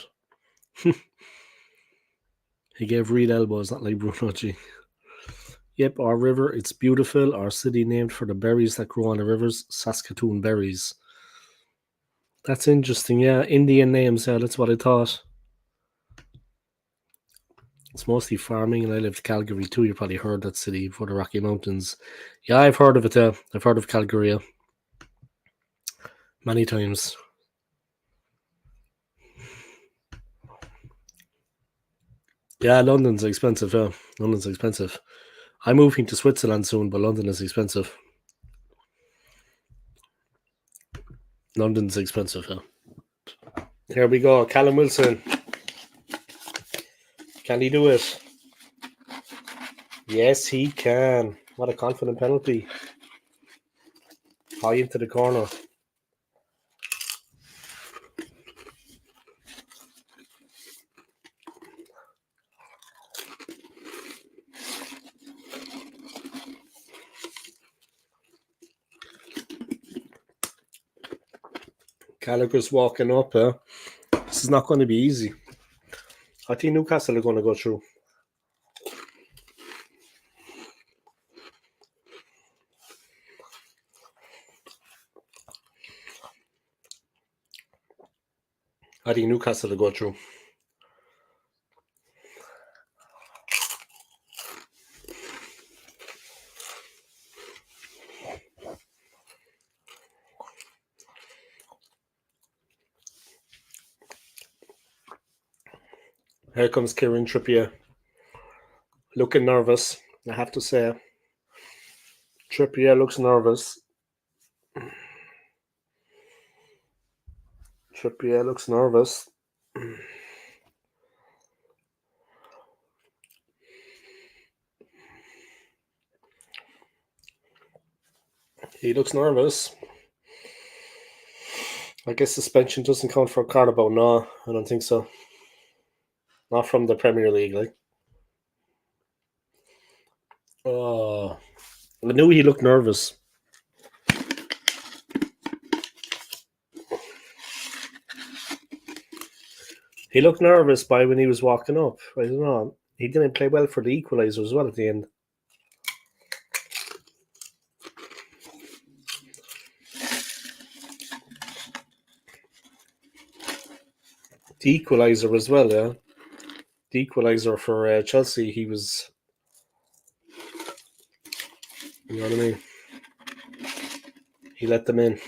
He gave real elbows, not like Bruno G. Yep, our river, it's beautiful. Our city named for the berries that grow on the rivers, Saskatoon berries. That's interesting, yeah. Indian names, yeah, that's what I thought. It's mostly farming, and I lived in Calgary too. You probably heard that city for the Rocky Mountains. Yeah, I've heard of it. I've heard of Calgary many times. Yeah, London's expensive. Yeah, London's expensive. I'm moving to Switzerland soon, but London is expensive. London's expensive. Yeah. Here we go, Callum Wilson. Can he do it? Yes, he can. What a confident penalty. High into the corner. Gallagher's walking up. This is not going to be easy. I think Newcastle are going to go through. I think Newcastle will go through. Here comes Kieran Trippier. Looking nervous, I have to say. Trippier looks nervous. Trippier looks nervous. He looks nervous. I guess suspension doesn't count for Carabao. No, I don't think so. Not from the Premier League, like. I knew he looked nervous. He looked nervous by when he was walking up. I don't know. He didn't play well for the equaliser as well at the end. The equaliser as well, yeah. The equaliser for Chelsea, he was. You know what I mean? He let them in.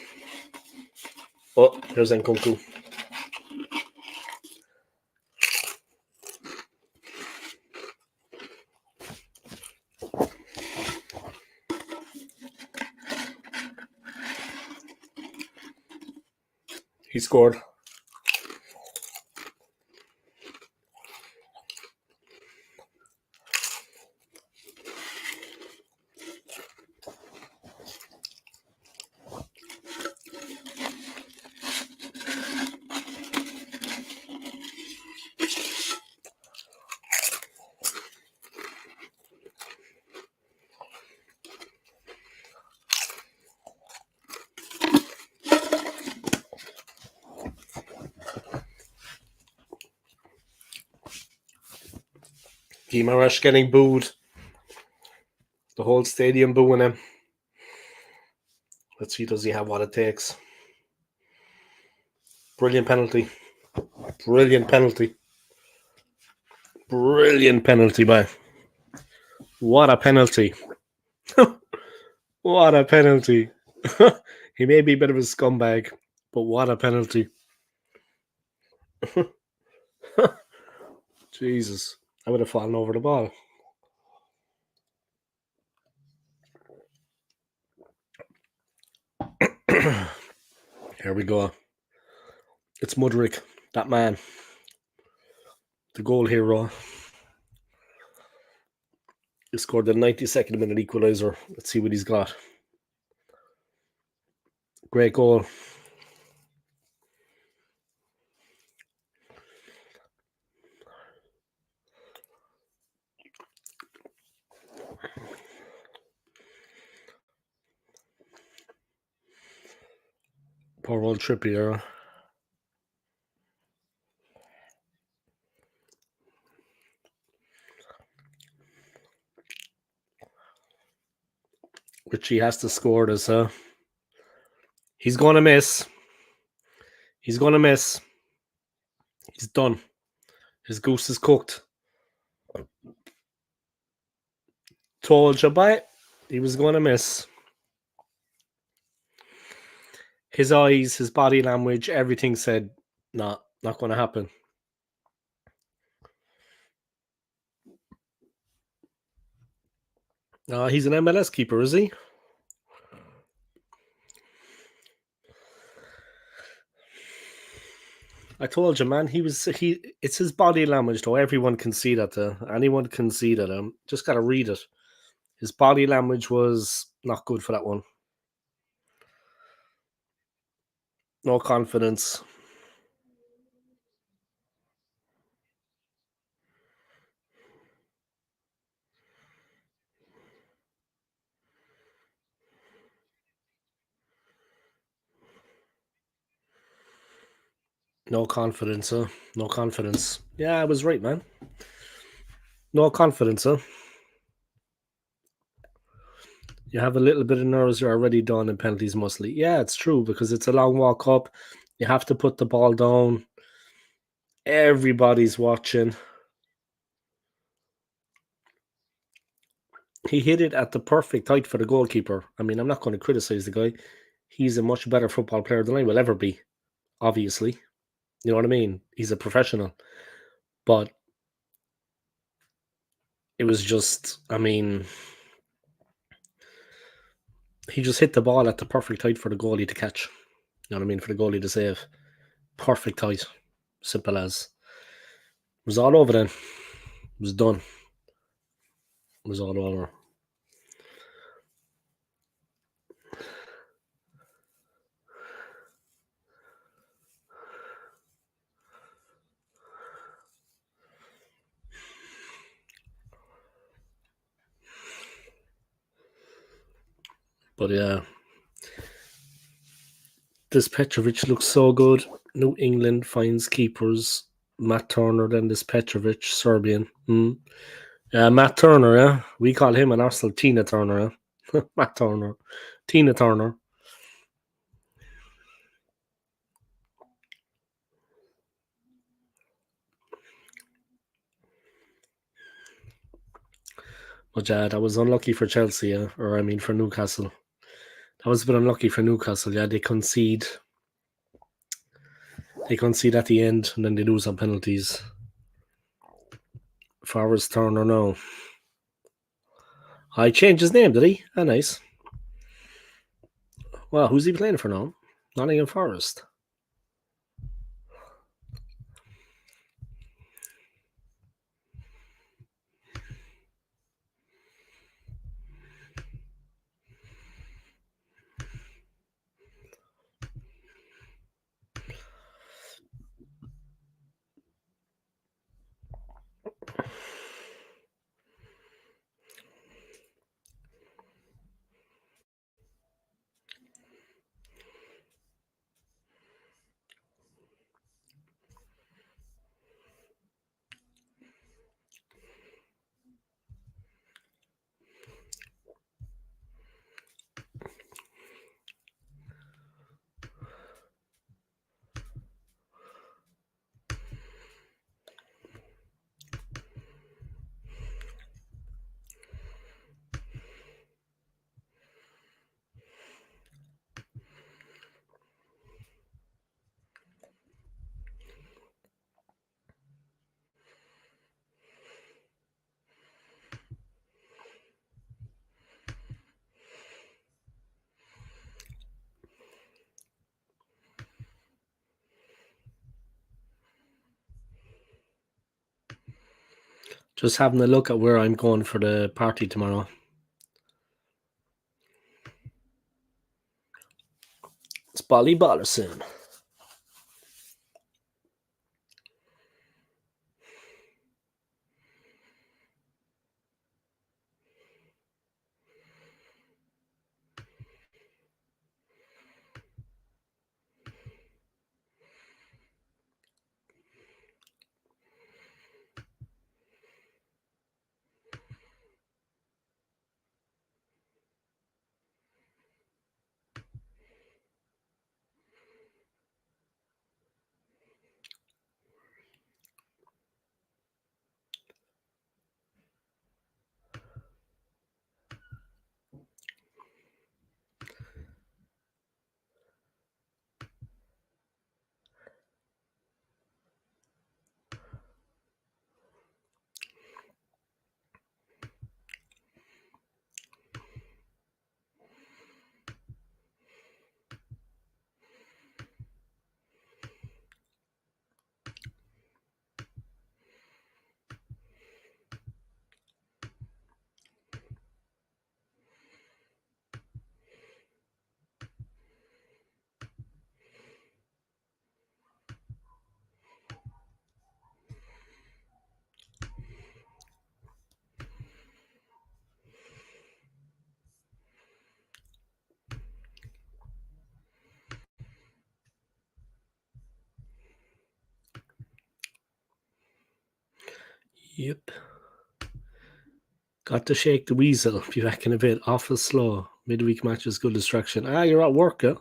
Oh, there's Nkunku. He scored. Guimaraes getting booed. The whole stadium booing him. Let's see, does he have what it takes? Brilliant penalty. Brilliant penalty. Brilliant penalty, by. What a penalty. What a penalty. He may be a bit of a scumbag, but what a penalty. Jesus. I would have fallen over the ball. Here we go. It's Mudryk, that man. The goal hero. He scored the 92nd minute equaliser. Let's see what he's got. Great goal. Poor old Trippier. Richie has to score this, He's going to miss. He's going to miss. He's done. His goose is cooked. Told you, by he was going to miss. His eyes, his body language, everything said, nah, not going to happen. He's an MLS keeper, is he? I told you, man. It's his body language, though. Everyone can see that. Anyone can see that. Just gotta read it. His body language was not good for that one. No confidence. No confidence, huh? No confidence. Yeah, I was right, man. No confidence, huh? You have a little bit of nerves, you're already done, and penalties mostly. Yeah, it's true, because it's a long walk up. You have to put the ball down. Everybody's watching. He hit it at the perfect height for the goalkeeper. I mean, I'm not going to criticize the guy. He's a much better football player than I will ever be, obviously. You know what I mean? He's a professional. But it was just, I mean, he just hit the ball at the perfect height for the goalie to catch. You know what I mean? For the goalie to save. Perfect height. Simple as. It was all over then. It was done. It was all over. But yeah, this Petrovic looks so good. New England finds keepers. Matt Turner, then this Petrovic, Serbian. Yeah, Matt Turner, yeah. We call him an Arsenal Tina Turner, yeah. Matt Turner. Tina Turner. But yeah, that was unlucky for Chelsea, yeah. Or I mean for Newcastle. That was a bit unlucky for Newcastle, yeah. They concede. They concede at the end and then they lose on penalties. Forrest Turner, no. I changed his name, did he? Ah, nice. Well, who's he playing for now? Nottingham Forest. Just having a look at where I'm going for the party tomorrow. It's Bolly Ballerson. Yep. Got to shake the weasel. Be back in a bit. Awful slow. Midweek matches, good distraction. Ah, you're at work, yeah?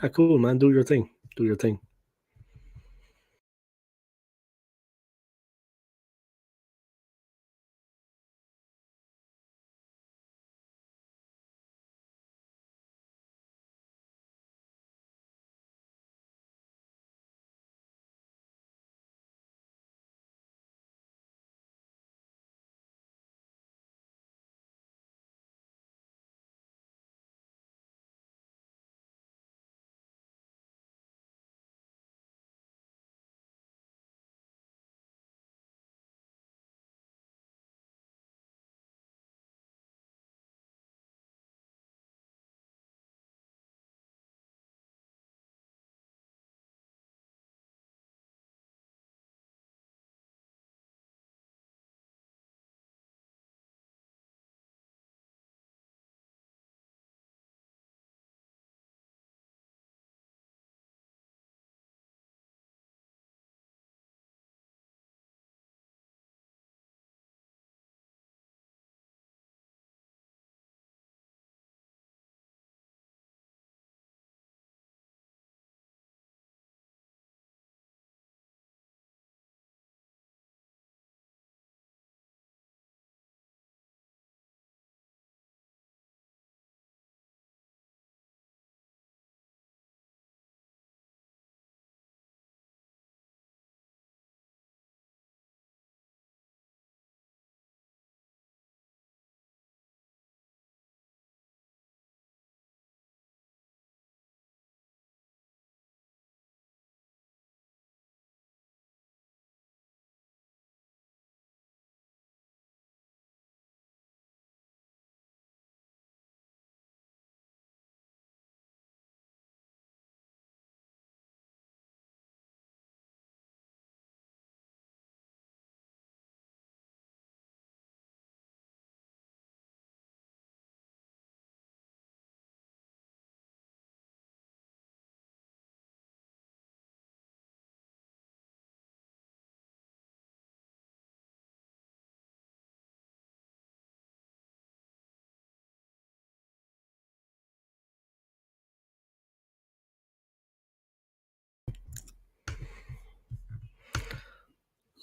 Ah, cool, man. Do your thing. Do your thing.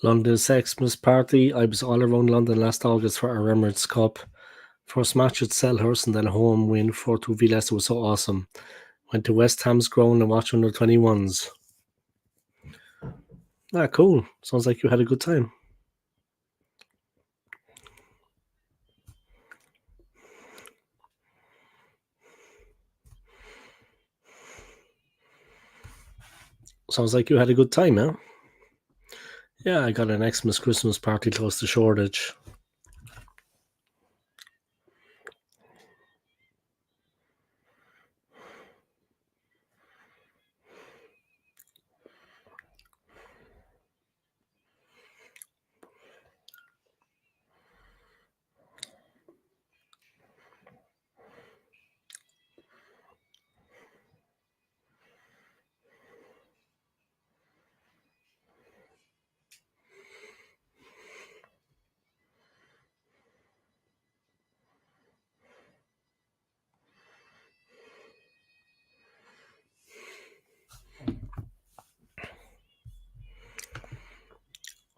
London's Xmas party. I was all around London last August for our Emirates Cup. First match at Selhurst and then a home win 4-2 v Leicester was so awesome. Went to West Ham's ground and watched under 21s. Ah, cool. Sounds like you had a good time. Sounds like you had a good time, eh? Yeah, I got an Xmas Christmas party close to Shoreditch.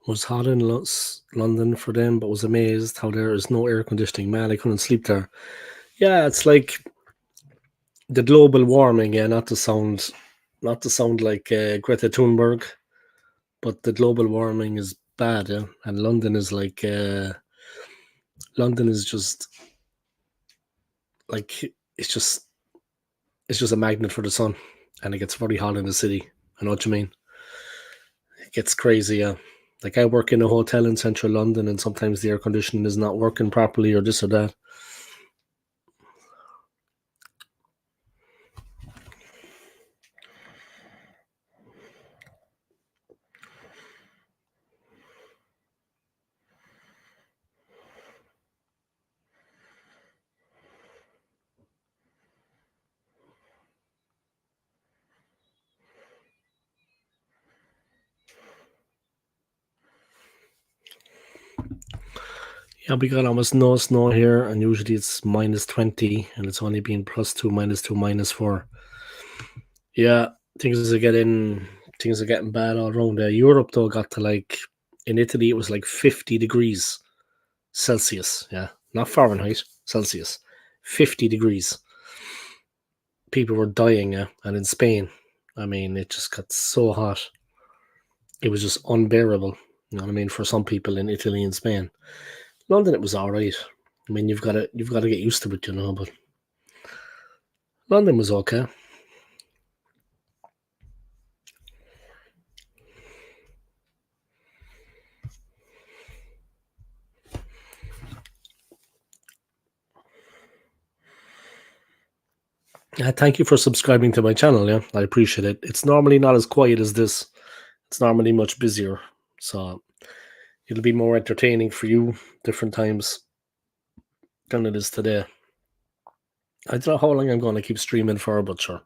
Was hot in London for them, but was amazed how there is no air conditioning. Man, I couldn't sleep there. Yeah, it's like the global warming. Yeah, not to sound like Greta Thunberg, but the global warming is bad. Yeah, and London is like London is just like it's just a magnet for the sun, and it gets very hot in the city. I know what you mean. It gets crazy. Yeah. Like I work in a hotel in central London, and sometimes the air conditioning is not working properly, or this or that. Yeah, we got almost no snow here, and usually it's -20, and it's only been +2, -2, -4. Yeah, things are getting bad all around there. Europe though got to like in Italy it was like 50 degrees Celsius. Yeah, not Fahrenheit, Celsius, 50 degrees. People were dying. Yeah, and in Spain, I mean, it just got so hot. It was just unbearable. You know what I mean? For some people in Italy and Spain, London it was all right. I mean, you've got to get used to it, you know. But London was okay. Thank you for subscribing to my channel. Yeah, I appreciate it. It's normally not as quiet as this. It's normally much busier, so it'll be more entertaining for you different times than it is today. I don't know how long I'm going to keep streaming for, but sure.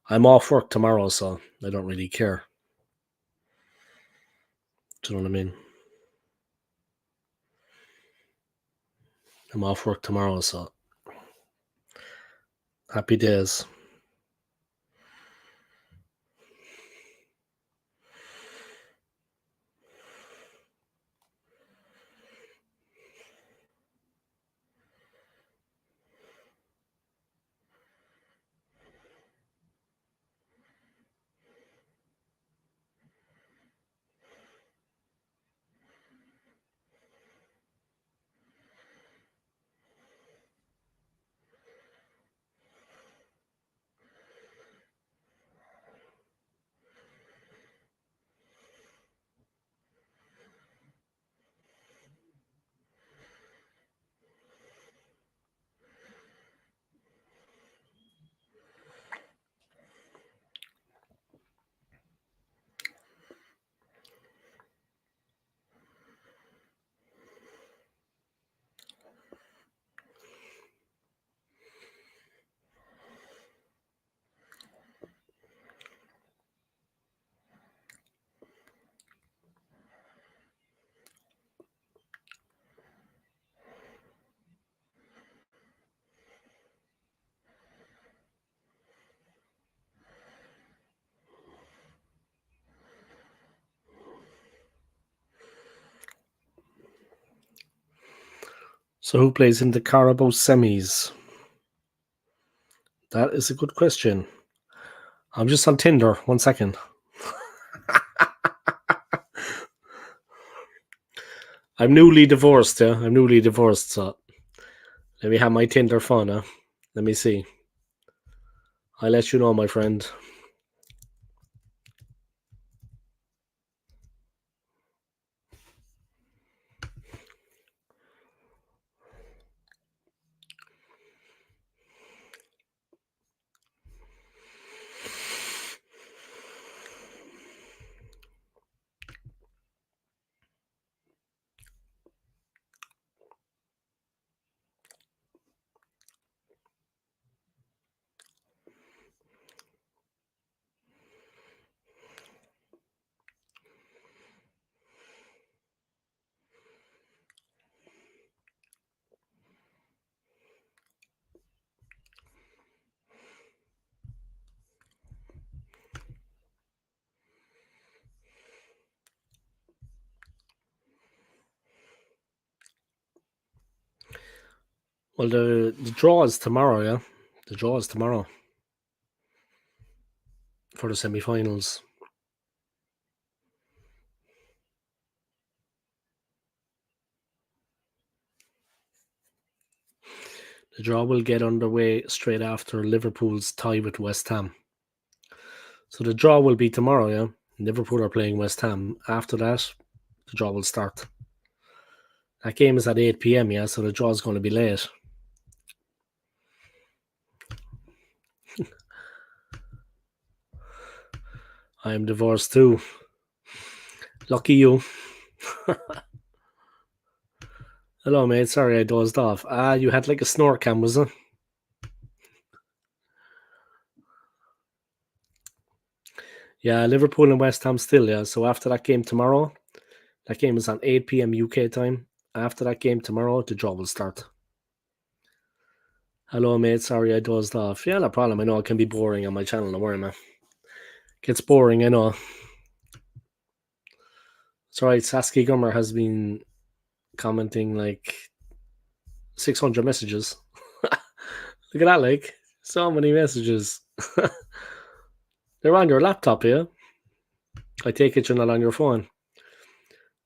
I'm off work tomorrow, so I don't really care. Do you know what I mean? I'm off work tomorrow, so happy days. So who plays in the Carabao semis? That is a good question. I'm just on Tinder. 1 second. I'm newly divorced, yeah. I'm newly divorced, so let me have my Tinder phone, huh? Let me see. I'll let you know, my friend. Well, the draw is tomorrow, yeah. The draw is tomorrow for the semi-finals. The draw will get underway straight after Liverpool's tie with West Ham. So the draw will be tomorrow, yeah. Liverpool are playing West Ham. After that, the draw will start. That game is at 8 p.m, yeah, so the draw is going to be late. I am divorced too. Lucky you. Hello, mate. Sorry I dozed off. You had like a snore cam, was it? Yeah, Liverpool and West Ham still, yeah. So after that game tomorrow, that game is on 8 p.m. UK time. After that game tomorrow, the draw will start. Hello, mate. Sorry I dozed off. Yeah, no problem. I know it can be boring on my channel. Don't worry, man. Gets boring, I know. It's alright. Saskia Gummer has been commenting like 600 messages. Look at that, like so many messages. They're on your laptop, yeah. I take it you're not on your phone.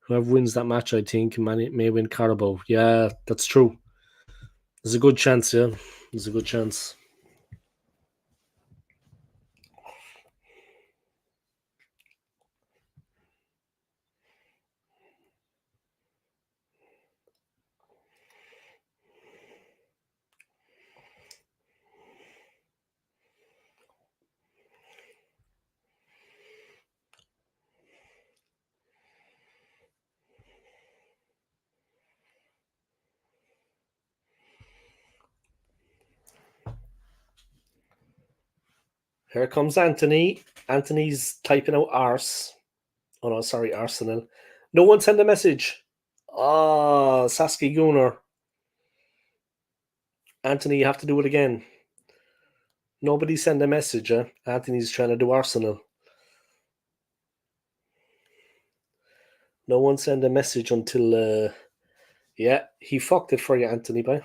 Whoever wins that match, I think, may win Carabao. Yeah, that's true. There's a good chance, yeah. There's a good chance. Here comes Anthony. Anthony's typing out arse. Oh no, sorry, Arsenal. No one sent a message. Oh, Saskia Gunnar. Anthony, you have to do it again. Nobody send a message, eh? Anthony's trying to do Arsenal. No one send a message until yeah, he fucked it for you, Anthony, bye.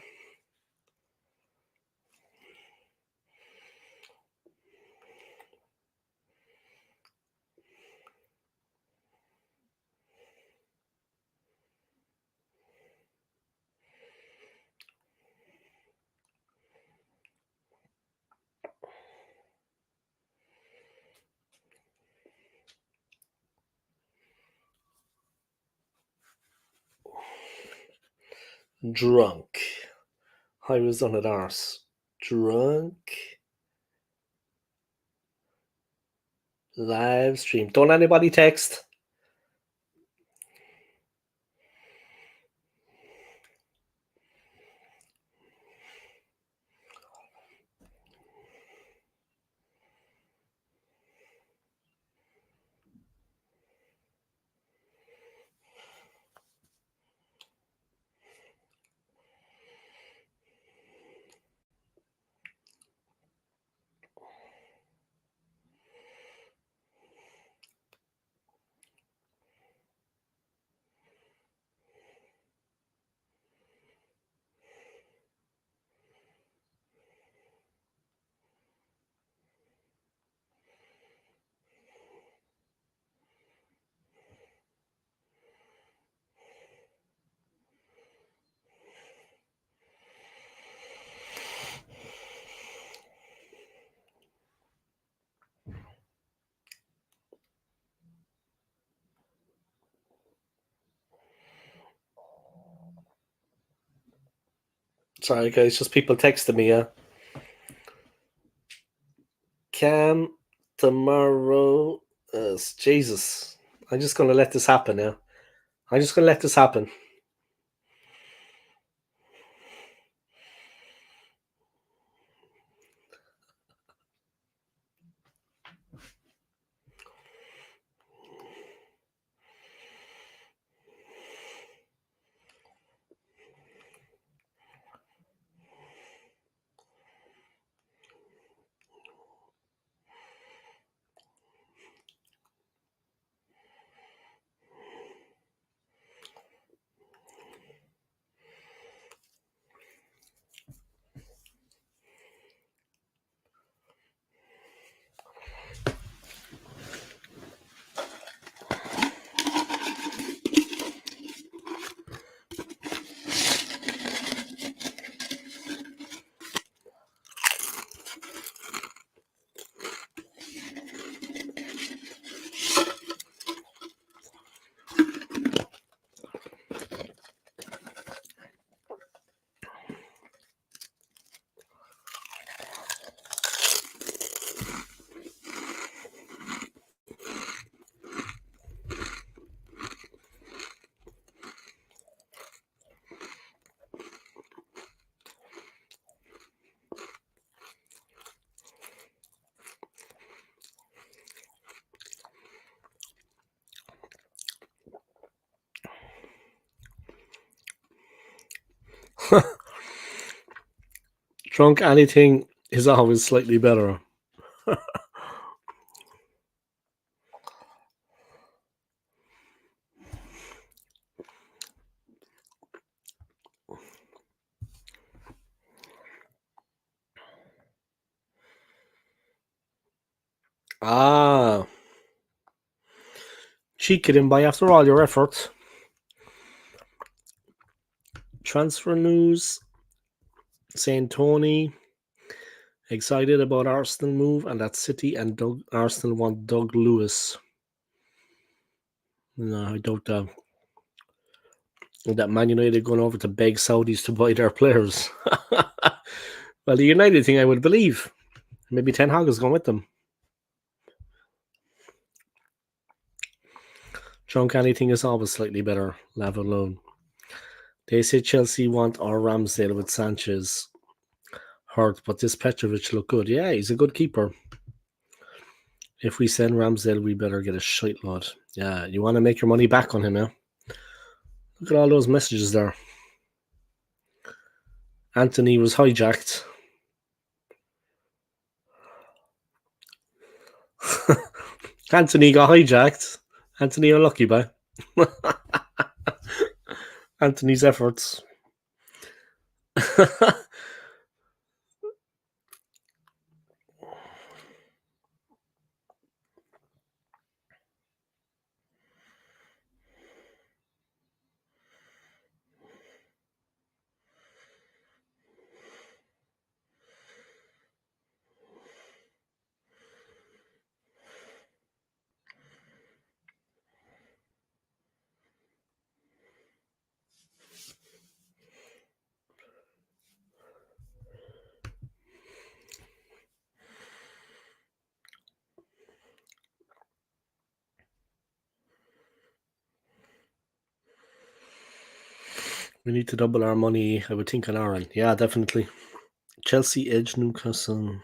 Drunk. I was on an arse. Drunk. Live stream. Don't anybody text. Sorry, guys, just people texting me. Yeah, Cam tomorrow. Jesus, I'm just gonna let this happen. Yeah, I'm just gonna let this happen. Drunk anything is always slightly better. Ah, cheeky didn't buy after all your effort. Transfer news saying Tony excited about Arsenal move and that City and Arsenal want Doug Lewis. No, I doubt that. That Man United going over to beg Saudis to buy their players. Well, the United thing I would believe. Maybe Ten Hag is going with them. Drunk anything is always slightly better, level alone. They say Chelsea want our Ramsdale with Sanchez hurt, but this Petrovic look good. Yeah, he's a good keeper. If we send Ramsdale, we better get a shite lot. Yeah, you want to make your money back on him, yeah? Look at all those messages there. Anthony was hijacked. Anthony got hijacked. Anthony unlucky by Anthony's efforts. We need to double our money, I would think, on Aaron. Yeah, definitely. Chelsea edge Newcastle.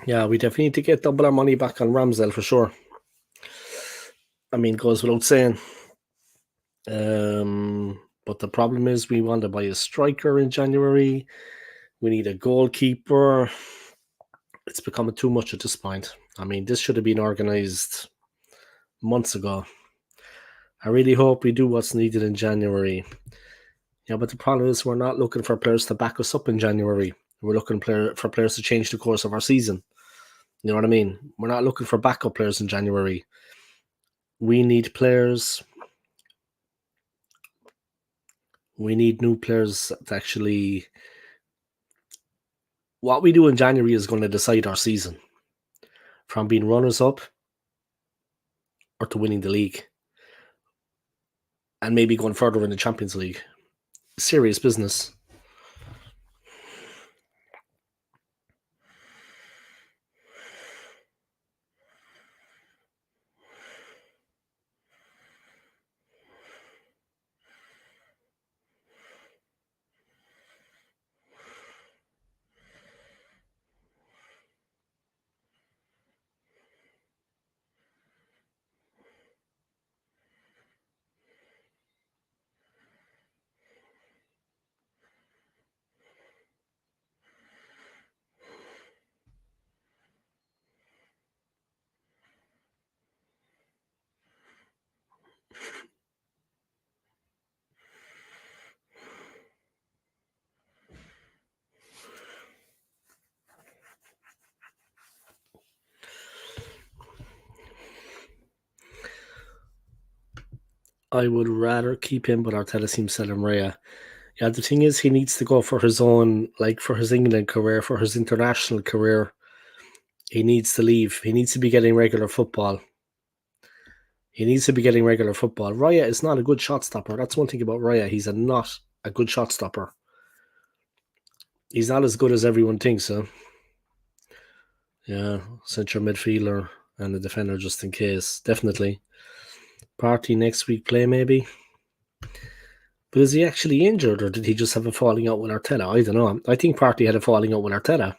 Yeah, we definitely need to get double our money back on Ramsdale for sure. I mean, goes without saying. But the problem is we want to buy a striker in January. We need a goalkeeper. It's becoming too much at this point. I mean, this should have been organised months ago. I really hope we do what's needed in January. Yeah, but the problem is we're not looking for players to back us up in January. We're looking for players to change the course of our season. You know what I mean? We're not looking for backup players in January. We need players. We need new players to actually. What we do in January is going to decide our season, from being runners up or to winning the league, and maybe going further in the Champions League. Serious business. I would rather keep him, but Arteta seems to sell him Raya. Yeah, the thing is, he needs to go for his own, like for his England career, for his international career. He needs to leave. He needs to be getting regular football. Raya is not a good shot stopper. That's one thing about Raya. He's not a good shot stopper. He's not as good as everyone thinks, huh? Yeah, central midfielder and a defender just in case. Definitely. Party next week play, maybe. But is he actually injured, or did he just have a falling out with Arteta? I don't know. I think Partey had a falling out with Arteta.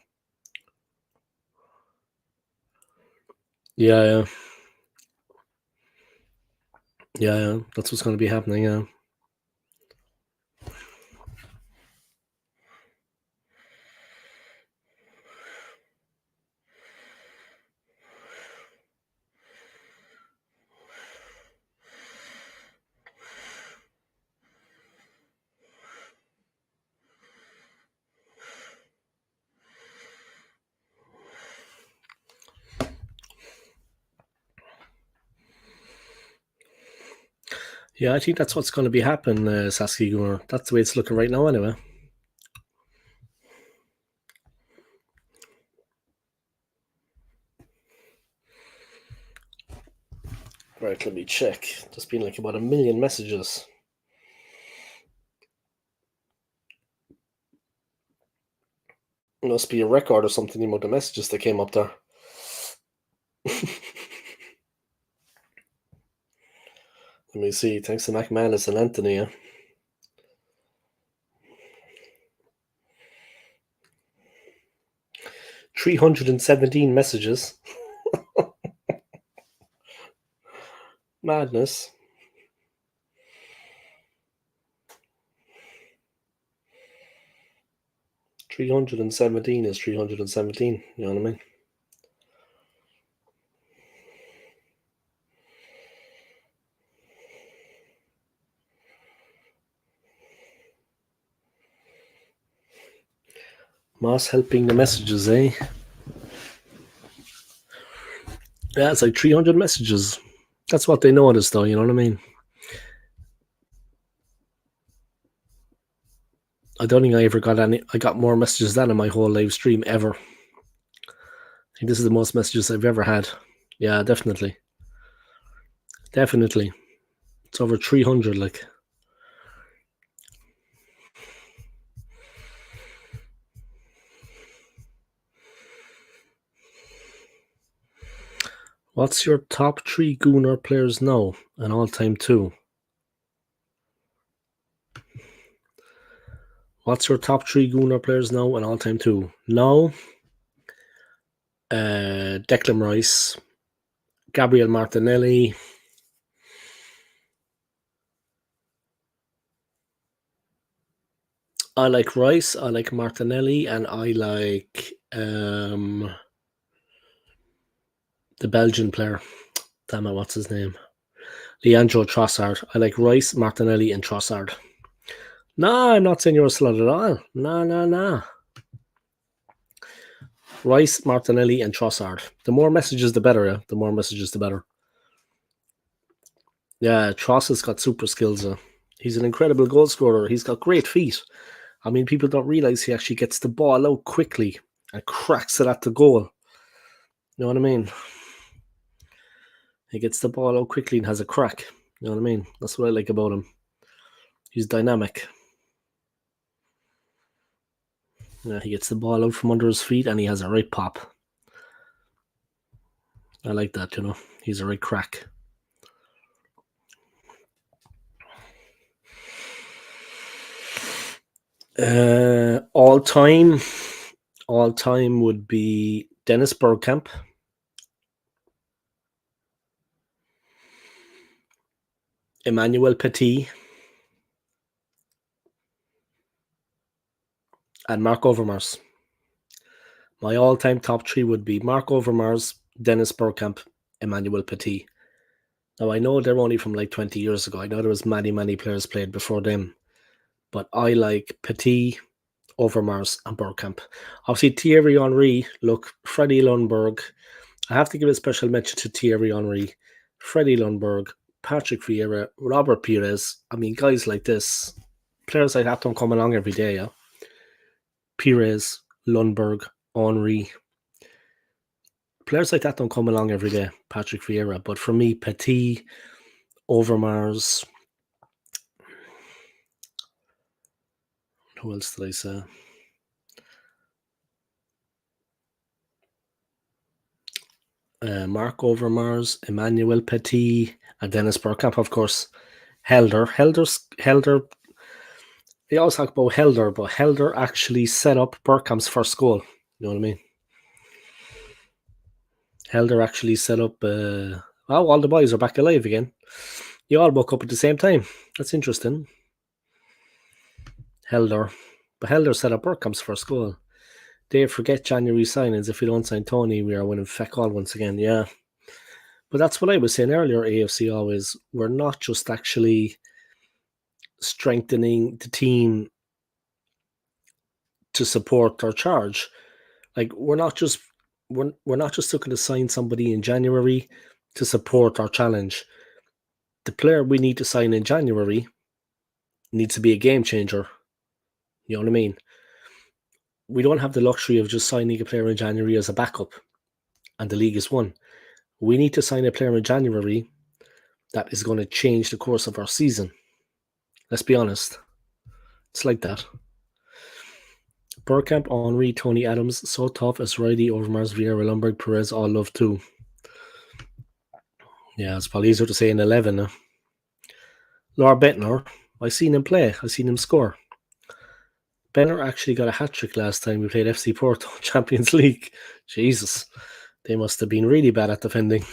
Yeah. That's what's going to be happening, yeah. Yeah, I think that's what's going to be happening, Saskia Gunnar. That's the way it's looking right now, anyway. Right, let me check. There's been like about 1 million messages. It must be a record or something, the amount of messages that came up there. Let me see. Thanks to McManus and Anthony. Yeah. 317 messages. Madness. $317 is $317. You know what I mean? Moss helping the messages, eh? Yeah, it's like 300 messages. That's what they noticed, though. You know what I mean? I don't think I ever got any. I got more messages than in my whole live stream ever. I think this is the most messages I've ever had. Yeah, definitely. It's over 300, like. What's your top 3 Gunner players now and all-time 2? What's your top 3 Gunner players now and all-time 2? Now, Declan Rice, Gabriel Martinelli, I like Rice, I like Martinelli, and I like the Belgian player. Damn it, what's his name? Leandro Trossard. I like Rice, Martinelli, and Trossard. No, I'm not saying you're a slut at all. No. Rice, Martinelli, and Trossard. The more messages, the better. Yeah, the more messages, the better. Yeah, Tross has got super skills. He's an incredible goal scorer. He's got great feet. I mean, people don't realize he actually gets the ball out quickly and cracks it at the goal. You know what I mean? He gets the ball out quickly and has a crack. You know what I mean? That's what I like about him. He's dynamic. Yeah, he gets the ball out from under his feet and he has a right pop. I like that, you know. He's a right crack. All time would be Dennis Bergkamp, Emmanuel Petit, and Mark Overmars. My all-time top 3 would be Mark Overmars, Dennis Bergkamp, Emmanuel Petit. Now, I know they're only from like 20 years ago. I know there was many players played before them. But I like Petit, Overmars, and Bergkamp. Obviously, Thierry Henry, look, Freddie Lundberg. I have to give a special mention to Thierry Henry, Freddie Lundberg, Patrick Vieira, Robert Pires. I mean, guys like this, players like that don't come along every day, yeah? Pires, Lundberg, Henry. Players like that don't come along every day, Patrick Vieira. But for me, Petit, Overmars. Who else did I say? Mark Overmars, Emmanuel Petit, and Dennis Bergkamp, of course. Helder. They always talk about Helder, but Helder actually set up Bergkamp's first goal. You know what I mean? Helder actually set up. All the boys are back alive again. You all woke up at the same time. That's interesting. Helder. But Helder set up Bergkamp's first goal. They forget January signings. If we don't sign Tony, we are winning feck all once again. Yeah. But that's what I was saying earlier, AFC always. We're not just actually strengthening the team to support our charge. Like we're not just looking to sign somebody in January to support our challenge. The player we need to sign in January needs to be a game changer. You know what I mean? We don't have the luxury of just signing a player in January as a backup and the league is won. We need to sign a player in January that is going to change the course of our season. Let's be honest. It's like that. Bergkamp, Henry, Tony Adams, so tough as Riley, Overmars, Vieira, Lundberg, Perez, all love too. Yeah, it's probably easier to say in 11. Laura Bettner, I seen him play. I seen him score. Benner actually got a hat-trick last time we played FC Porto Champions League. Jesus. They must have been really bad at defending.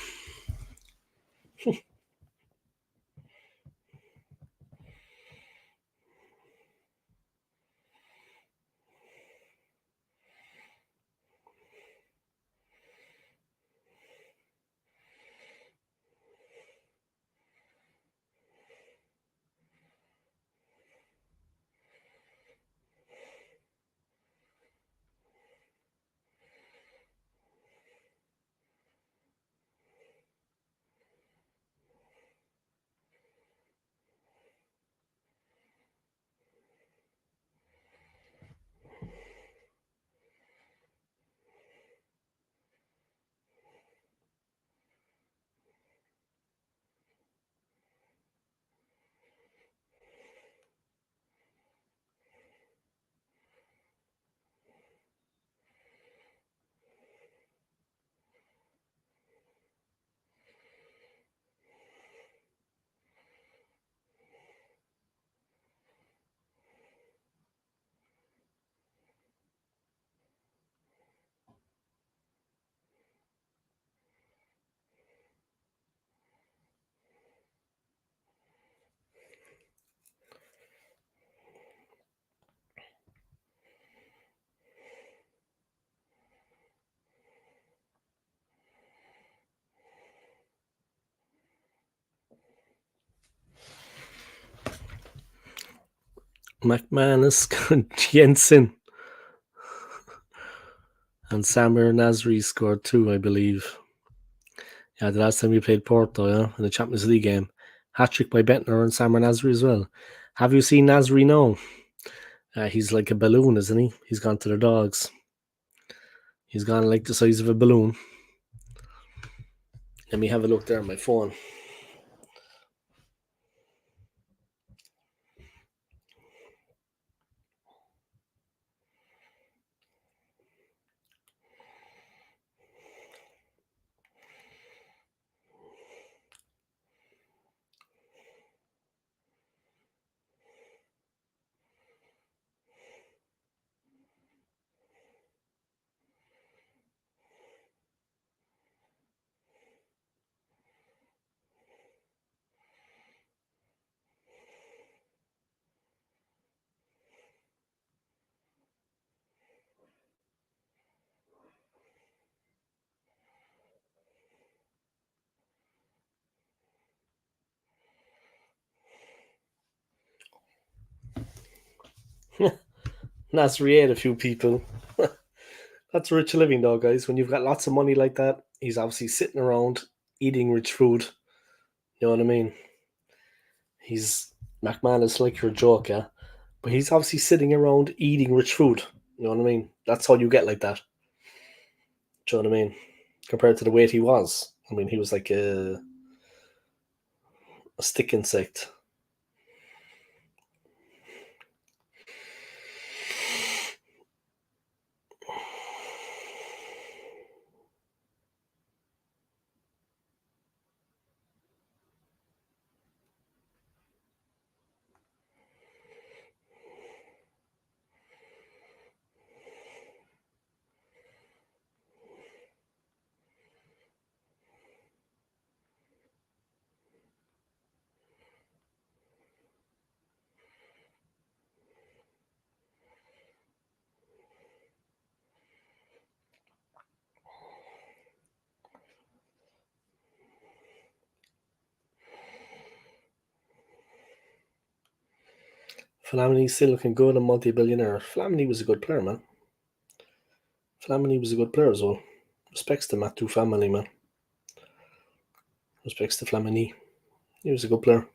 McManus, Jensen, and Samir Nasri scored 2, I believe. Yeah, the last time we played Porto, yeah, in the Champions League game. Hat-trick by Bentner and Samir Nasri as well. Have you seen Nasri now? He's like a balloon, isn't he? He's gone to the dogs. He's gone like the size of a balloon. Let me have a look there on my phone. Nasri ate a few people. That's rich living, though, guys. When you've got lots of money like that, he's obviously sitting around eating rich food. You know what I mean? He's McManus, like your joke, yeah? But he's obviously sitting around eating rich food. You know what I mean? That's how you get like that. Do you know what I mean? Compared to the weight he was. I mean, he was like a stick insect. Flamini's still looking good, a multi-billionaire. Flamini was a good player, man. Flamini was a good player as well. Respects to Matu family, man. Respects to Flamini. He was a good player.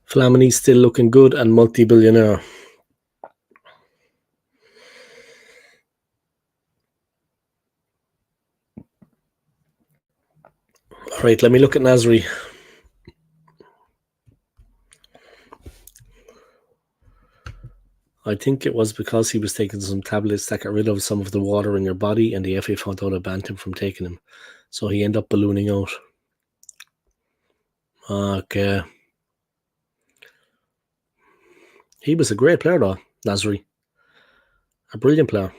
Flamini's still looking good and multi-billionaire. Right, let me look at Nasri. I think it was because he was taking some tablets that got rid of some of the water in your body, and the FA found out and banned him from taking them. So he ended up ballooning out. Okay. He was a great player, though, Nasri. A brilliant player.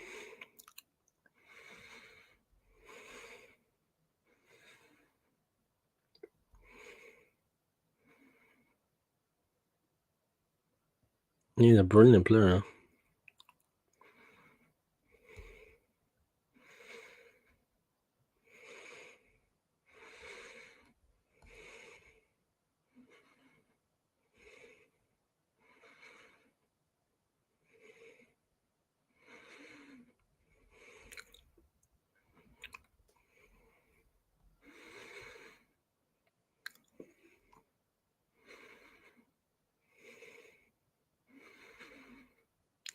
He's a brilliant player.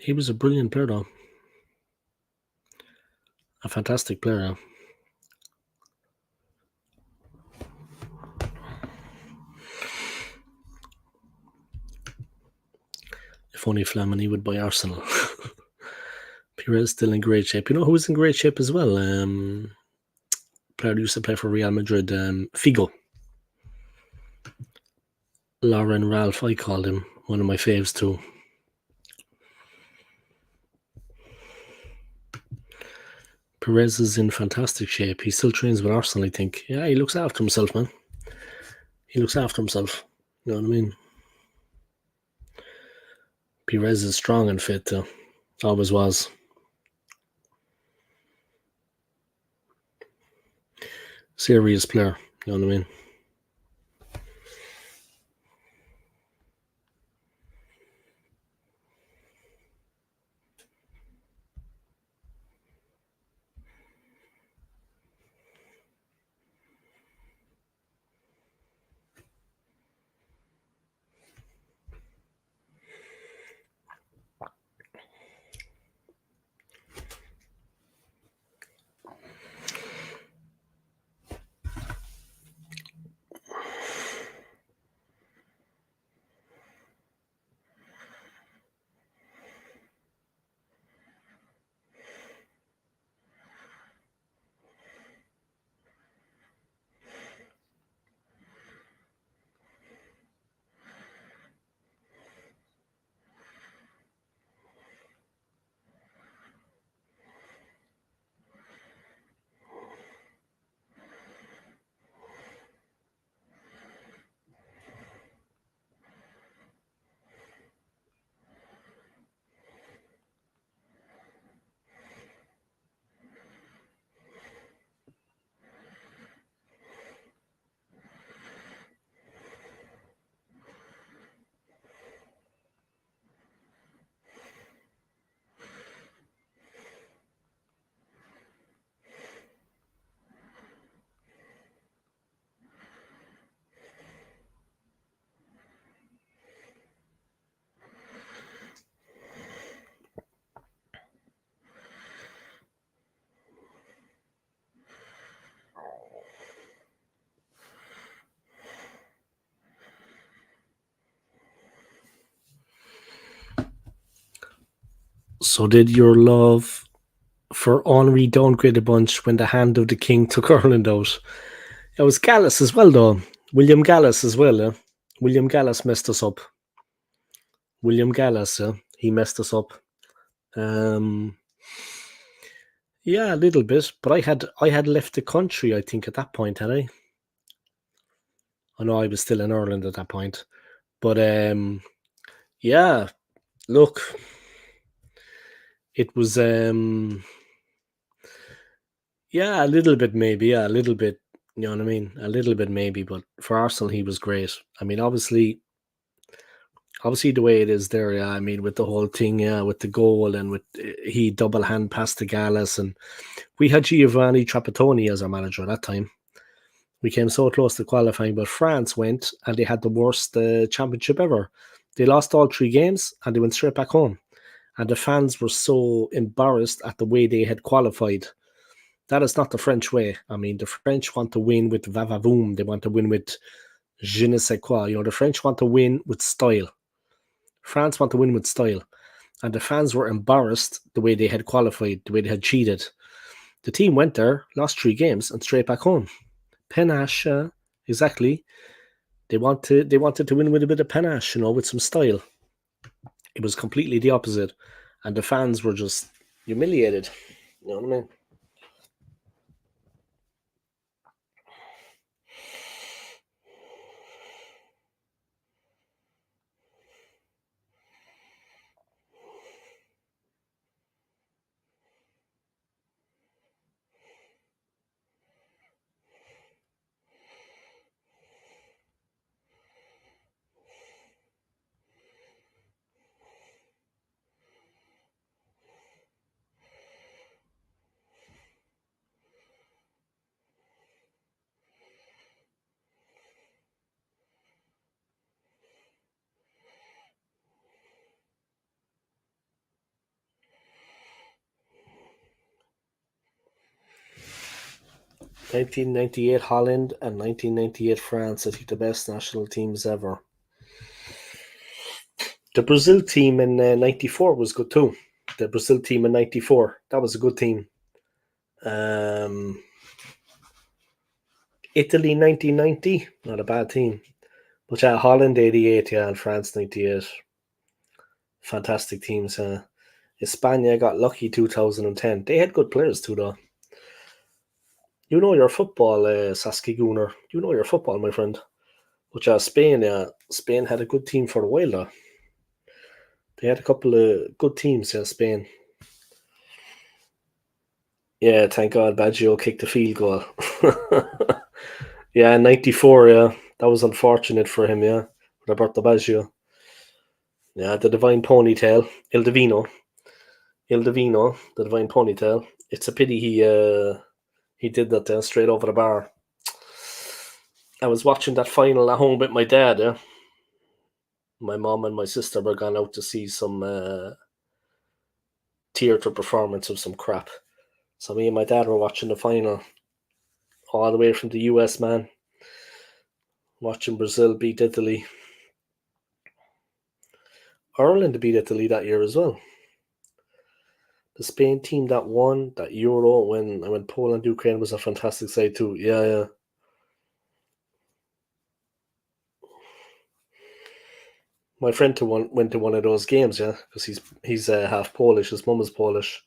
He was a brilliant player, though. A fantastic player. If only Flamini would buy Arsenal. Perez still in great shape. You know who's in great shape as well? Player who used to play for Real Madrid, Figo. Lauren Ralph, I called him. One of my faves too. Perez is in fantastic shape. He still trains with Arsenal, I think. Yeah, he looks after himself, man. He looks after himself. You know what I mean? Perez is strong and fit, always was. serious player. You know what I mean? So did your love for Henri downgrade a bunch when the hand of the king took Ireland out? It was Gallus as well, though. William Gallus as well. William Gallus messed us up. William Gallus, he messed us up. Yeah, a little bit, but I had left the country. I think at that point, had I? I know I was still in Ireland at that point, but yeah. Look, it was yeah, a little bit maybe, yeah, a little bit. You know what I mean? A little bit maybe, but for Arsenal, he was great. I mean, obviously the way it is there, yeah. I mean, with the whole thing, yeah, with the goal and with he double hand passed to Gallus, and we had Giovanni Trapattoni as our manager at that time. We came so close to qualifying, but France went and they had the worst championship ever. They lost all 3 games and they went straight back home. And the fans were so embarrassed at the way they had qualified. That is not the French way. I mean, the French want to win with va-va-voom. They want to win with je ne sais quoi. You know, the French want to win with style. France want to win with style. And the fans were embarrassed the way they had qualified, the way they had cheated. The team went there, lost 3 games, and straight back home. Panache, exactly. They wanted to win with a bit of panache, you know, with some style. It was completely the opposite, and the fans were just humiliated. You know what I mean? 1998 Holland and 1998 France. I think the best national teams ever. The Brazil team in '94 was good too. The Brazil team in '94, that was a good team. Italy 1990, not a bad team. But yeah, Holland 88, yeah, and France 98. Fantastic teams. España got lucky 2010. They had good players too, though. You know your football, Saskia Gunnar. You know your football, my friend. But yeah, Spain had a good team for a while, though. They had a couple of good teams, yeah, Spain. Yeah, thank God Baggio kicked the field goal. Yeah, 94, yeah. That was unfortunate for him, yeah. Roberto Baggio. Yeah, the divine ponytail. Il Divino. Il Divino, the divine ponytail. It's a pity he did that then straight over the bar. I was watching that final at home with my dad, yeah. My mom and my sister were gone out to see some theatre performance of some crap. So me and my dad were watching the final all the way from the US, man. Watching Brazil beat Italy. Ireland beat Italy that year as well. The Spain team that won that Euro when Poland Ukraine was a fantastic side too. Yeah, yeah. My friend went to one of those games, yeah, because he's half Polish. His mum is Polish,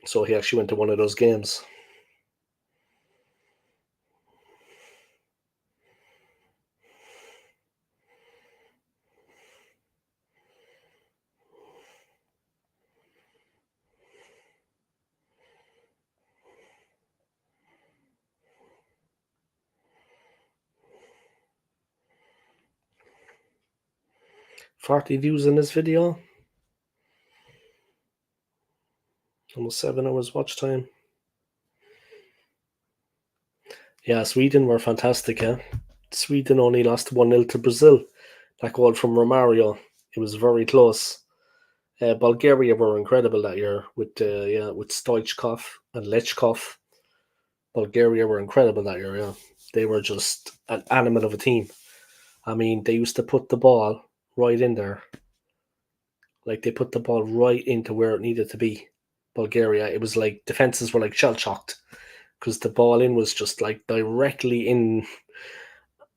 so he actually went to one of those games. $40 views in this video, almost 7 hours watch time. Yeah, Sweden were fantastic. Yeah, Sweden only lost 1-0 to Brazil. That goal from Romario. It was very close. Bulgaria were incredible that year with Stoichkov and Lechkov. Bulgaria were incredible that year. Yeah, they were just an animal of a team. I mean, they used to put the ball right in there, like they put the ball right into where it needed to be. Bulgaria, it was like defenses were like shell shocked because the ball in was just like directly in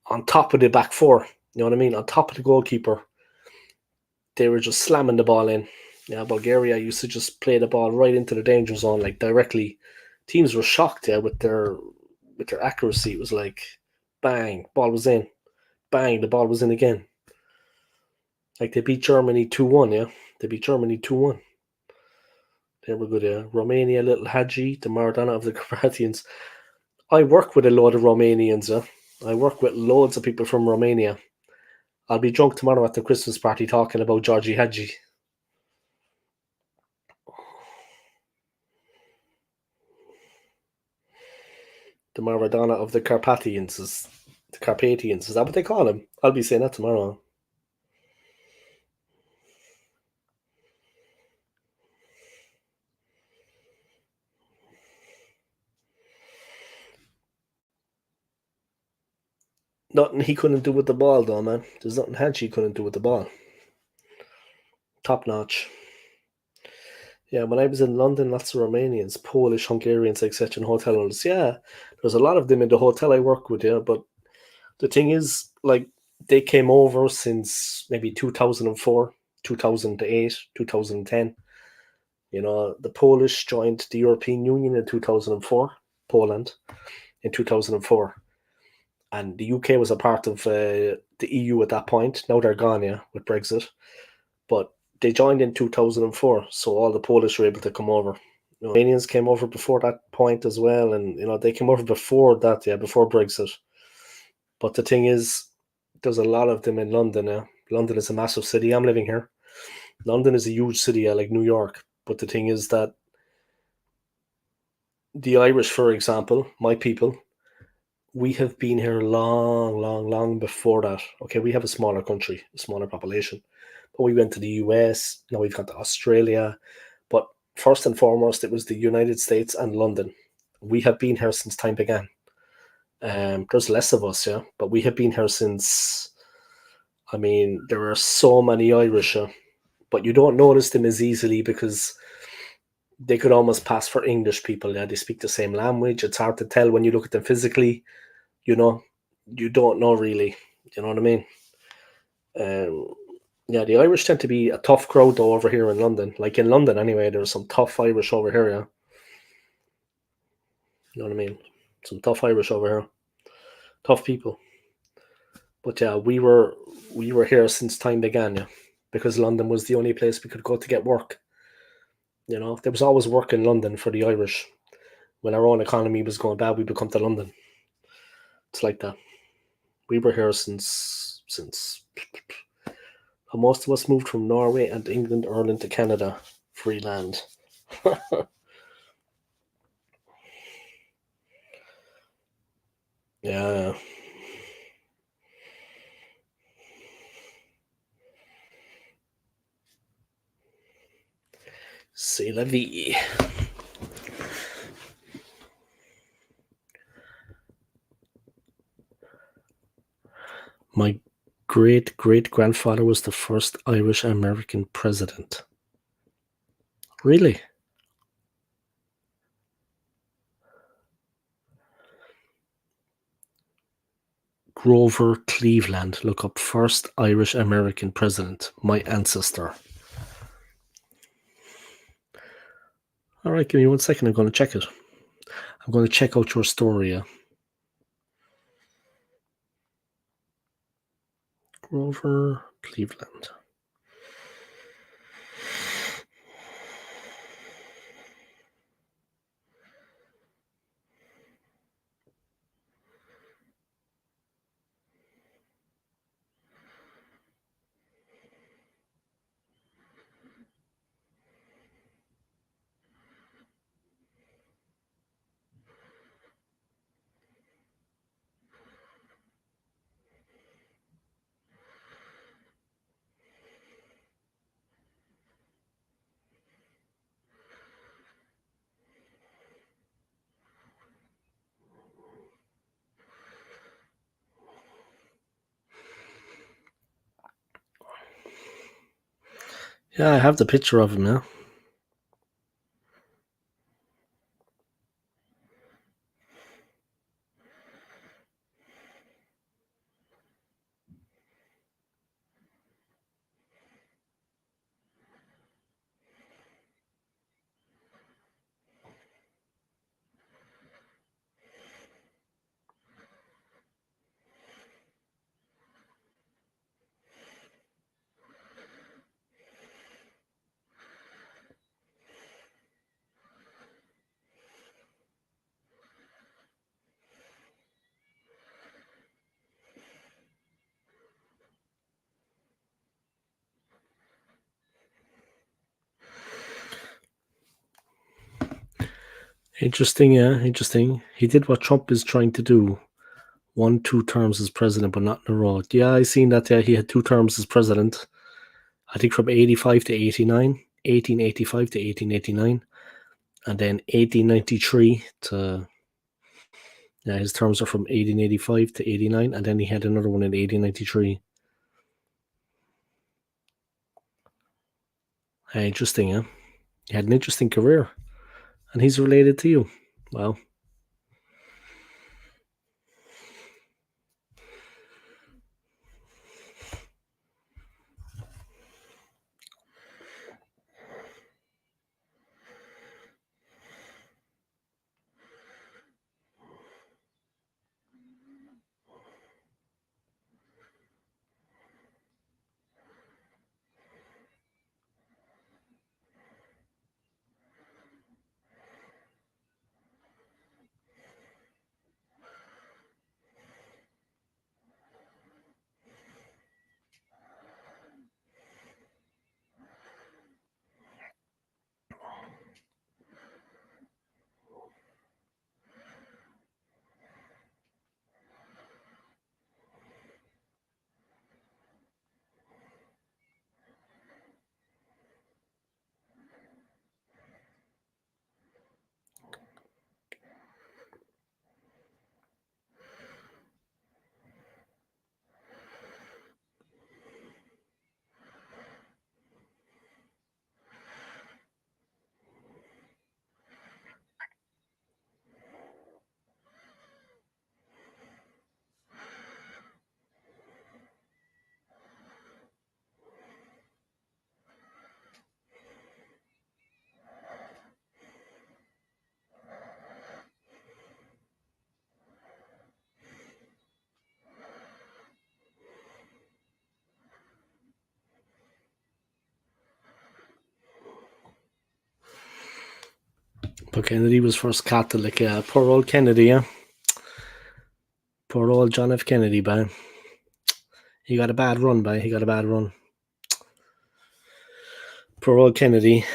on top of the back four. You know what I mean? On top of the goalkeeper, they were just slamming the ball in. Yeah, Bulgaria used to just play the ball right into the danger zone, like directly. Teams were shocked, yeah, with their accuracy. It was like, bang, ball was in, bang, the ball was in again. Like they beat Germany 2-1, yeah, they beat Germany 2-1. They were good, yeah. Romania, little Hadji, the Maradona of the Carpathians. I work with a load of Romanians, yeah. I work with loads of people from Romania. I'll be drunk tomorrow at the Christmas party talking about Georgie Hadji. The Maradona of the Carpathians is the Carpathians. Is that what they call him? I'll be saying that tomorrow. Nothing he couldn't do with the ball, though, man. There's nothing Hadji couldn't do with the ball. Top notch. Yeah, when I was in London, lots of Romanians, Polish, Hungarians, etc. in hotel rooms. Yeah, there's a lot of them in the hotel I work with. Yeah, but the thing is, like, they came over since maybe 2004, 2008, 2010. You know, the Polish joined the European Union in 2004, Poland in 2004. And the UK was a part of the EU at that point. Now they're gone, yeah, with Brexit. But they joined in 2004, so all the Polish were able to come over. You know, Romanians came over before that point as well, and they came over before that, yeah, before Brexit. But the thing is, there's a lot of them in London now. London is a massive city. I'm living here. London is a huge city, yeah, like New York. But the thing is that the Irish, for example, my people, we have been here long, long, long before that. Okay, we have a smaller country, a smaller population. But we went to the US, now we've got to Australia. But first and foremost, it was the United States and London. We have been here since time began. There's less of us, yeah, but we have been here since. I mean, there are so many Irish, but you don't notice them as easily because they could almost pass for English people. Yeah, they speak the same language. It's hard to tell when you look at them physically. You know, you don't know really. You know what I mean? Um, yeah, the Irish tend to be a tough crowd though over here in London. Like in London, anyway, there's some tough Irish over here. Yeah, you know what I mean? Some tough Irish over here, tough people. But yeah, we were here since time began. Yeah, because London was the only place we could go to get work. You know, there was always work in London for the Irish. When our own economy was going bad, we would come to London. It's like that. We were here since most of us moved from Norway and England, Ireland to Canada, free land. Yeah. C'est la vie. My great great grandfather was the first Irish American president. Really? Grover Cleveland. Look up first Irish American president. My ancestor. All right, give me 1 second. I'm going to check it. I'm going to check out your story. Yeah? Grover Cleveland. Yeah, I have the picture of him now. Interesting, yeah, interesting. He did what Trump is trying to do. 1, 2 terms as president, but not in a row. Yeah, I seen that. Yeah, he had 2 terms as president. I think from 85 to 89, 1885 to 1889, and then 1893 to, yeah, his terms are from 1885 to 89, and then he had another one in 1893. Interesting, yeah. He had an interesting career, and he's related to you. Well, But Kennedy was first Catholic, yeah. Poor old Kennedy, yeah. Poor old John F. Kennedy, man. He got a bad run, by. He got a bad run. Poor old Kennedy.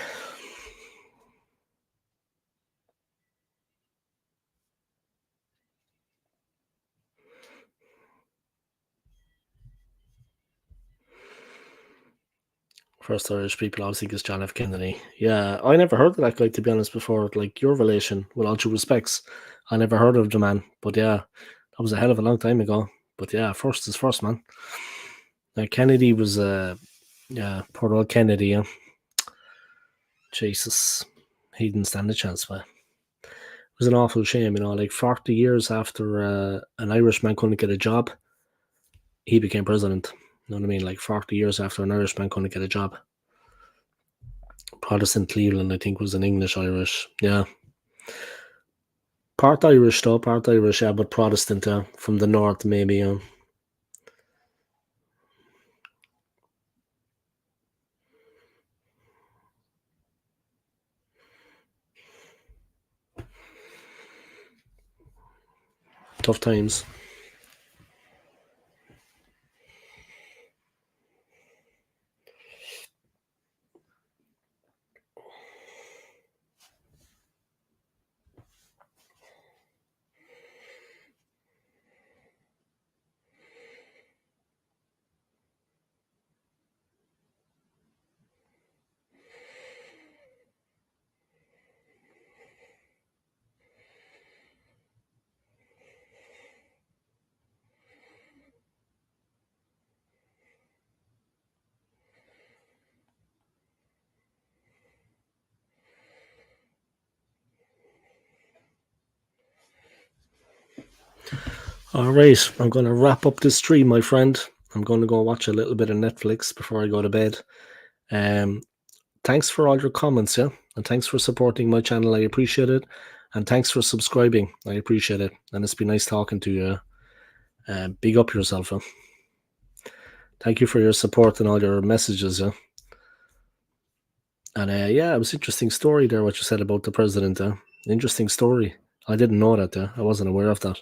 First Irish people always think it's John F. Kennedy. Yeah, I never heard of that guy, to be honest, before. Like, your relation, with all due respects. I never heard of the man. But yeah, that was a hell of a long time ago. But yeah, first is first, man. Now, Kennedy was, yeah, poor old Kennedy, yeah. Jesus. He didn't stand a chance, man. It was an awful shame, like 40 years after an Irishman couldn't get a job, he became president. You know what I mean? Like 40 years after an Irishman couldn't get a job. Protestant Cleveland, I think, was an English Irish. Yeah. Part Irish, though. Part Irish, yeah, but Protestant, from the north, maybe. Tough times. All right, I'm going to wrap up this stream, my friend. I'm going to go watch a little bit of Netflix before I go to bed. Thanks for all your comments, yeah? And thanks for supporting my channel. I appreciate it. And thanks for subscribing. I appreciate it. And it's been nice talking to you. Big up yourself, huh? Thank you for your support and all your messages, yeah? And yeah, it was an interesting story there, what you said about the president. Interesting story. I didn't know that, yeah? I wasn't aware of that.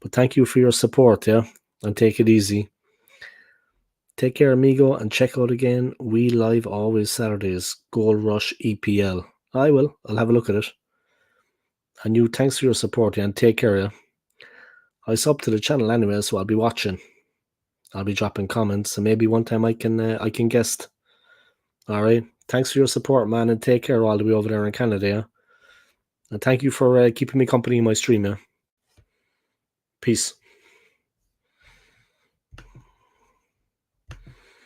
But thank you for your support, yeah? And take it easy. Take care, amigo, and check out again. We live always Saturdays. Gold Rush EPL. I will. I'll have a look at it. And you, thanks for your support, yeah, and take care, yeah. I sub to the channel anyway, so I'll be watching. I'll be dropping comments, and maybe one time I can guest. All right. Thanks for your support, man, and take care all the way over there in Canada, yeah. And thank you for keeping me company in my stream, yeah. Peace.